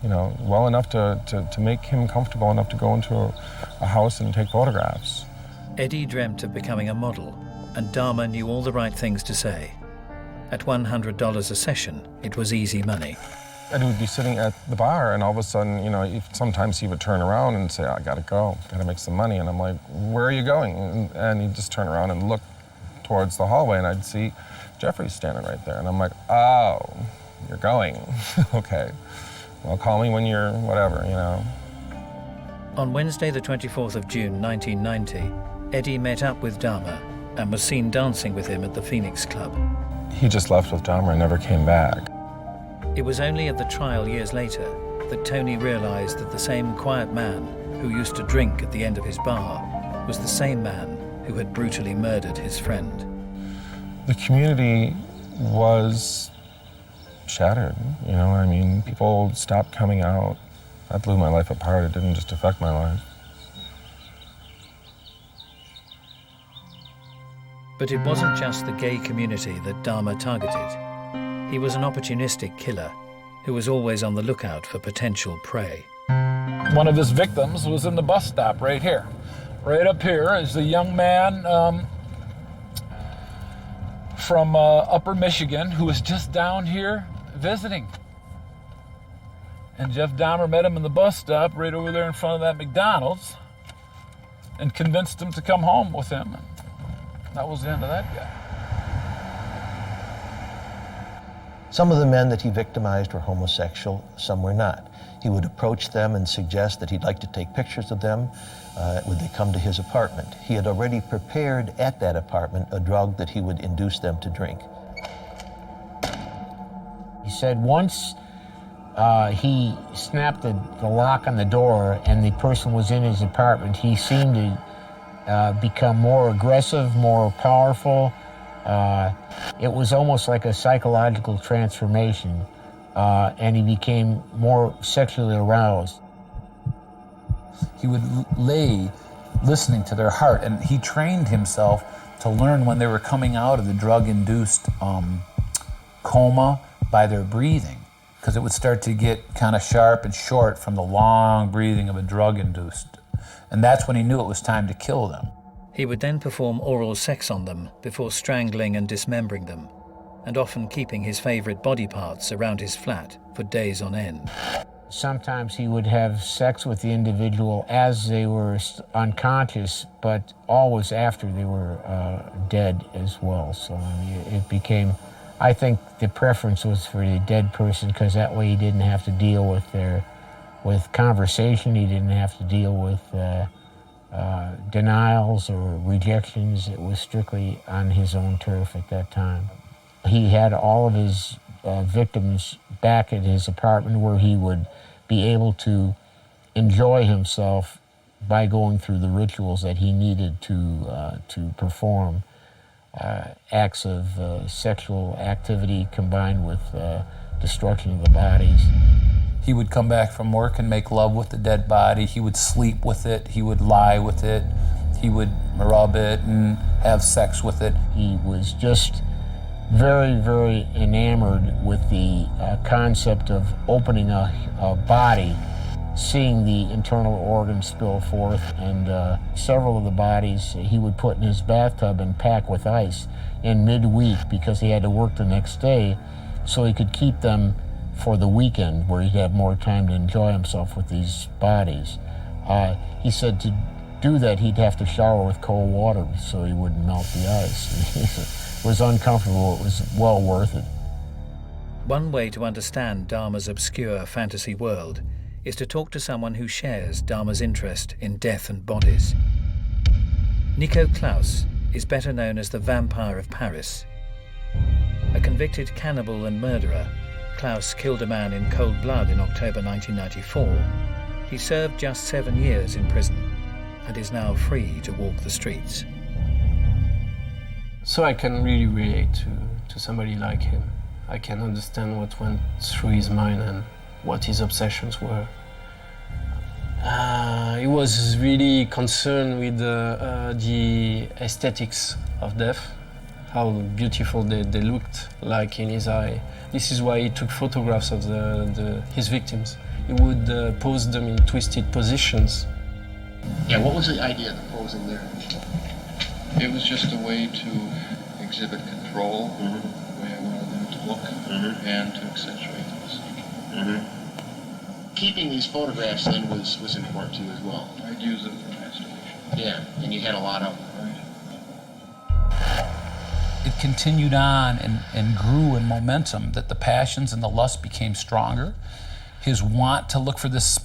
You know, well enough to make him comfortable enough to go into a house and take photographs.
Eddie dreamt of becoming a model, and Dahmer knew all the right things to say. At $100 a session, it was easy money.
Eddie would be sitting at the bar, and all of a sudden, you know, sometimes he would turn around and say, I gotta go, gotta make some money. And I'm like, where are you going? And he'd just turn around and look towards the hallway, and I'd see Jeffrey standing right there. And I'm like, oh, you're going, okay. Well, call me when you're whatever, you know.
On Wednesday, the 24th of June, 1990, Eddie met up with Dahmer and was seen dancing with him at the Phoenix Club.
He just left with Dahmer and never came back.
It was only at the trial years later that Tony realized that the same quiet man who used to drink at the end of his bar was the same man who had brutally murdered his friend.
The community was shattered, you know, I mean, people stopped coming out. That blew my life apart. It didn't just affect my life.
But it wasn't just the gay community that Dahmer targeted. He was an opportunistic killer who was always on the lookout for potential prey.
One of his victims was in the bus stop right here. Right up here is a young man from Upper Michigan who was just down here visiting. And Jeff Dahmer met him in the bus stop right over there in front of that McDonald's and convinced him to come home with him. And that was the end of that guy.
Some of the men that he victimized were homosexual, some were not. He would approach them and suggest that he'd like to take pictures of them. Would they come to his apartment? He had already prepared at that apartment a drug that he would induce them to drink.
He said once he snapped the lock on the door and the person was in his apartment, he seemed to become more aggressive, more powerful. It was almost like a psychological transformation, and he became more sexually aroused.
He would lay listening to their heart, and he trained himself to learn when they were coming out of the drug-induced coma by their breathing, because it would start to get kind of sharp and short from the long breathing of a drug-induced. And that's when he knew it was time to kill them.
He would then perform oral sex on them before strangling and dismembering them, and often keeping his favorite body parts around his flat for days on end.
Sometimes he would have sex with the individual as they were unconscious, but always after they were dead as well. So it became, I think the preference was for the dead person, because that way he didn't have to deal with conversation, he didn't have to deal with denials or rejections. It was strictly on his own turf at that time. He had all of his victims back at his apartment, where he would be able to enjoy himself by going through the rituals that he needed to perform. Acts of sexual activity combined with destruction of the bodies.
He would come back from work and make love with the dead body. He would sleep with it. He would lie with it. He would rub it and have sex with it.
He was just very, very enamored with the concept of opening a body, seeing the internal organs spill forth, and several of the bodies he would put in his bathtub and pack with ice in midweek, because he had to work the next day, so he could keep them for the weekend, where he'd have more time to enjoy himself with these bodies. He said to do that, he'd have to shower with cold water so he wouldn't melt the ice. It was uncomfortable. It was well worth it.
One way to understand Dahmer's obscure fantasy world is to talk to someone who shares Dahmer's interest in death and bodies. Nico Klaus is better known as the Vampire of Paris. A convicted cannibal and murderer, Klaus killed a man in cold blood in October 1994. He served just 7 years in prison and is now free to walk the streets.
So I can really relate to somebody like him. I can understand what went through his mind and what his obsessions were. He was really concerned with the aesthetics of death, how beautiful they looked like in his eye. This is why he took photographs of his victims. He would pose them in twisted positions.
Yeah, what was the idea of the posing there?
It was just a way to exhibit control, the way I wanted them to look, and to accentuate the mystique.
Keeping these photographs then was important to you as well.
I'd use them for masturbation.
Yeah, and you had a lot of them.
It continued on and grew in momentum, that the passions and the lust became stronger. His want to look for this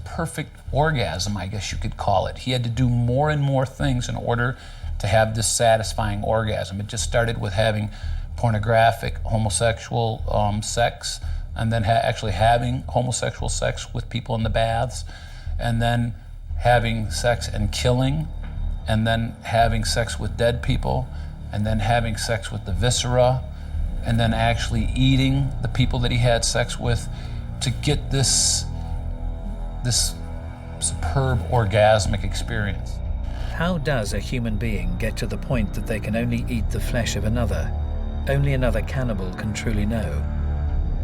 perfect orgasm, I guess you could call it. He had to do more and more things in order to have this satisfying orgasm. It just started with having pornographic homosexual sex, and then actually having homosexual sex with people in the baths, and then having sex and killing, and then having sex with dead people, and then having sex with the viscera, and then actually eating the people that he had sex with to get this superb orgasmic experience.
How does a human being get to the point that they can only eat the flesh of another? Only another cannibal can truly know.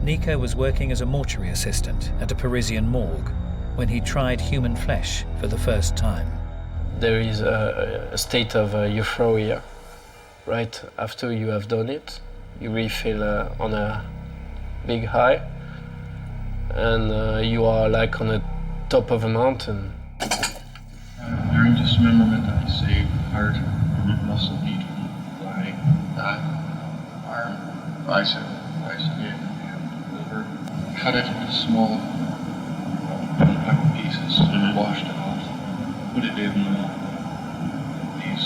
Nico was working as a mortuary assistant at a Parisian morgue when he tried human flesh for the first time.
There is a state of euphoria. Right after you have done it, you really feel on a big high, and you are like on the top of a mountain.
During dismemberment, I saved heart, muscle meat, thigh, arm, bicep, liver, cut it into small pieces, washed it off, put it in these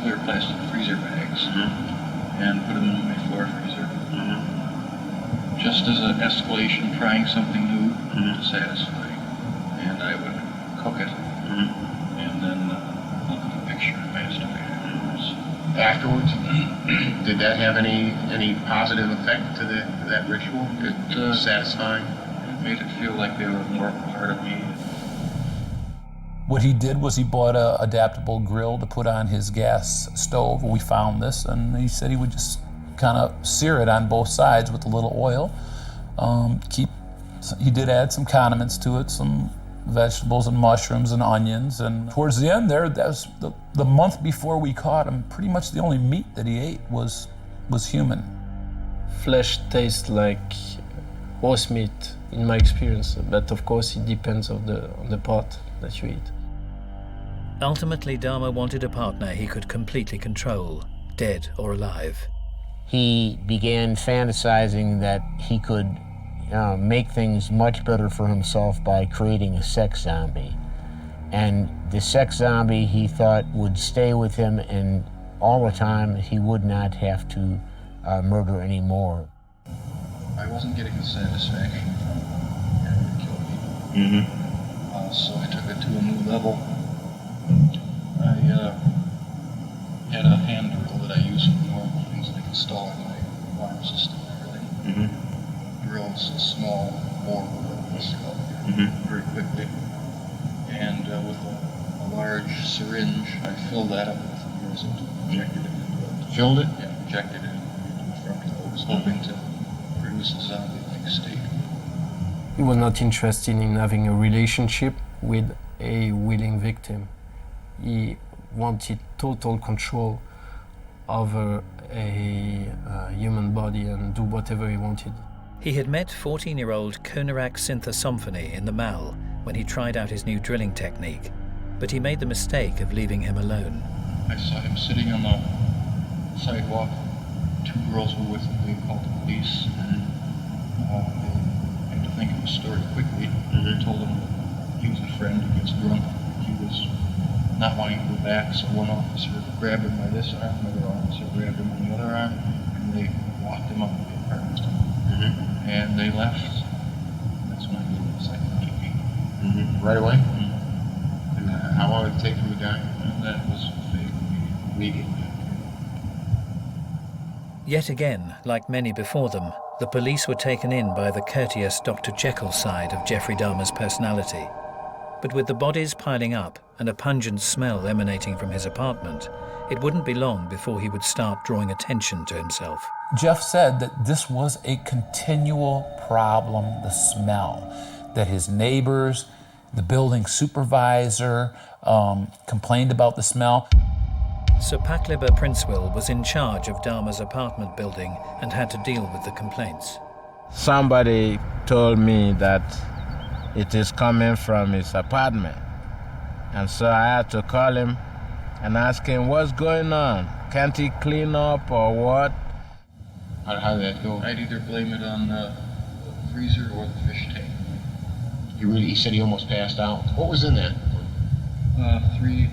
clear plastic freezer bags, and put them in my floor freezer. Just as an escalation, trying something new to satisfy. And I would cook it, and then look at the picture and masturbate afterwards.
Did that have any positive effect to that ritual? It was satisfying?
It made it feel like they were more part of me.
What he did was he bought an adaptable grill to put on his gas stove. We found this, and he said he would just kind of sear it on both sides with a little oil. He did add some condiments to it, some vegetables and mushrooms and onions. And towards the end there, that was the month before we caught him, pretty much the only meat that he ate was human.
Flesh tastes like horse meat in my experience, but of course it depends on the part that you eat.
Ultimately, Dahmer wanted a partner he could completely control, dead or alive.
He began fantasizing that he could make things much better for himself by creating a sex zombie. And the sex zombie, he thought, would stay with him, and all the time he would not have to murder anymore.
I wasn't getting the satisfaction from having to kill people. So I took it to a new level. I had a hand drill that I use for normal things like installing my water system and everything. Drills a small bore with the skull very quickly. And with a large syringe, I filled that up with resin, injected it into it.
Filled it?
Yeah, injected it into the front lobes, hoping to produce a zombie-like state.
He was not interested in having a relationship with a willing victim. He wanted total control over a human body and do whatever he wanted.
He had met 14-year-old Konarak Synthosymphony in the Mall when he tried out his new drilling technique, but he made the mistake of leaving him alone.
I saw him sitting on the sidewalk. Two girls were with him. They called the police. They had to think of a story quickly. They told him that he was a friend who gets drunk. He was not wanting to go back, so one officer grabbed him by this arm, another officer grabbed him on the other arm, and they walked him up to the apartment. And they left. That's when I gave him the second EP.
Right away? And how long did it take him to die?
And that was fake immediately.
Yet again, like many before them, the police were taken in by the courteous Dr. Jekyll side of Jeffrey Dahmer's personality. But with the bodies piling up and a pungent smell emanating from his apartment, it wouldn't be long before he would start drawing attention to himself.
Jeff said that this was a continual problem, the smell, that his neighbors, the building supervisor complained about the smell.
Sir Packliber Princewill was in charge of Dahmer's apartment building and had to deal with the complaints.
Somebody told me that it is coming from his apartment. And so I had to call him and ask him what's going on. Can't he clean up or what?
How did that go?
I'd either blame it on the freezer or the fish tank.
He said he almost passed out. What was in that?
3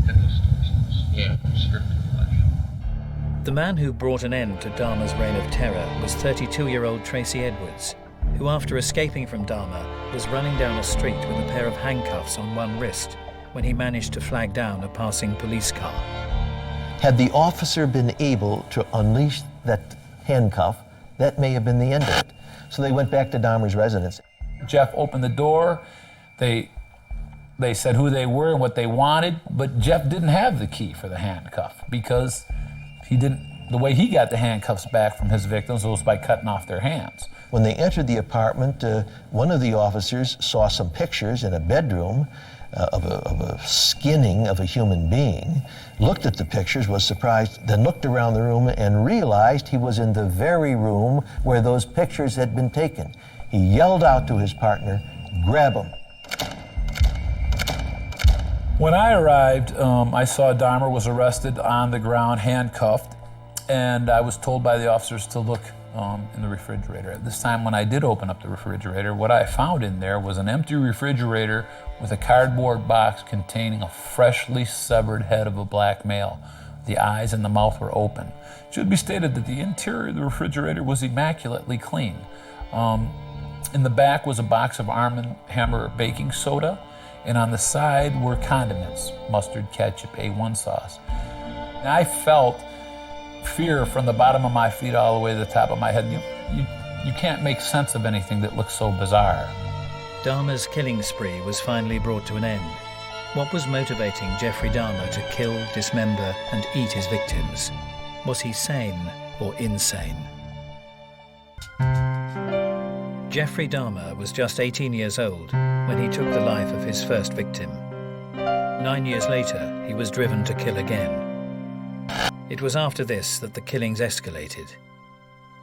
headless torsos.
Yeah.
Stripped of flesh.
The man who brought an end to Dahmer's reign of terror was 32-year-old Tracy Edwards, who after escaping from Dahmer was running down a street with a pair of handcuffs on one wrist when he managed to flag down a passing police car.
Had the officer been able to unleash that handcuff, that may have been the end of it. So they went back to Dahmer's residence.
Jeff opened the door. They said who they were and what they wanted, but Jeff didn't have the key for the handcuff because the way he got the handcuffs back from his victims was by cutting off their hands.
When they entered the apartment, one of the officers saw some pictures in a bedroom of a skinning of a human being, looked at the pictures, was surprised, then looked around the room and realized he was in the very room where those pictures had been taken. He yelled out to his partner, "Grab him."
When I arrived, I saw Dahmer was arrested on the ground, handcuffed, and I was told by the officers to look in the refrigerator. At this time, when I did open up the refrigerator, what I found in there was an empty refrigerator with a cardboard box containing a freshly severed head of a black male. The eyes and the mouth were open. It should be stated that the interior of the refrigerator was immaculately clean. In the back was a box of Arm & Hammer baking soda, and on the side were condiments, mustard, ketchup, A1 sauce. And I felt fear from the bottom of my feet all the way to the top of my head. You can't make sense of anything that looks so bizarre.
Dahmer's killing spree was finally brought to an end. What was motivating Jeffrey Dahmer to kill, dismember, and eat his victims? Was he sane or insane? Jeffrey Dahmer was just 18 years old when he took the life of his first victim. 9 years later, he was driven to kill again. It was after this that the killings escalated.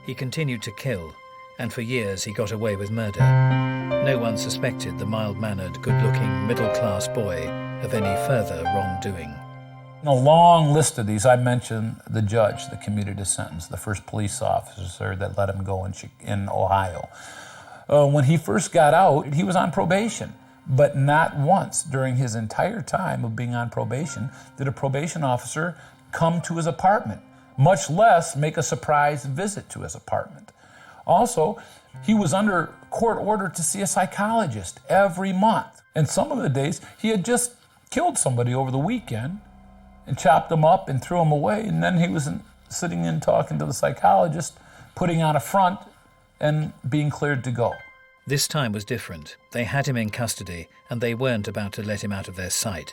He continued to kill, and for years he got away with murder. No one suspected the mild-mannered, good-looking, middle-class boy of any further wrongdoing.
In a long list of these, I mentioned the judge that commuted his sentence, the first police officer that let him go in Ohio. When he first got out, he was on probation, but not once during his entire time of being on probation did a probation officer come to his apartment, much less make a surprise visit to his apartment. Also, he was under court order to see a psychologist every month. And some of the days, he had just killed somebody over the weekend and chopped them up and threw them away. And then he was sitting in talking to the psychologist, putting on a front and being cleared to go.
This time was different. They had him in custody and they weren't about to let him out of their sight.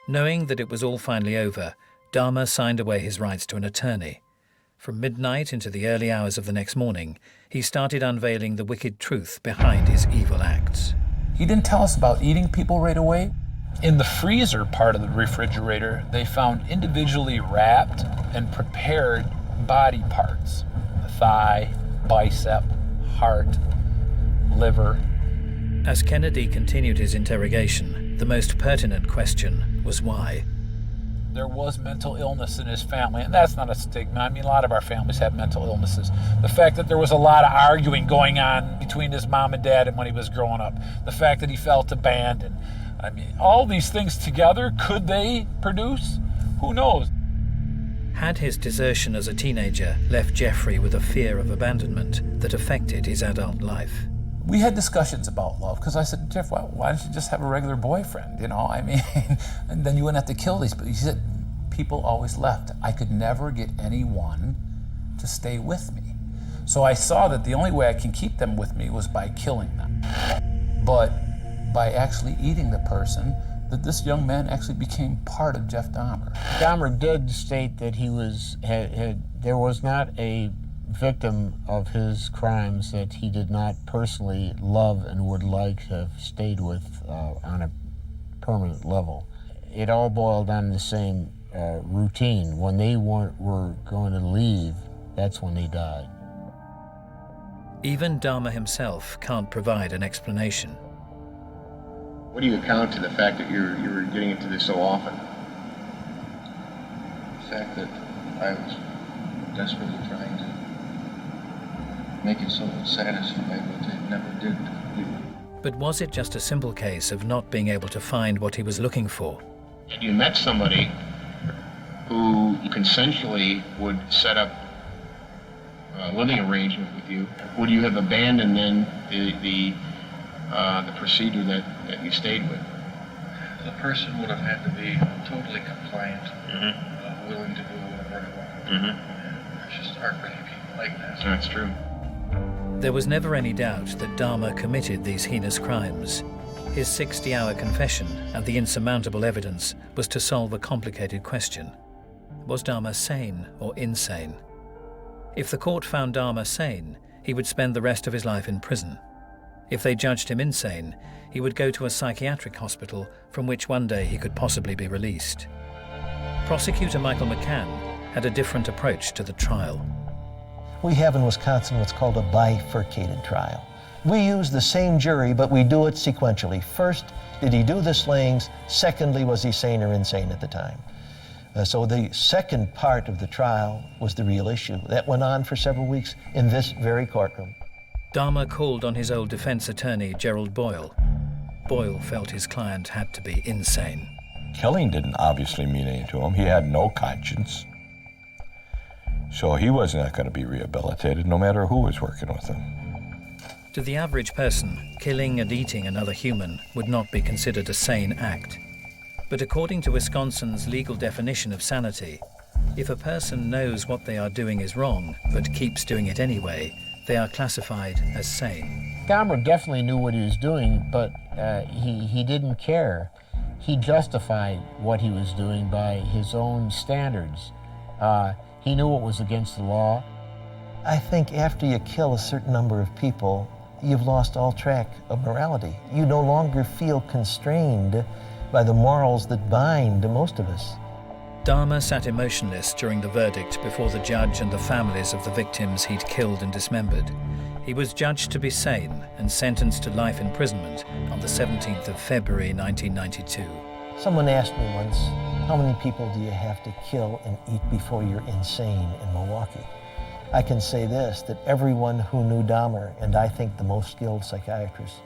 Knowing that it was all finally over, Dahmer signed away his rights to an attorney. From midnight into the early hours of the next morning, he started unveiling the wicked truth behind his evil acts.
He didn't tell us about eating people right away. In the freezer part of the refrigerator, they found individually wrapped and prepared body parts. The thigh, bicep, heart, liver.
As Kennedy continued his interrogation, the most pertinent question was why.
There was mental illness in his family, and that's not a stigma. I mean, a lot of our families have mental illnesses. The fact that there was a lot of arguing going on between his mom and dad and when he was growing up. The fact that he felt abandoned. I mean, all these things together, could they produce? Who knows?
Had his desertion as a teenager left Jeffrey with a fear of abandonment that affected his adult life?
We had discussions about love, because I said, Jeff, why don't you just have a regular boyfriend, you know? I mean, and then you wouldn't have to kill these people. He said, people always left. I could never get anyone to stay with me. So I saw that the only way I can keep them with me was by killing them. But by actually eating the person, that this young man actually became part of Jeff Dahmer.
Dahmer did state that he was, there was not a victim of his crimes that he did not personally love and would like to have stayed with on a permanent level. It all boiled down to the same routine. When they were going to leave, that's when they died.
Even Dahmer himself can't provide an explanation.
What do you account to the fact that you were getting into this so often?
The fact that I was desperately trying to make it so satisfied, but it never did completely.
But was it just a simple case of not being able to find what he was looking for?
Had you met somebody who consensually would set up a living arrangement with you, would you have abandoned then the procedure that you stayed with?
The person would have had to be totally compliant, willing to do whatever I wanted. There's just aren't many people like that.
That's true.
There was never any doubt that Dahmer committed these heinous crimes. His 60-hour confession and the insurmountable evidence was to solve a complicated question. Was Dahmer sane or insane? If the court found Dahmer sane, he would spend the rest of his life in prison. If they judged him insane, he would go to a psychiatric hospital from which one day he could possibly be released. Prosecutor Michael McCann had a different approach to the trial.
We have in Wisconsin what's called a bifurcated trial. We use the same jury, but we do it sequentially. First, did he do the slayings? Secondly, was he sane or insane at the time? So the second part of the trial was the real issue. That went on for several weeks in this very courtroom.
Dahmer called on his old defense attorney, Gerald Boyle. Boyle felt his client had to be insane.
Killing didn't obviously mean anything to him. He had no conscience. So he wasn't going to be rehabilitated, no matter who was working with him.
To the average person, killing and eating another human would not be considered a sane act. But according to Wisconsin's legal definition of sanity, if a person knows what they are doing is wrong, but keeps doing it anyway, they are classified as sane.
Dahmer definitely knew what he was doing, but he didn't care. He justified what he was doing by his own standards. He knew what was against the law.
I think after you kill a certain number of people, you've lost all track of morality. You no longer feel constrained by the morals that bind most of us.
Dahmer sat emotionless during the verdict before the judge and the families of the victims he'd killed and dismembered. He was judged to be sane and sentenced to life imprisonment on the 17th of February 1992.
Someone asked me once, how many people do you have to kill and eat before you're insane in Milwaukee? I can say this, that everyone who knew Dahmer, and I think the most skilled psychiatrists,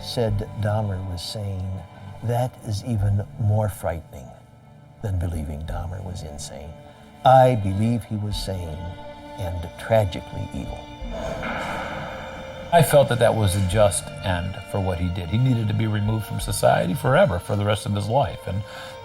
said Dahmer was sane. That is even more frightening than believing Dahmer was insane. I believe he was sane and tragically evil.
I felt that that was a just end for what he did. He needed to be removed from society forever, for the rest of his life.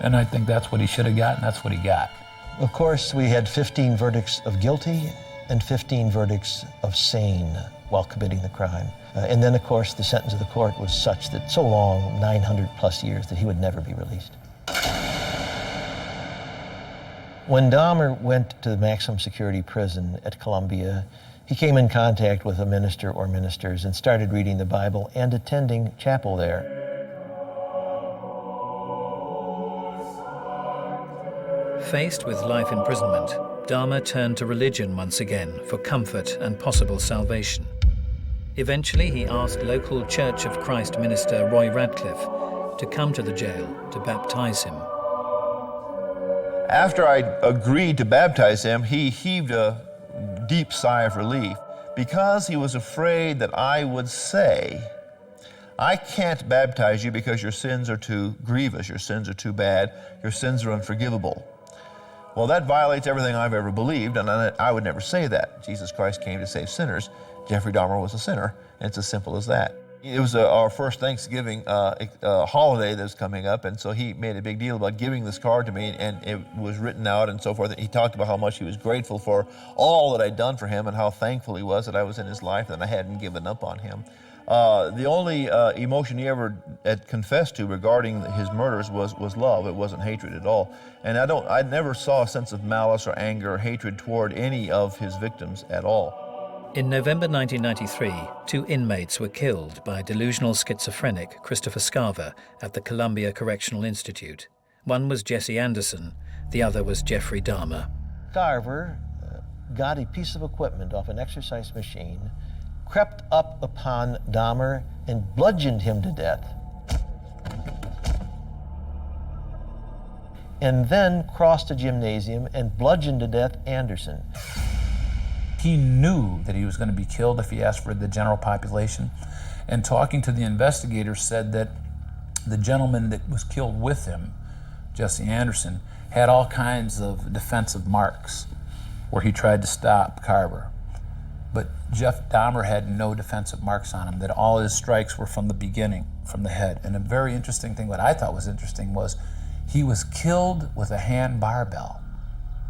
And I think that's what he should have got, and that's what he got.
Of course, we had 15 verdicts of guilty and 15 verdicts of sane while committing the crime. And then, of course, the sentence of the court was such that so long, 900 plus years, that he would never be released. When Dahmer went to the maximum security prison at Columbia, he came in contact with a minister or ministers and started reading the Bible and attending chapel there.
Faced with life imprisonment, Dahmer turned to religion once again for comfort and possible salvation. Eventually, he asked local Church of Christ minister Roy Radcliffe to come to the jail to baptize him.
After I agreed to baptize him, he heaved a deep sigh of relief because he was afraid that I would say, I can't baptize you because your sins are too grievous, your sins are too bad, your sins are unforgivable. Well, that violates everything I've ever believed, and I would never say that. Jesus Christ came to save sinners. Jeffrey Dahmer was a sinner, and it's as simple as that. It was our first Thanksgiving holiday that was coming up, and so he made a big deal about giving this card to me, and it was written out and so forth. He talked about how much he was grateful for all that I'd done for him and how thankful he was that I was in his life and I hadn't given up on him. The only emotion he ever had confessed to regarding his murders was love. It wasn't hatred at all. And I never saw a sense of malice or anger or hatred toward any of his victims at all.
In November 1993, 2 inmates were killed by delusional schizophrenic Christopher Scarver at the Columbia Correctional Institute. One was Jesse Anderson, the other was Jeffrey Dahmer.
Scarver got a piece of equipment off an exercise machine, crept up upon Dahmer, and bludgeoned him to death. And then crossed a gymnasium and bludgeoned to death Anderson.
He knew that he was going to be killed if he asked for the general population. And talking to the investigators said that the gentleman that was killed with him, Jesse Anderson, had all kinds of defensive marks where he tried to stop Carver. But Jeff Dahmer had no defensive marks on him, that all his strikes were from the beginning, from the head. And a very interesting thing, what I thought was interesting, was he was killed with a hand barbell,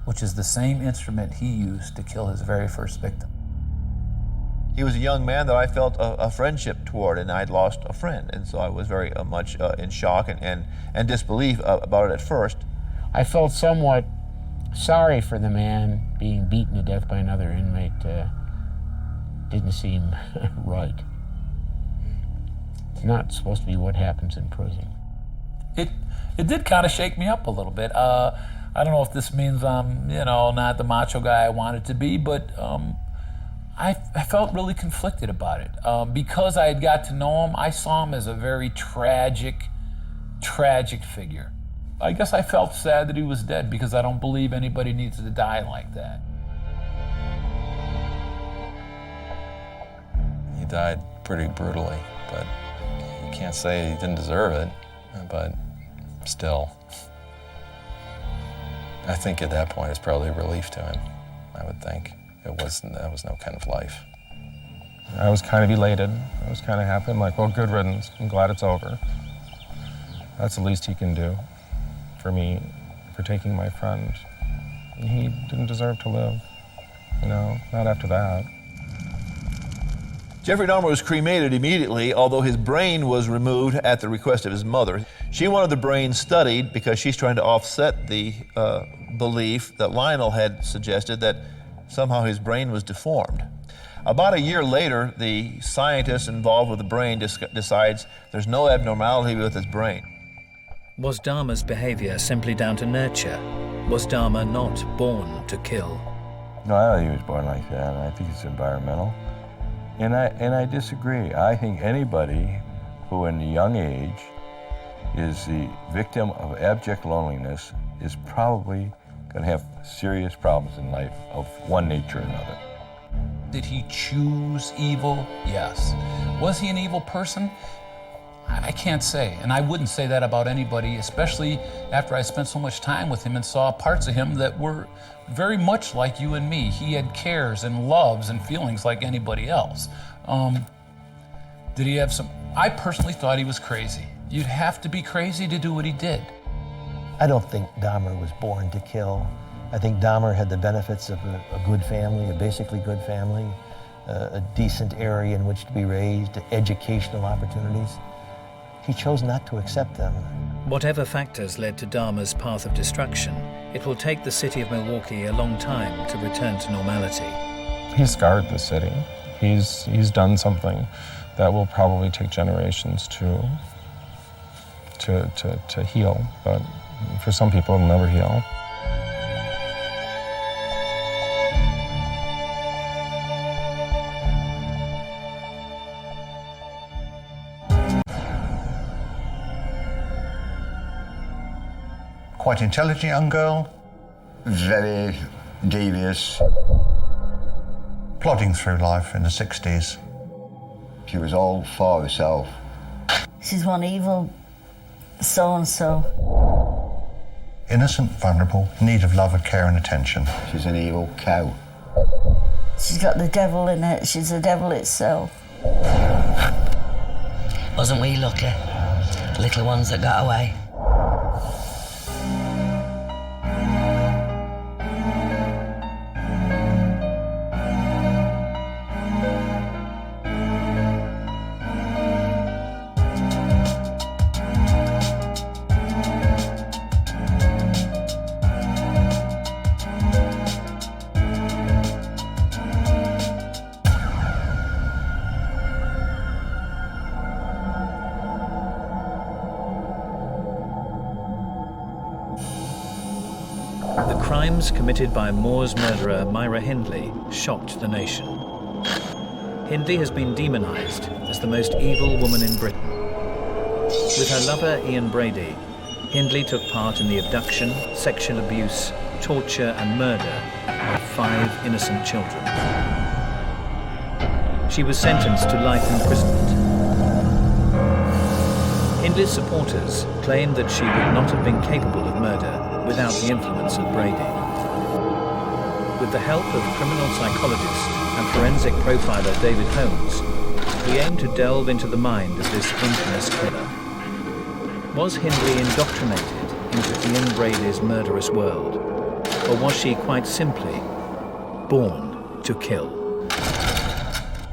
which is the same instrument he used to kill his very first victim.
He was a young man that I felt a friendship toward, and I'd lost a friend, and so I was very much in shock and disbelief about it at first.
I felt somewhat sorry for the man being beaten to death by another inmate. Didn't seem right. It's not supposed to be what happens in prison.
It did kind of shake me up a little bit. I don't know if this means I'm, not the macho guy I wanted to be, but I felt really conflicted about it. Because I had got to know him, I saw him as a very tragic figure. I guess I felt sad that he was dead because I don't believe anybody needs to die like that.
He died pretty brutally, but you can't say he didn't deserve it, but still. I think at that point it's probably a relief to him, I would think. That was no kind of life.
I was kind of elated. I was kind of happy. I'm like, well, good riddance. I'm glad it's over. That's the least he can do for me, for taking my friend. And he didn't deserve to live, not after that.
Jeffrey Dahmer was cremated immediately, although his brain was removed at the request of his mother. She wanted the brain studied because she's trying to offset the belief that Lionel had suggested that somehow his brain was deformed. About a year later, the scientist involved with the brain decides there's no abnormality with his brain.
Was Dahmer's behavior simply down to nurture? Was Dahmer not born to kill?
No, I don't think he was born like that. I think it's environmental. And I disagree. I think anybody who in a young age is the victim of abject loneliness is probably going to have serious problems in life of one nature or another.
Did he choose evil? Yes. Was he an evil person? I can't say, and I wouldn't say that about anybody, especially after I spent so much time with him and saw parts of him that were very much like you and me. He had cares and loves and feelings like anybody else. Did he have some? I personally thought he was crazy. You'd have to be crazy to do what he did.
I don't think Dahmer was born to kill. I think Dahmer had the benefits of a good family, a basically good family, a decent area in which to be raised, educational opportunities. He chose not to accept them.
Whatever factors led to Dahmer's path of destruction, it will take the city of Milwaukee a long time to return to normality.
He scarred the city. He's done something that will probably take generations to heal, but for some people it'll never heal.
Quite intelligent young girl.
Very devious.
Plodding through life in the 60s.
She was all for herself.
She's one evil so-and-so.
Innocent, vulnerable, in need of love and care and attention.
She's an evil cow.
She's got the devil in her. She's the devil itself.
Wasn't we lucky? Little ones that got away.
Crimes committed by Moore's murderer Myra Hindley shocked the nation. Hindley has been demonized as the most evil woman in Britain. With her lover Ian Brady, Hindley took part in the abduction, sexual abuse, torture and murder of 5 innocent children. She was sentenced to life imprisonment. Hindley's supporters claimed that she would not have been capable of murder without the influence of Brady. With the help of criminal psychologist and forensic profiler David Holmes, he aimed to delve into the mind of this infamous killer. Was Hindley indoctrinated into Ian Brady's murderous world, or was she quite simply born to kill?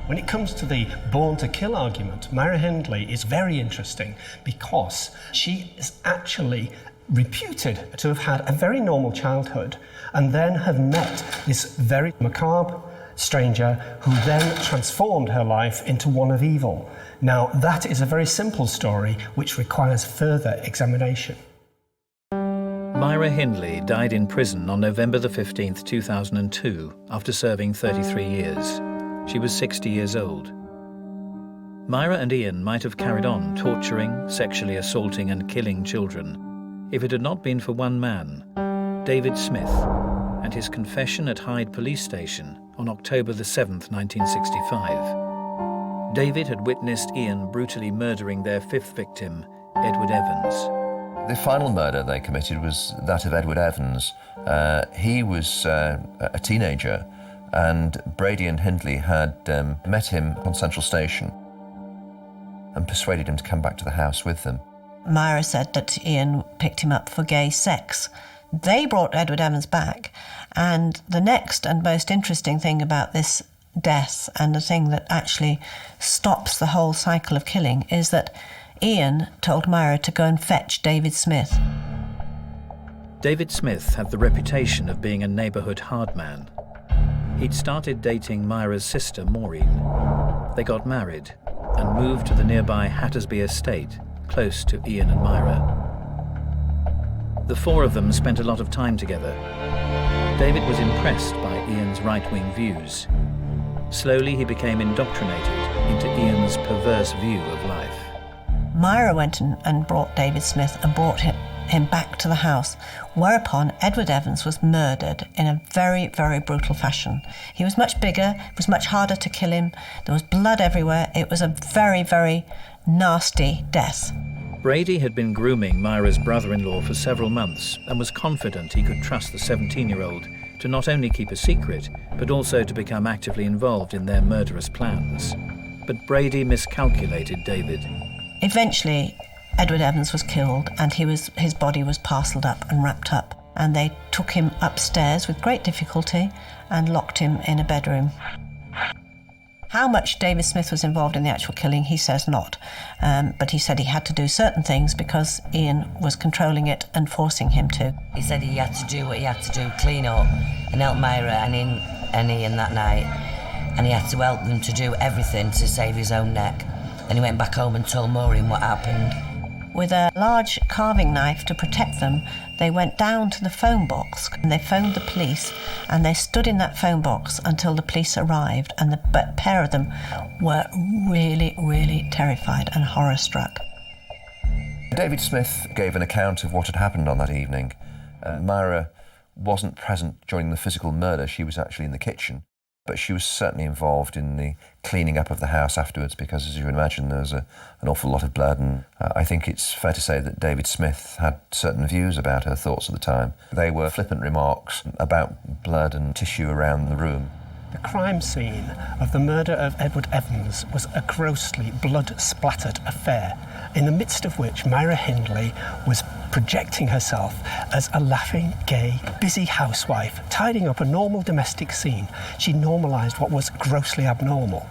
When it comes to the born to kill argument, Myra Hindley is very interesting because she is actually reputed to have had a very normal childhood and then have met this very macabre stranger who then transformed her life into one of evil. Now, that is a very simple story which requires further examination.
Myra Hindley died in prison on November the 15th, 2002, after serving 33 years. She was 60 years old. Myra and Ian might have carried on torturing, sexually assaulting and killing children if it had not been for one man, David Smith, and his confession at Hyde Police Station on October the 7th, 1965. David had witnessed Ian brutally murdering their 5th victim, Edward Evans.
The final murder they committed was that of Edward Evans. He was a teenager, and Brady and Hindley had met him on Central Station and persuaded him to come back to the house with them.
Myra said that Ian picked him up for gay sex. They brought Edward Evans back, and the next and most interesting thing about this death, and the thing that actually stops the whole cycle of killing, is that Ian told Myra to go and fetch David Smith.
David Smith had the reputation of being a neighbourhood hard man. He'd started dating Myra's sister, Maureen. They got married and moved to the nearby Hattersby estate, close to Ian and Myra. The four of them spent a lot of time together. David was impressed by Ian's right-wing views. Slowly, he became indoctrinated into Ian's perverse view of life.
Myra went and brought David Smith and brought him back to the house, whereupon Edward Evans was murdered in a very, very brutal fashion. He was much bigger, it was much harder to kill him, there was blood everywhere. It was a very, very nasty death.
Brady had been grooming Myra's brother-in-law for several months and was confident he could trust the 17-year-old to not only keep a secret, but also to become actively involved in their murderous plans. But Brady miscalculated David.
Eventually, Edward Evans was killed and his body was parcelled up and wrapped up, and they took him upstairs with great difficulty and locked him in a bedroom. How much David Smith was involved in the actual killing, he says not, but he said he had to do certain things because Ian was controlling it and forcing him to.
He said he had to do what he had to do, clean up and help Myra and Ian that night, and he had to help them to do everything to save his own neck. And he went back home and told Maureen what happened.
With a large carving knife to protect them, they went down to the phone box and they phoned the police, and they stood in that phone box until the police arrived, and the pair of them were really, really terrified and horror-struck.
David Smith gave an account of what had happened on that evening. Myra wasn't present during the physical murder. She was actually in the kitchen, but she was certainly involved in the cleaning up of the house afterwards because, as you can imagine, there was an awful lot of blood, and I think it's fair to say that David Smith had certain views about her thoughts at the time. They were flippant remarks about blood and tissue around the room.
The crime scene of the murder of Edward Evans was a grossly blood-splattered affair, in the midst of which Myra Hindley was projecting herself as a laughing, gay, busy housewife, tidying up a normal domestic scene. She normalised what was grossly abnormal.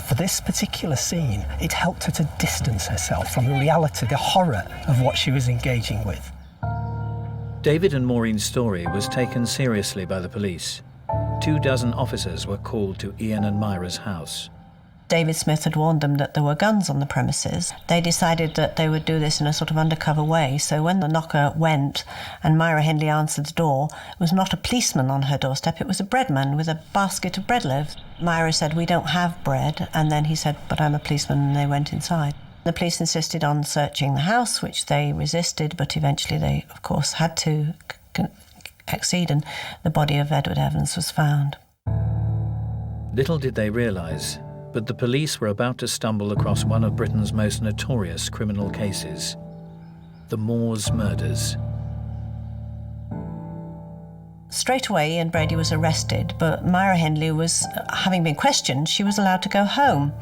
For this particular scene, it helped her to distance herself from the reality, the horror of what she was engaging with.
David and Maureen's story was taken seriously by the police. 24 officers were called to Ian and Myra's house.
David Smith had warned them that there were guns on the premises. They decided that they would do this in a sort of undercover way, so when the knocker went and Myra Hindley answered the door, it was not a policeman on her doorstep, it was a breadman with a basket of bread loaves. Myra said, "We don't have bread," and then he said, "But I'm a policeman," and they went inside. The police insisted on searching the house, which they resisted, but eventually they, of course, had to accede, and the body of Edward Evans was found.
Little did they realise, but the police were about to stumble across one of Britain's most notorious criminal cases, the Moors murders.
Straight away, Ian Brady was arrested, but Myra Hindley was, having been questioned, she was allowed to go home.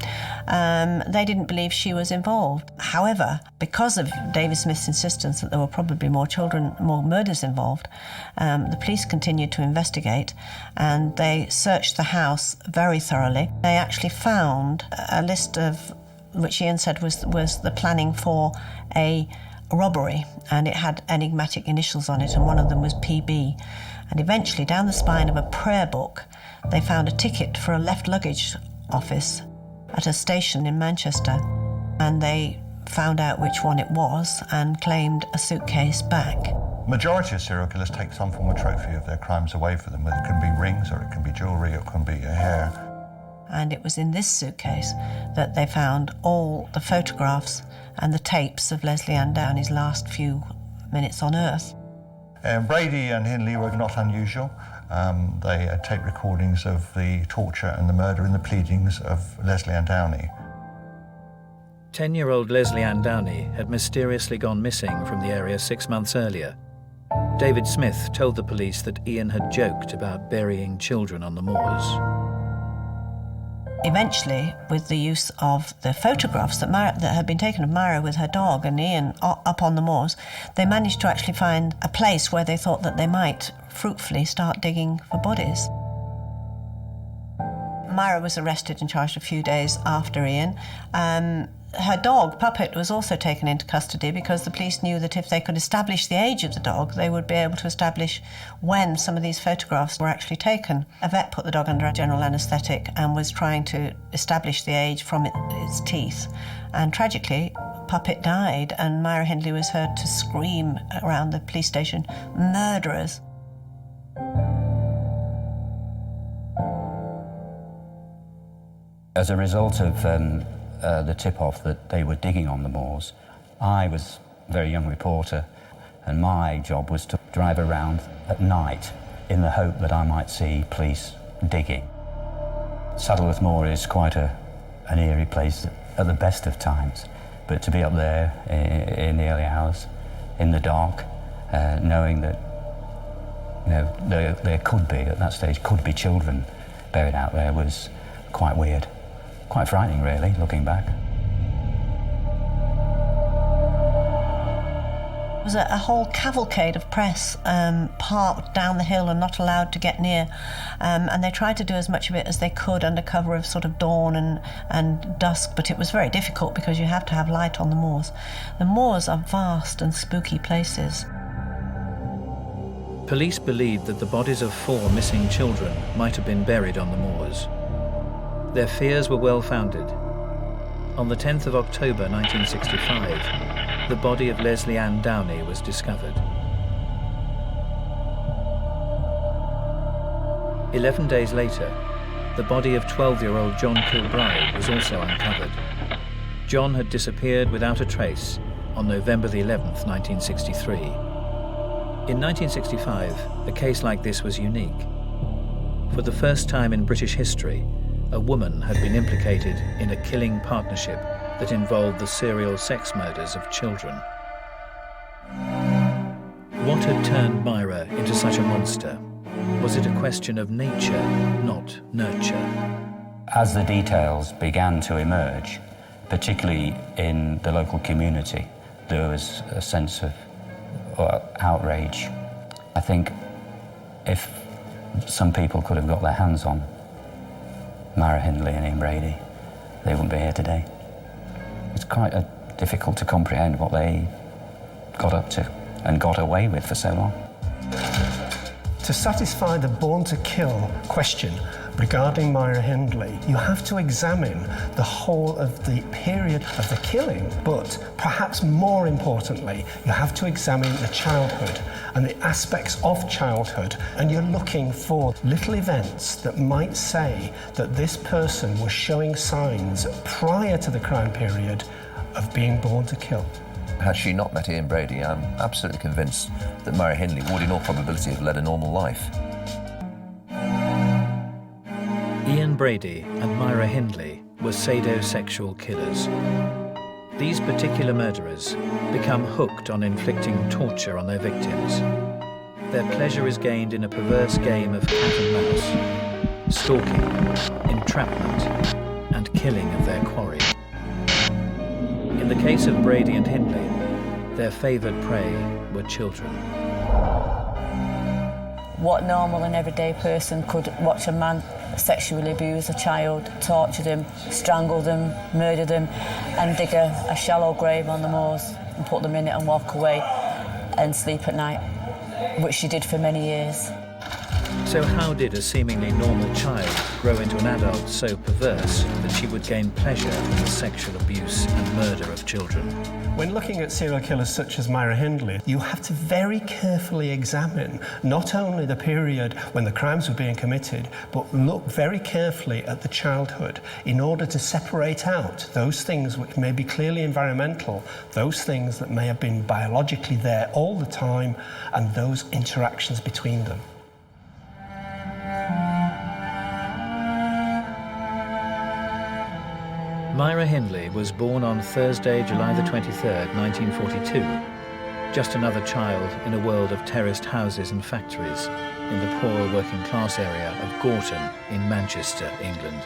They didn't believe she was involved. However, because of David Smith's insistence that there were probably more murders involved, the police continued to investigate, and they searched the house very thoroughly. They actually found a list of, which Ian said was the planning for a robbery, and it had enigmatic initials on it, and one of them was PB. And eventually, down the spine of a prayer book, they found a ticket for a left luggage office at a station in Manchester, and they found out which one it was and claimed a suitcase back.
Majority of serial killers take some form of trophy of their crimes away from them. It can be rings, or it can be jewellery, or it can be a hair.
And it was in this suitcase that they found all the photographs and the tapes of Leslie Ann Downey's last few minutes on Earth.
Brady and Hindley were not unusual. They had tape recordings of the torture and the murder and the pleadings of Leslie Ann Downey.
10-year-old Leslie Ann Downey had mysteriously gone missing from the area 6 months earlier. David Smith told the police that Ian had joked about burying children on the moors.
Eventually, with the use of the photographs that had been taken of Myra with her dog and Ian up on the moors, they managed to actually find a place where they thought that they might fruitfully start digging for bodies. Myra was arrested and charged a few days after Ian. Her dog, Puppet, was also taken into custody because the police knew that if they could establish the age of the dog, they would be able to establish when some of these photographs were actually taken. A vet put the dog under general anaesthetic and was trying to establish the age from its teeth. And tragically, Puppet died, and Myra Hindley was heard to scream around the police station, "Murderers!"
As a result of the tip-off that they were digging on the moors, I was a very young reporter, and my job was to drive around at night in the hope that I might see police digging. Saddleworth Moor is quite an eerie place at the best of times, but to be up there in the early hours, in the dark, knowing that there could be, at that stage, could be children buried out there was quite weird. Quite frightening, really, looking back.
There was a whole cavalcade of press parked down the hill and not allowed to get near. And they tried to do as much of it as they could under cover of sort of dawn and dusk, but it was very difficult because you have to have light on the moors. The moors are vast and spooky places.
Police believed that the bodies of 4 missing children might have been buried on the moors. Their fears were well-founded. On the 10th of October 1965, the body of Leslie Ann Downey was discovered. 11 days later, the body of 12-year-old John Kilbride was also uncovered. John had disappeared without a trace on November the 11th, 1963. In 1965, a case like this was unique. For the first time in British history, a woman had been implicated in a killing partnership that involved the serial sex murders of children. What had turned Myra into such a monster? Was it a question of nature, not nurture?
As the details began to emerge, particularly in the local community, there was a sense of outrage. I think if some people could have got their hands on Myra Hindley and Ian Brady, they wouldn't be here today. It's quite difficult to comprehend what they got up to and got away with for so long.
To satisfy the born to kill question regarding Myra Hindley, you have to examine the whole of the period of the killing, but perhaps more importantly, you have to examine the childhood and the aspects of childhood, and you're looking for little events that might say that this person was showing signs prior to the crime period of being born to kill.
Had she not met Ian Brady, I'm absolutely convinced that Myra Hindley would in all probability have led a normal life.
Ian Brady and Myra Hindley were sadosexual killers. These particular murderers become hooked on inflicting torture on their victims. Their pleasure is gained in a perverse game of cat and mouse, stalking, entrapment, and killing of their quarry. In the case of Brady and Hindley, their favoured prey were children.
What normal and everyday person could watch a man sexually abuse a child, torture them, strangle them, murder them, and dig a shallow grave on the moors and put them in it and walk away and sleep at night, which she did for many years.
So how did a seemingly normal child grow into an adult so perverse that she would gain pleasure in the sexual abuse and murder of children?
When looking at serial killers such as Myra Hindley, you have to very carefully examine not only the period when the crimes were being committed, but look very carefully at the childhood in order to separate out those things which may be clearly environmental, those things that may have been biologically there all the time, and those interactions between them.
Myra Hindley was born on Thursday, July the 23rd, 1942, just another child in a world of terraced houses and factories in the poor working class area of Gorton in Manchester, England.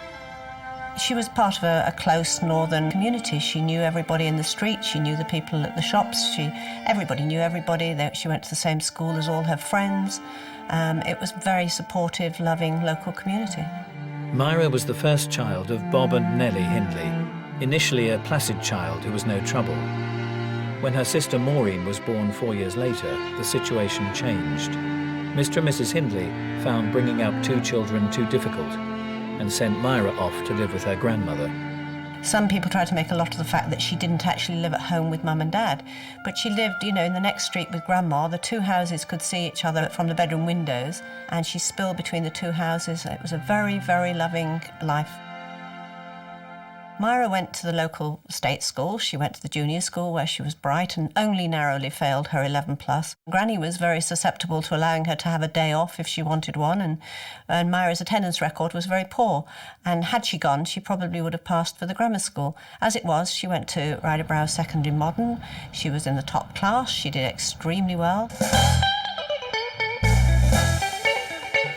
She was part of a close northern community. She knew everybody in the street, she knew the people at the shops, everybody knew everybody. She went to the same school as all her friends. It was a very supportive, loving local community.
Myra was the first child of Bob and Nellie Hindley. Initially a placid child who was no trouble. When her sister Maureen was born 4 years later, the situation changed. Mr. and Mrs. Hindley found bringing up 2 children too difficult and sent Myra off to live with her grandmother.
Some people try to make a lot of the fact that she didn't actually live at home with Mum and Dad, but she lived, in the next street with Grandma. The 2 houses could see each other from the bedroom windows, and she spilled between the 2 houses. It was a very, very loving life. Myra went to the local state school. She went to the junior school where she was bright and only narrowly failed her 11+. Granny was very susceptible to allowing her to have a day off if she wanted one, and Myra's attendance record was very poor. And had she gone, she probably would have passed for the grammar school. As it was, she went to Ryder Brow Secondary Modern. She was in the top class. She did extremely well.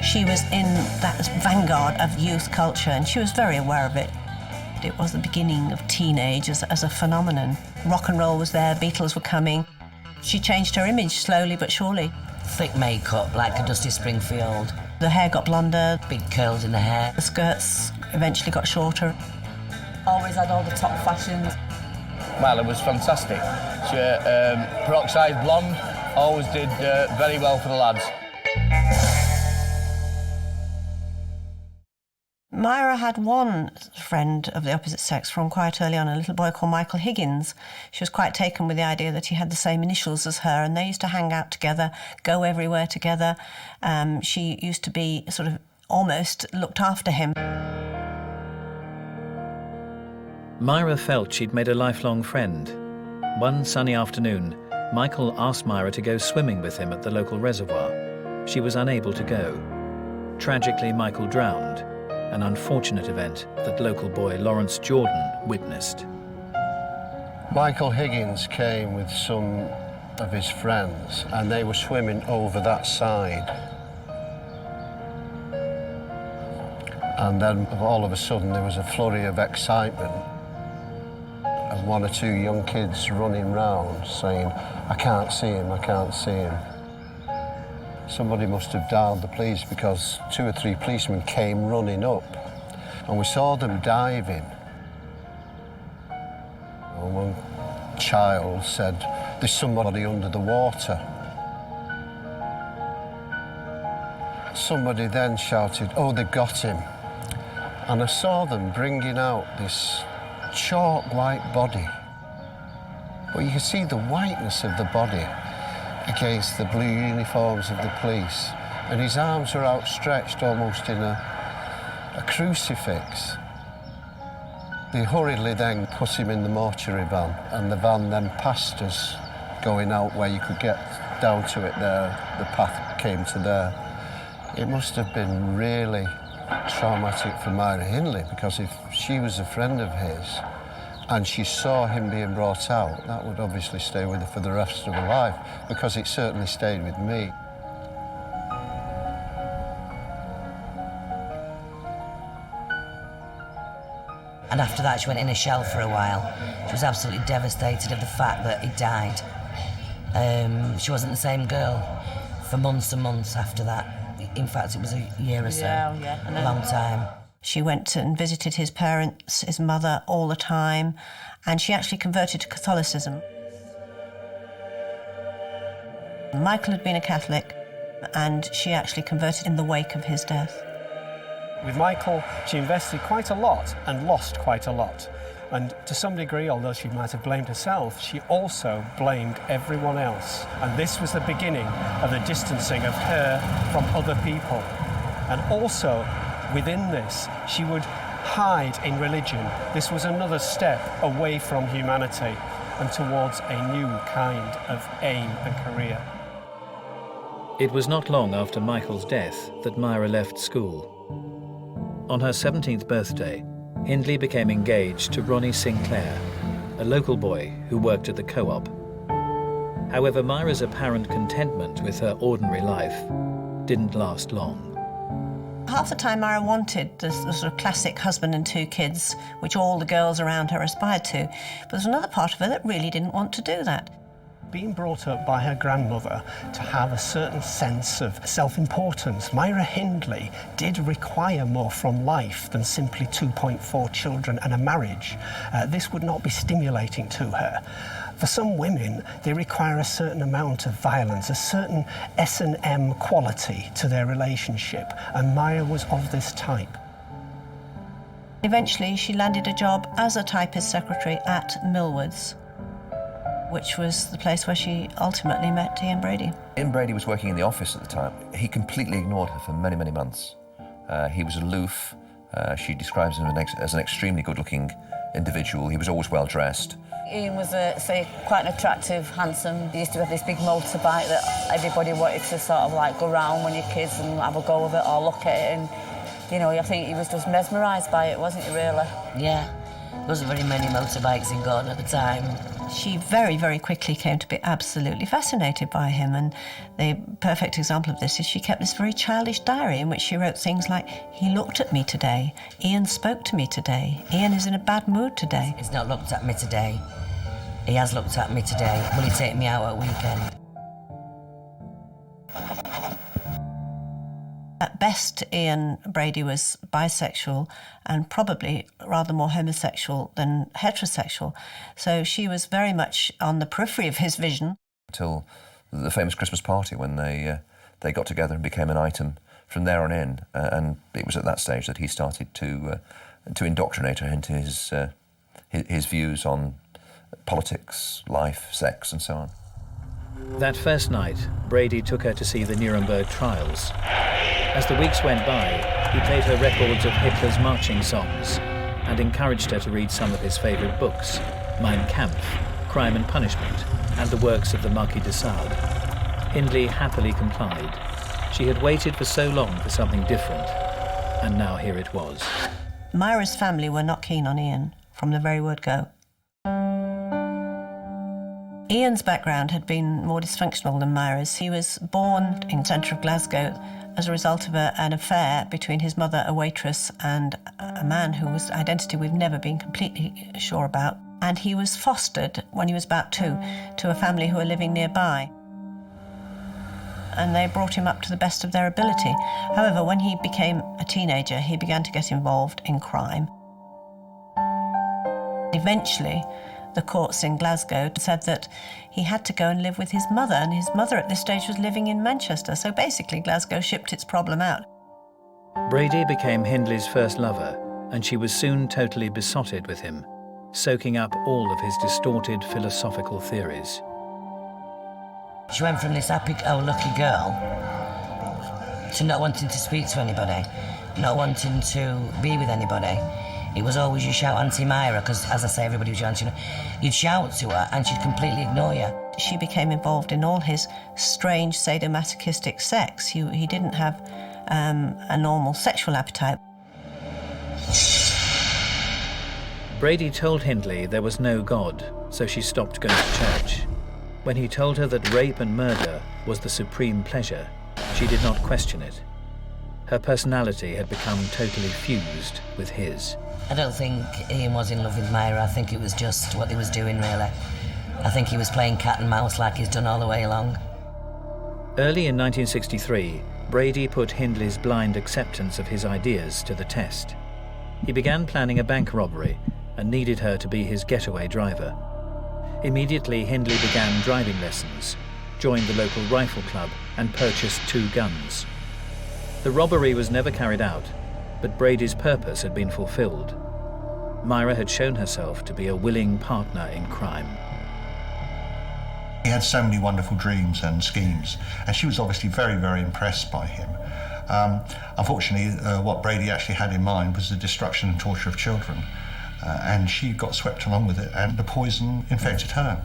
She was in that vanguard of youth culture, and she was very aware of it. It was the beginning of teenage as a phenomenon. Rock and roll was there, Beatles were coming. She changed her image slowly but surely.
Thick makeup, like a Dusty Springfield.
The hair got blonder.
Big curls in the hair.
The skirts eventually got shorter.
Always had all the top fashions.
Well, it was fantastic. She, peroxide blonde, always did very well for the lads.
Myra had one friend of the opposite sex from quite early on, a little boy called Michael Higgins. She was quite taken with the idea that he had the same initials as her, and they used to hang out together, go everywhere together. She used to be sort of almost looked after him.
Myra felt she'd made a lifelong friend. One sunny afternoon, Michael asked Myra to go swimming with him at the local reservoir. She was unable to go. Tragically, Michael drowned, an unfortunate event that local boy Lawrence Jordan witnessed.
Michael Higgins came with some of his friends and they were swimming over that side. And then all of a sudden there was a flurry of excitement and 1 or 2 young kids running round saying, "I can't see him, I can't see him." Somebody must have dialed the police because 2 or 3 policemen came running up and we saw them diving. And one child said, "There's somebody under the water." Somebody then shouted, "Oh, they got him." And I saw them bringing out this chalk-like body. But you could see the whiteness of the body against the blue uniforms of the police, and his arms were outstretched almost in a crucifix. They hurriedly then put him in the mortuary van, and the van then passed us going out where you could get down to it there. The path came to there. It must have been really traumatic for Myra Hindley, because if she was a friend of his and she saw him being brought out, that would obviously stay with her for the rest of her life, because it certainly stayed with me.
And after that, she went in a shell for a while. She was absolutely devastated of the fact that he died. She wasn't the same girl for months and months after that. In fact, it was a year or so, a long time.
She went and visited his parents, his mother, all the time, and she actually converted to Catholicism. Michael had been a Catholic, and she actually converted in the wake of his death.
With Michael, she invested quite a lot and lost quite a lot. And to some degree, although she might have blamed herself, she also blamed everyone else. And this was the beginning of the distancing of her from other people. And also, within this, she would hide in religion. This was another step away from humanity and towards a new kind of aim and career.
It was not long after Michael's death that Myra left school. On her 17th birthday, Hindley became engaged to Ronnie Sinclair, a local boy who worked at the co-op. However, Myra's apparent contentment with her ordinary life didn't last long.
Half the time Myra wanted the sort of classic husband and 2 kids, which all the girls around her aspired to, but there's another part of her that really didn't want to do that.
Being brought up by her grandmother to have a certain sense of self-importance, Myra Hindley did require more from life than simply 2.4 children and a marriage. This would not be stimulating to her. For some women, they require a certain amount of violence, a certain S&M quality to their relationship, and Myra was of this type.
Eventually, she landed a job as a typist secretary at Millward's, which was the place where she ultimately met Ian Brady.
Ian Brady was working in the office at the time. He completely ignored her for many, many months. He was aloof. She describes him as an extremely good-looking individual. He was always well-dressed.
Ian was, quite an attractive, handsome. He used to have this big motorbike that everybody wanted to sort of like go round when you're kids and have a go of it or look at it. And, you know, I think he was just mesmerised by it, wasn't he, really?
Yeah. There wasn't very many motorbikes in Gordon at the time.
She very, very quickly came to be absolutely fascinated by him, and the perfect example of this is she kept this very childish diary in which she wrote things like, "He looked at me today, Ian spoke to me today, Ian is in a bad mood today."
He's not looked at me today. He has looked at me today. Will he take me out at weekend?
At best, Ian Brady was bisexual and probably rather more homosexual than heterosexual. So she was very much on the periphery of his vision.
Until the famous Christmas party when they got together and became an item from there on in. And it was at that stage that he started to indoctrinate her into his views on politics, life, sex, and so on.
That first night, Brady took her to see the Nuremberg trials. As the weeks went by, he played her records of Hitler's marching songs and encouraged her to read some of his favourite books, Mein Kampf, Crime and Punishment, and the works of the Marquis de Sade. Hindley happily complied. She had waited for so long for something different, and now here it was.
Myra's family were not keen on Ian from the very word go. Ian's background had been more dysfunctional than Myra's. He was born in the centre of Glasgow as a result of an affair between his mother, a waitress, and a man whose identity we've never been completely sure about. And he was fostered when he was about 2 to a family who were living nearby. And they brought him up to the best of their ability. However, when he became a teenager, he began to get involved in crime. Eventually, the courts in Glasgow said that he had to go and live with his mother, and his mother at this stage was living in Manchester, so basically Glasgow shipped its problem out.
Brady became Hindley's first lover, and she was soon totally besotted with him, soaking up all of his distorted philosophical theories.
She went from this happy-go-lucky girl to not wanting to speak to anybody, not wanting to be with anybody. It was always you shout Auntie Myra, because, as I say, everybody was shouting. You'd shout to her and she'd completely ignore you.
She became involved in all his strange sadomasochistic sex. He didn't have a normal sexual appetite.
Brady told Hindley there was no God, so she stopped going to church. When he told her that rape and murder was the supreme pleasure, she did not question it. Her personality had become totally fused with his.
I don't think Ian was in love with Myra. I think it was just what he was doing, really. I think he was playing cat and mouse like he's done all the way along.
Early in 1963, Brady put Hindley's blind acceptance of his ideas to the test. He began planning a bank robbery and needed her to be his getaway driver. Immediately, Hindley began driving lessons, joined the local rifle club, and purchased 2 guns. The robbery was never carried out, but Brady's purpose had been fulfilled. Myra had shown herself to be a willing partner in crime.
He had so many wonderful dreams and schemes, and she was obviously very, very impressed by him. Unfortunately, what Brady actually had in mind was the destruction and torture of children, and she got swept along with it, and the poison infected her.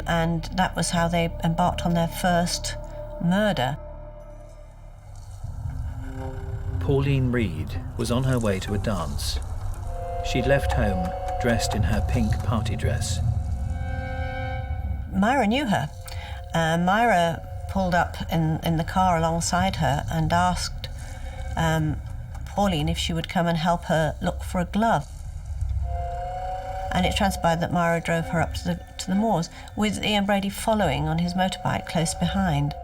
And that was how they embarked on their first murder.
Pauline Reed was on her way to a dance. She'd left home dressed in her pink party dress.
Myra knew her. Myra pulled up in the car alongside her and asked Pauline if she would come and help her look for a glove. and it transpired that Myra drove her up to the moors, with Ian Brady following on his motorbike close behind.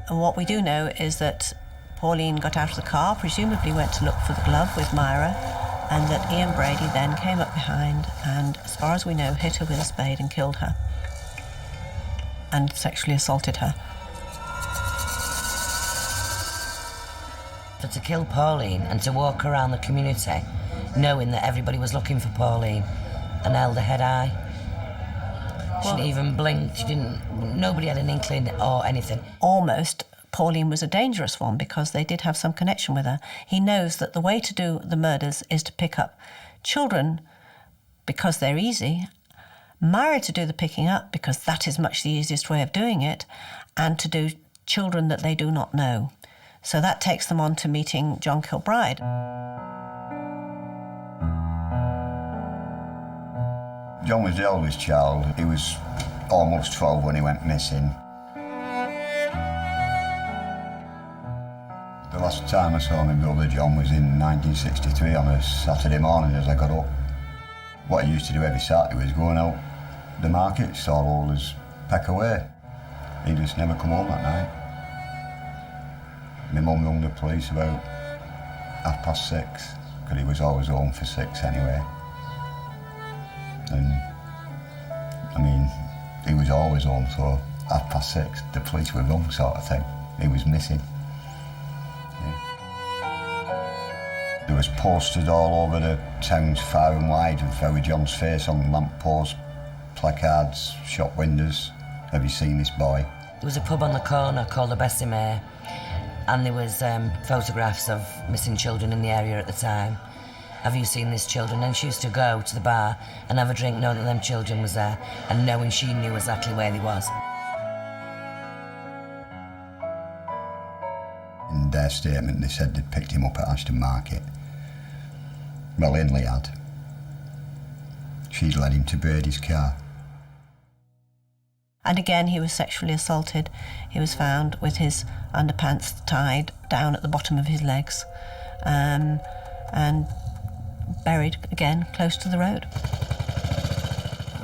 And what we do know is that Pauline got out of the car, presumably went to look for the glove with Myra, and that Ian Brady then came up behind and, as far as we know, hit her with a spade and killed her, and sexually assaulted her.
For to kill Pauline and to walk around the community knowing that everybody was looking for Pauline and held her head high. She didn't even blink, nobody had an inkling or anything.
Almost, Pauline was a dangerous one because they did have some connection with her. He knows that the way to do the murders is to pick up children because they're easy, Myra to do the picking up because that is much the easiest way of doing it, and to do children that they do not know. So that takes them on to meeting John Kilbride.
John was the eldest child. He was almost 12 when he went missing. The last time I saw my brother John was in 1963 on a Saturday morning as I got up. What I used to do every Saturday was going out the market, stallholders, peck away. He just never come home that night. My mum rang the police about 6:30, because he was always home for 6 anyway. And, I mean, he was always home, so 6:30, the police were wrong sort of thing. He was missing. Yeah. There was posters all over the towns far and wide with Very John's face on lampposts, placards, shop windows. Have you seen this boy?
There was a pub on the corner called the Bessemer, and there was photographs of missing children in the area at the time. Have you seen these children? And she used to go to the bar and have a drink knowing that them children was there and knowing she knew exactly where they was.
In their statement, they said they'd picked him up at Ashton Market. Well, Hindley had. She'd led him to Brady's car.
And again, he was sexually assaulted. He was found with his underpants tied down at the bottom of his legs, and buried again close to the road.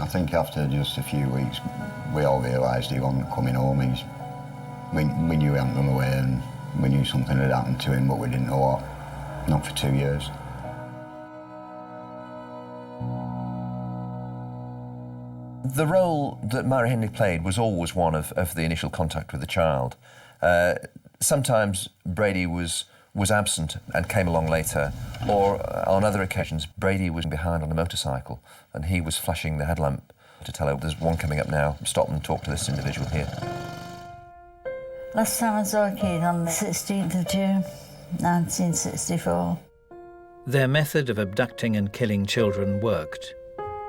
I think after just a few weeks, we all realised he wasn't coming home. We knew he hadn't run away, and we knew something had happened to him, but we didn't know what. Not for 2 years.
The role that Myra Hindley played was always one of the initial contact with the child. Sometimes Brady was absent and came along later, or on other occasions Brady was behind on a motorcycle and he was flashing the headlamp to tell her, there's one coming up now, stop and talk to this individual here.
Last time I saw a kid on the 16th of June, 1964.
Their method of abducting and killing children worked.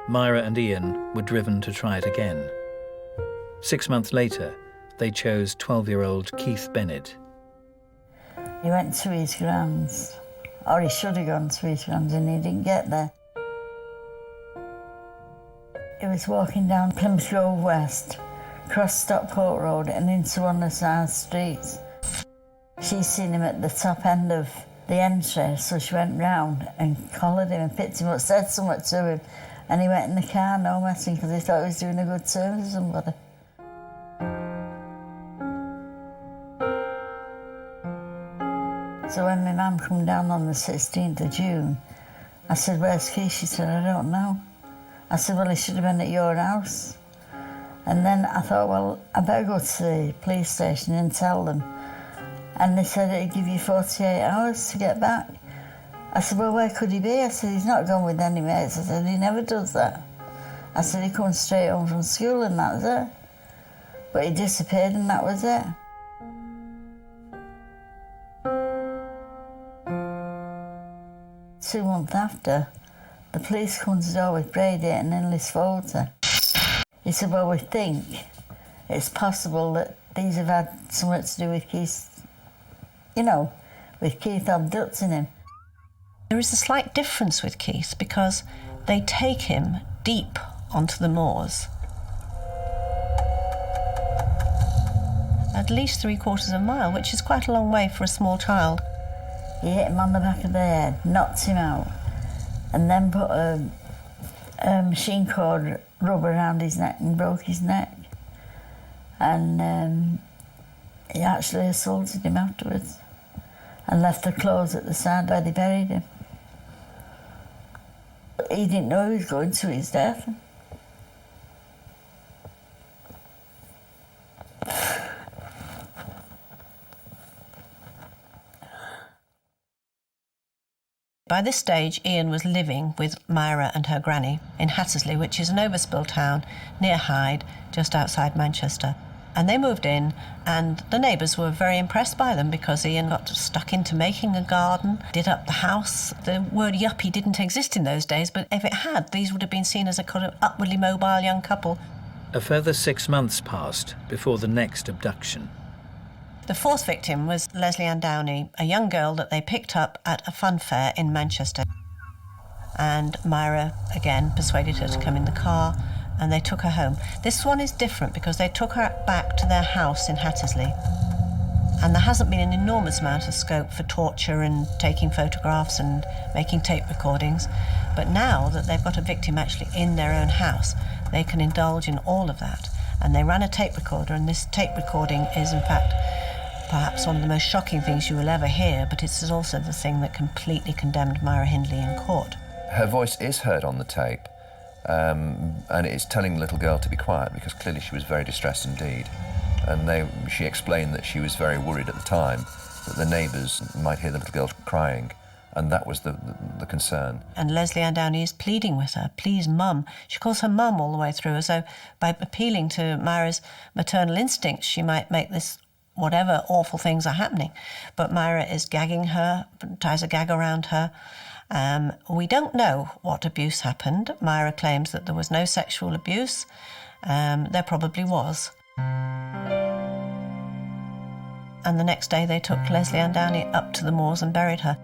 Myra and Ian were driven to try it again. 6 months later, they chose 12-year-old Keith Bennett.
He went to his grand's, or he should have gone to his grand's, and he didn't get there. He was walking down Plymouth Grove West, crossed Stockport Road and into one of the side streets. She seen him at the top end of the entry, so she went round and collared him and picked him up, said something to him, and he went in the car, no messing, because he thought he was doing a good turn to somebody. So when my mum come down on the 16th of June, I said, where's Keith? She said, I don't know. I said, well, he should have been at your house. And then I thought, well, I better go to the police station and tell them. And they said it'd give you 48 hours to get back. I said, well, where could he be? I said, he's not gone with any mates. I said, he never does that. I said, he comes straight home from school and that was it. But he disappeared and that was it. Two months after, the police come to the door with Brady and Hindley's photo. He said, well, we think it's possible that these have had something to do with Keith, with Keith abducting him.
There is a slight difference with Keith because they take him deep onto the moors. At least 3/4 of a mile, which is quite a long way for a small child.
He hit him on the back of the head, knocked him out, and then put a machine cord rubber around his neck and broke his neck. And he actually assaulted him afterwards and left the clothes at the side where they buried him. He didn't know he was going to his death.
By this stage, Ian was living with Myra and her granny in Hattersley, which is an overspill town near Hyde, just outside Manchester. And they moved in, and the neighbours were very impressed by them because Ian got stuck into making a garden, did up the house. The word yuppie didn't exist in those days, but if it had, these would have been seen as a kind of upwardly mobile young couple.
A further 6 months passed before the next abduction.
The fourth victim was Leslie Ann Downey, a young girl that they picked up at a fun fair in Manchester. And Myra, again, persuaded her to come in the car, and they took her home. This one is different because they took her back to their house in Hattersley. And there hasn't been an enormous amount of scope for torture and taking photographs and making tape recordings. But now that they've got a victim actually in their own house, they can indulge in all of that. And they ran a tape recorder, and this tape recording is, in fact, perhaps one of the most shocking things you will ever hear, but it's also the thing that completely condemned Myra Hindley in court.
Her voice is heard on the tape, and it's telling the little girl to be quiet because clearly she was very distressed indeed. And she explained that she was very worried at the time that the neighbours might hear the little girl crying, and that was the concern.
And Leslie Ann Downey is pleading with her, please, Mum. She calls her Mum all the way through, as though by appealing to Myra's maternal instincts, she might make this whatever awful things are happening. But Myra is gagging her, ties a gag around her. We don't know what abuse happened. Myra claims that there was no sexual abuse. There probably was. And the next day they took Leslie Ann Downey up to the moors and buried her.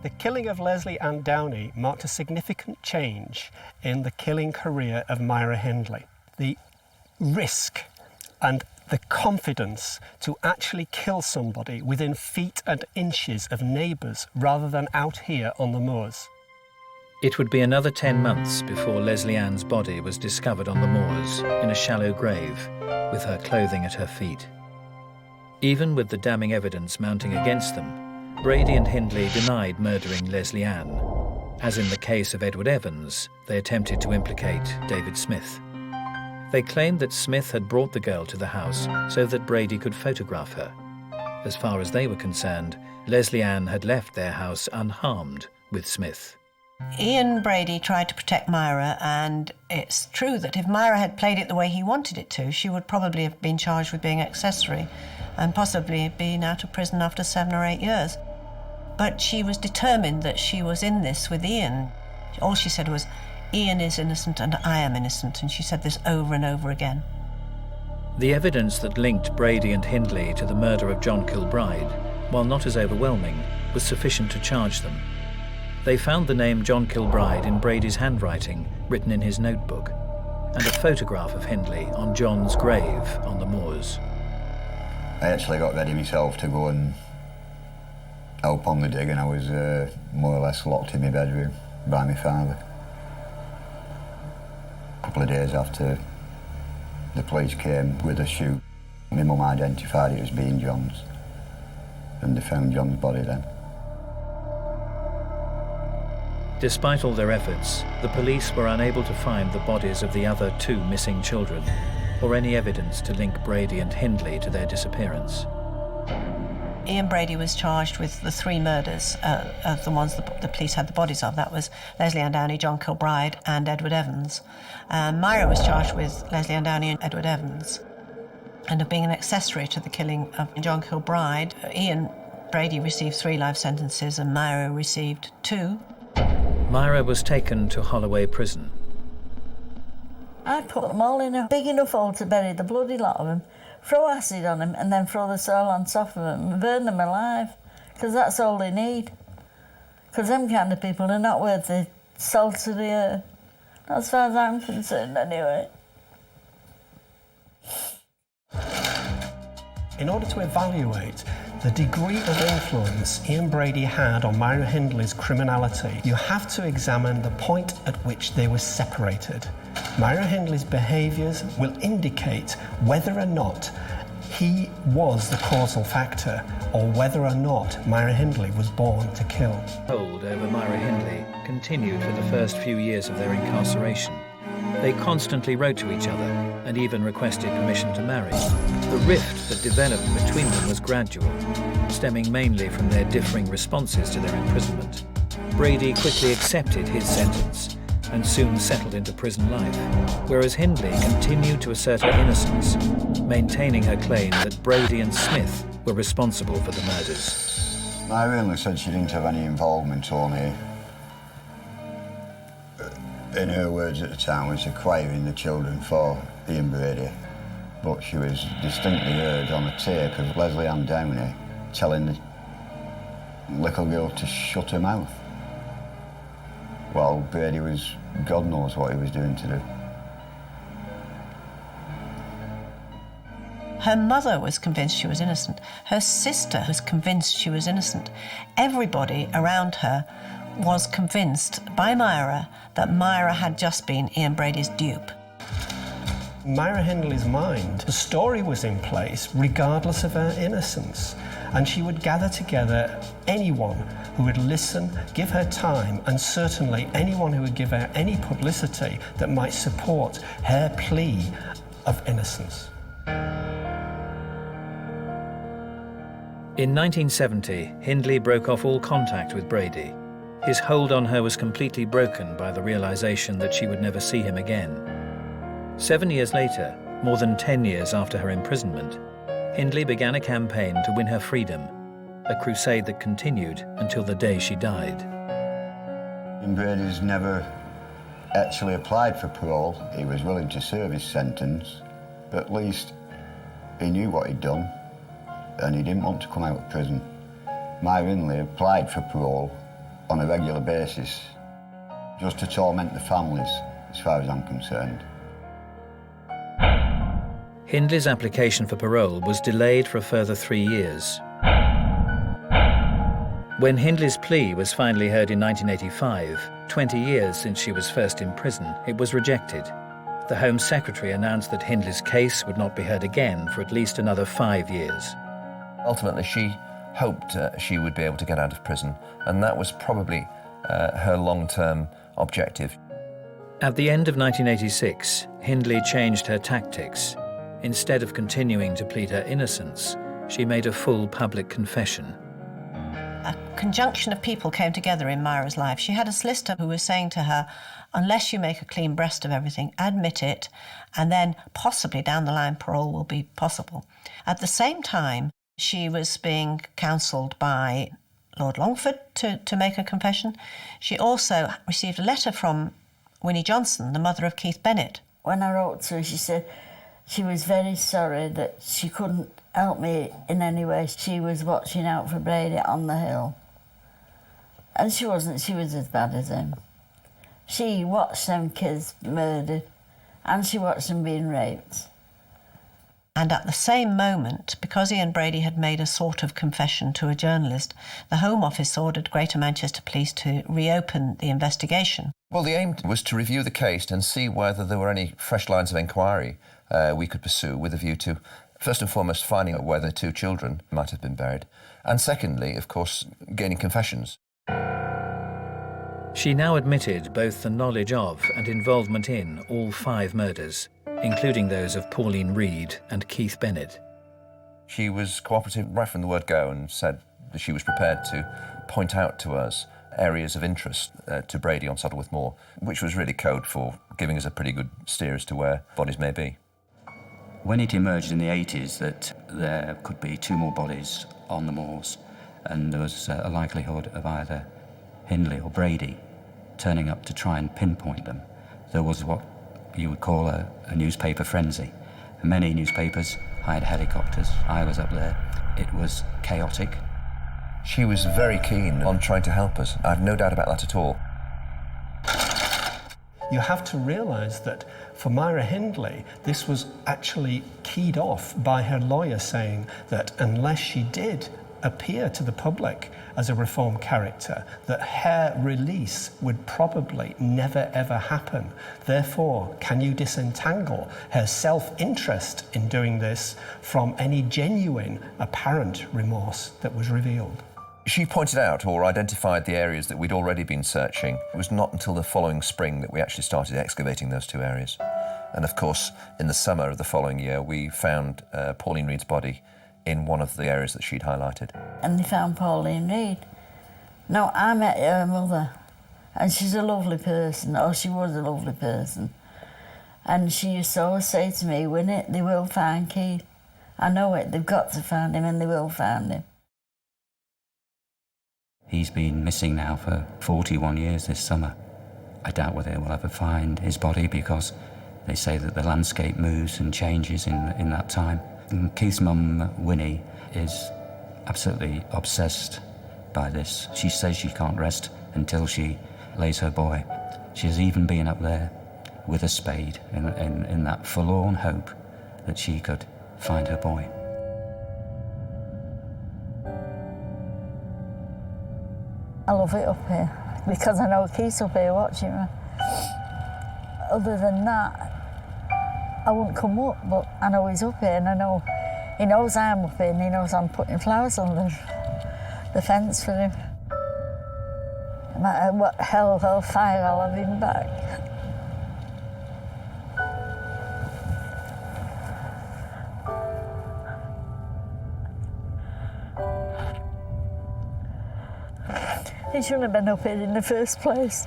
The killing of Leslie Ann Downey marked a significant change in the killing career of Myra Hindley. The risk and the confidence to actually kill somebody within feet and inches of neighbours rather than out here on the moors.
It would be another 10 months before Leslie Ann's body was discovered on the moors in a shallow grave with her clothing at her feet. Even with the damning evidence mounting against them, Brady and Hindley denied murdering Leslie Ann. As in the case of Edward Evans, they attempted to implicate David Smith. They claimed that Smith had brought the girl to the house so that Brady could photograph her. As far as they were concerned, Leslie Ann had left their house unharmed with Smith.
Ian Brady tried to protect Myra, and it's true that if Myra had played it the way he wanted it to, she would probably have been charged with being accessory and possibly been out of prison after 7 or 8 years. But she was determined that she was in this with Ian. All she said was, Ian is innocent and I am innocent, and she said this over and over again.
The evidence that linked Brady and Hindley to the murder of John Kilbride, while not as overwhelming, was sufficient to charge them. They found the name John Kilbride in Brady's handwriting, written in his notebook, and a photograph of Hindley on John's grave on the moors.
I actually got ready myself to go and help on the dig, and I was more or less locked in my bedroom by my father. A couple of days after the police came with a chute, my mum identified it as being John's, and they found John's body then.
Despite all their efforts, the police were unable to find the bodies of the other 2 missing children, or any evidence to link Brady and Hindley to their disappearance.
Ian Brady was charged with the 3 murders of the ones the police had the bodies of. That was Leslie Ann Downey, John Kilbride and Edward Evans. Myra was charged with Leslie Ann Downey and Edward Evans, and of being an accessory to the killing of John Kilbride. Ian Brady received 3 life sentences and Myra received 2.
Myra was taken to Holloway Prison.
I put them all in a big enough hole to bury the bloody lot of them, throw acid on them, and then throw the soil on top of them and burn them alive, because that's all they need. Because them kind of people are not worth the salt of the earth. As far as I'm concerned, anyway.
In order to evaluate the degree of influence Ian Brady had on Myra Hindley's criminality, you have to examine the point at which they were separated. Myra Hindley's behaviours will indicate whether or not he was the causal factor, or whether or not Myra Hindley was born to kill.
Hold over Myra Hindley continued for the first few years of their incarceration. They constantly wrote to each other and even requested permission to marry. The rift that developed between them was gradual, stemming mainly from their differing responses to their imprisonment. Brady quickly accepted his sentence and soon settled into prison life, whereas Hindley continued to assert her innocence, maintaining her claim that Brady and Smith were responsible for the murders.
Myra Hindley said she didn't have any involvement, only, in her words at the time, was acquiring the children for Ian Brady. But she was distinctly heard on a tape of Leslie Ann Downey telling the little girl to shut her mouth, while Brady was, God knows what he was doing to do.
Her mother was convinced she was innocent. Her sister was convinced she was innocent. Everybody around her was convinced by Myra that Myra had just been Ian Brady's dupe.
Myra Hindley's mind, the story was in place regardless of her innocence, and she would gather together anyone who would listen, give her time, and certainly anyone who would give her any publicity that might support her plea of innocence.
In 1970, Hindley broke off all contact with Brady. His hold on her was completely broken by the realization that she would never see him again. 7 years later, more than 10 years after her imprisonment, Hindley began a campaign to win her freedom, a crusade that continued until the day she died.
Ian Brady's never actually applied for parole. He was willing to serve his sentence, but at least he knew what he'd done, and he didn't want to come out of prison. Myra Hindley applied for parole on a regular basis, just to torment the families, as far as I'm concerned.
Hindley's application for parole was delayed for a further 3 years. When Hindley's plea was finally heard in 1985, 20 years since she was first in prison, it was rejected. The Home Secretary announced that Hindley's case would not be heard again for at least another 5 years.
Ultimately, she hoped she would be able to get out of prison, and that was probably her long-term objective.
At the end of 1986, Hindley changed her tactics. Instead of continuing to plead her innocence, she made a full public confession.
A conjunction of people came together in Myra's life. She had a solicitor who was saying to her, unless you make a clean breast of everything, admit it, and then possibly down the line parole will be possible. At the same time, she was being counselled by Lord Longford to make a confession. She also received a letter from Winnie Johnson, the mother of Keith Bennett.
When I wrote to her, she said she was very sorry that she couldn't help me in any way. She was watching out for Brady on the hill. And she wasn't, she was as bad as him. She watched them kids murdered, and she watched them being raped.
And at the same moment, because Ian Brady had made a sort of confession to a journalist, the Home Office ordered Greater Manchester Police to reopen the investigation.
Well, the aim was to review the case and see whether there were any fresh lines of inquiry we could pursue with a view to, first and foremost, finding out where the two children might have been buried, and secondly, of course, gaining confessions.
She now admitted both the knowledge of and involvement in all 5 murders, including those of Pauline Reed and Keith Bennett.
She was cooperative right from the word go and said that she was prepared to point out to us areas of interest to Brady on Saddleworth Moor, which was really code for giving us a pretty good steer as to where bodies may be.
When it emerged in the 80s that there could be 2 more bodies on the moors, and there was a likelihood of either Hindley or Brady turning up to try and pinpoint them, there was what you would call a newspaper frenzy. Many newspapers hired helicopters. I was up there. It was chaotic.
She was very keen on trying to help us. I've no doubt about that at all.
You have to realise that for Myra Hindley, this was actually keyed off by her lawyer saying that unless she did appear to the public as a reformed character, that her release would probably never ever happen. Therefore, can you disentangle her self-interest in doing this from any genuine apparent remorse that was revealed?
She pointed out or identified the areas that we'd already been searching. It was not until the following spring that we actually started excavating those two areas. And of course, in the summer of the following year, we found Pauline Reed's body in one of the areas that she'd highlighted.
And they found Pauline Reed. Now, I met her mother, and she's a lovely person, or she was a lovely person. And she used to always say to me, Winnie, they will find Keith. I know it, they've got to find him, and they will find him.
He's been missing now for 41 years this summer. I doubt whether we'll ever find his body because they say that the landscape moves and changes in that time. And Keith's mum, Winnie, is absolutely obsessed by this. She says she can't rest until she lays her boy. She has even been up there with a spade in that forlorn hope that she could find her boy.
I love it up here because I know Keith's up here watching me. Other than that, I wouldn't come up, but I know he's up here and I know he knows I'm up here and he knows I'm putting flowers on the fence for him. No matter what hell or fire, I'll have him back. He shouldn't have been up here in the first place.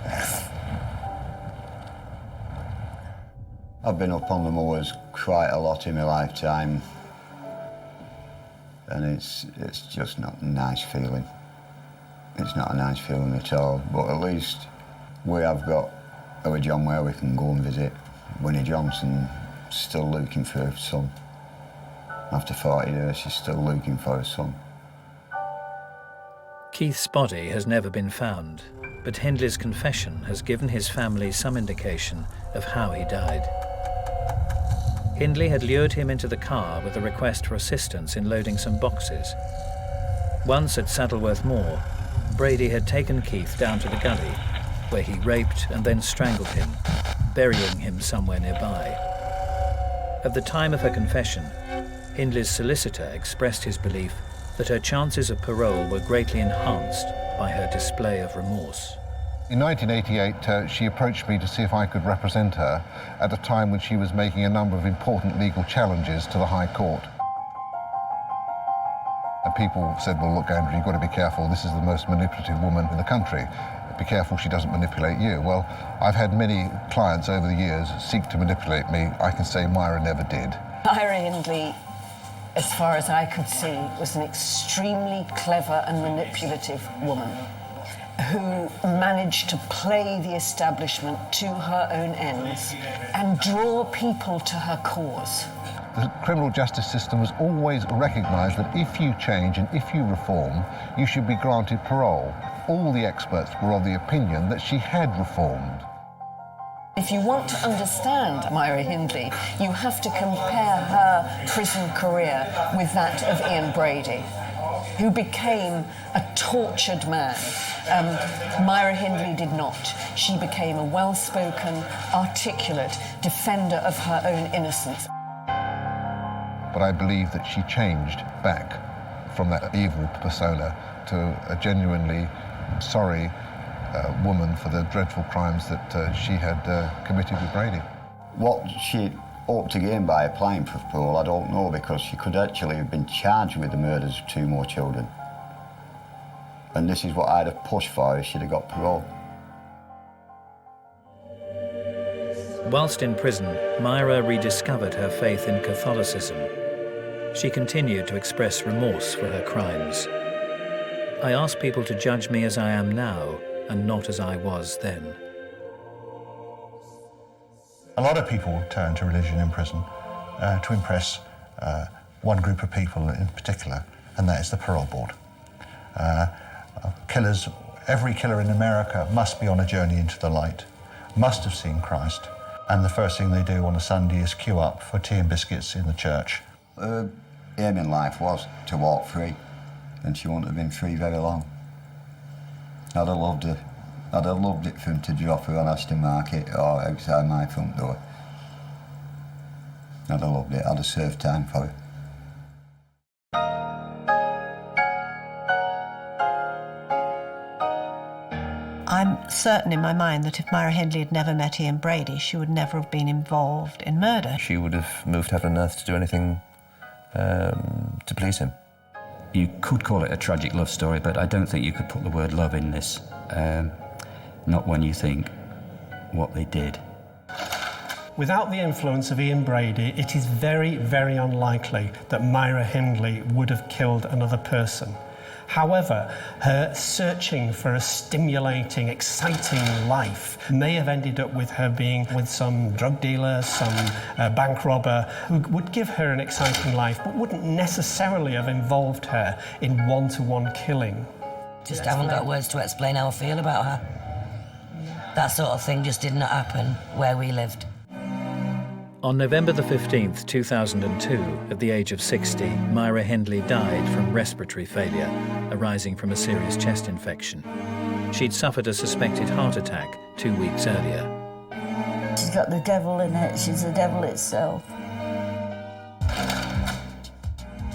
I've been up on the moors quite a lot in my lifetime, and it's just not a nice feeling. It's not a nice feeling at all, but at least we have got our John where we can go and visit. Winnie Johnson still looking for her son. After 40 years, she's still looking for her son.
Keith's body has never been found, but Hindley's confession has given his family some indication of how he died. Hindley had lured him into the car with a request for assistance in loading some boxes. Once at Saddleworth Moor, Brady had taken Keith down to the gully, where he raped and then strangled him, burying him somewhere nearby. At the time of her confession, Hindley's solicitor expressed his belief that her chances of parole were greatly enhanced by her display of remorse.
In 1988, she approached me to see if I could represent her at a time when she was making a number of important legal challenges to the High Court. And people said, well, look, Andrew, you've got to be careful. This is the most manipulative woman in the country. Be careful she doesn't manipulate you. Well, I've had many clients over the years seek to manipulate me. I can say Myra never did.
Myra Hindley, as far as I could see, was an extremely clever and manipulative woman who managed to play the establishment to her own ends and draw people to her cause.
The criminal justice system has always recognised that if you change and if you reform, you should be granted parole. All the experts were of the opinion that she had reformed.
If you want to understand Myra Hindley, you have to compare her prison career with that of Ian Brady, who became a tortured man. Myra Hindley did not. She became a well-spoken, articulate defender of her own innocence.
But I believe that she changed back from that evil persona to a genuinely sorry woman for the dreadful crimes that she had committed with Brady.
What she ought to gain by applying for parole, I don't know, because she could actually have been charged with the murders of 2 more children. And this is what I'd have pushed for if she'd have got parole.
Whilst in prison, Myra rediscovered her faith in Catholicism. She continued to express remorse for her crimes. I ask people to judge me as I am now and not as I was then.
A lot of people turn to religion in prison to impress one group of people in particular, and that is the parole board. Killers, every killer in America must be on a journey into the light, must have seen Christ, and the first thing they do on a Sunday is queue up for tea and biscuits in the church.
Her aim in life was to walk free. and she wouldn't have been free very long. I'd have loved her. I'd have loved it for him to drop her on Aston Market or outside my front door. I'd have loved it. I'd have served time for it.
I'm certain in my mind that if Myra Hindley had never met Ian Brady, she would never have been involved in murder.
She would have moved heaven and earth to do anything to please him.
You could call it a tragic love story, but I don't think you could put the word love in this. Not when you think what they did.
Without the influence of Ian Brady, it is very, very unlikely that Myra Hindley would have killed another person. However, her searching for a stimulating, exciting life may have ended up with her being with some drug dealer, some bank robber, who would give her an exciting life, but wouldn't necessarily have involved her in one-to-one killing.
Just haven't got words to explain how I feel about her. That sort of thing just did not happen where we lived.
On November the 15th, 2002, at the age of 60, Myra Hindley died from respiratory failure, arising from a serious chest infection. She'd suffered a suspected heart attack 2 weeks earlier.
She's got the devil in it. She's the devil itself.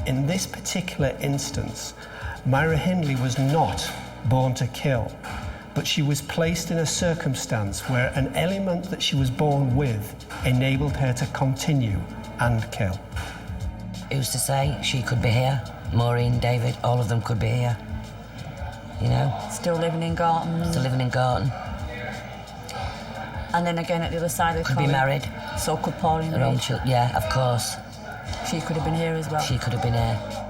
In this particular instance, Myra Hindley was not born to kill, but she was placed in a circumstance where an element that she was born with enabled her to continue and kill.
Who's to say she could be here? Maureen, David, all of them could be here. You know?
Still living in Garton.
Still living in Garton.
And then again at the other side of the
Could
coin.
be married.
So could Pauline.
Her own children. Yeah, of course.
She could have been here as well.
She could have been here.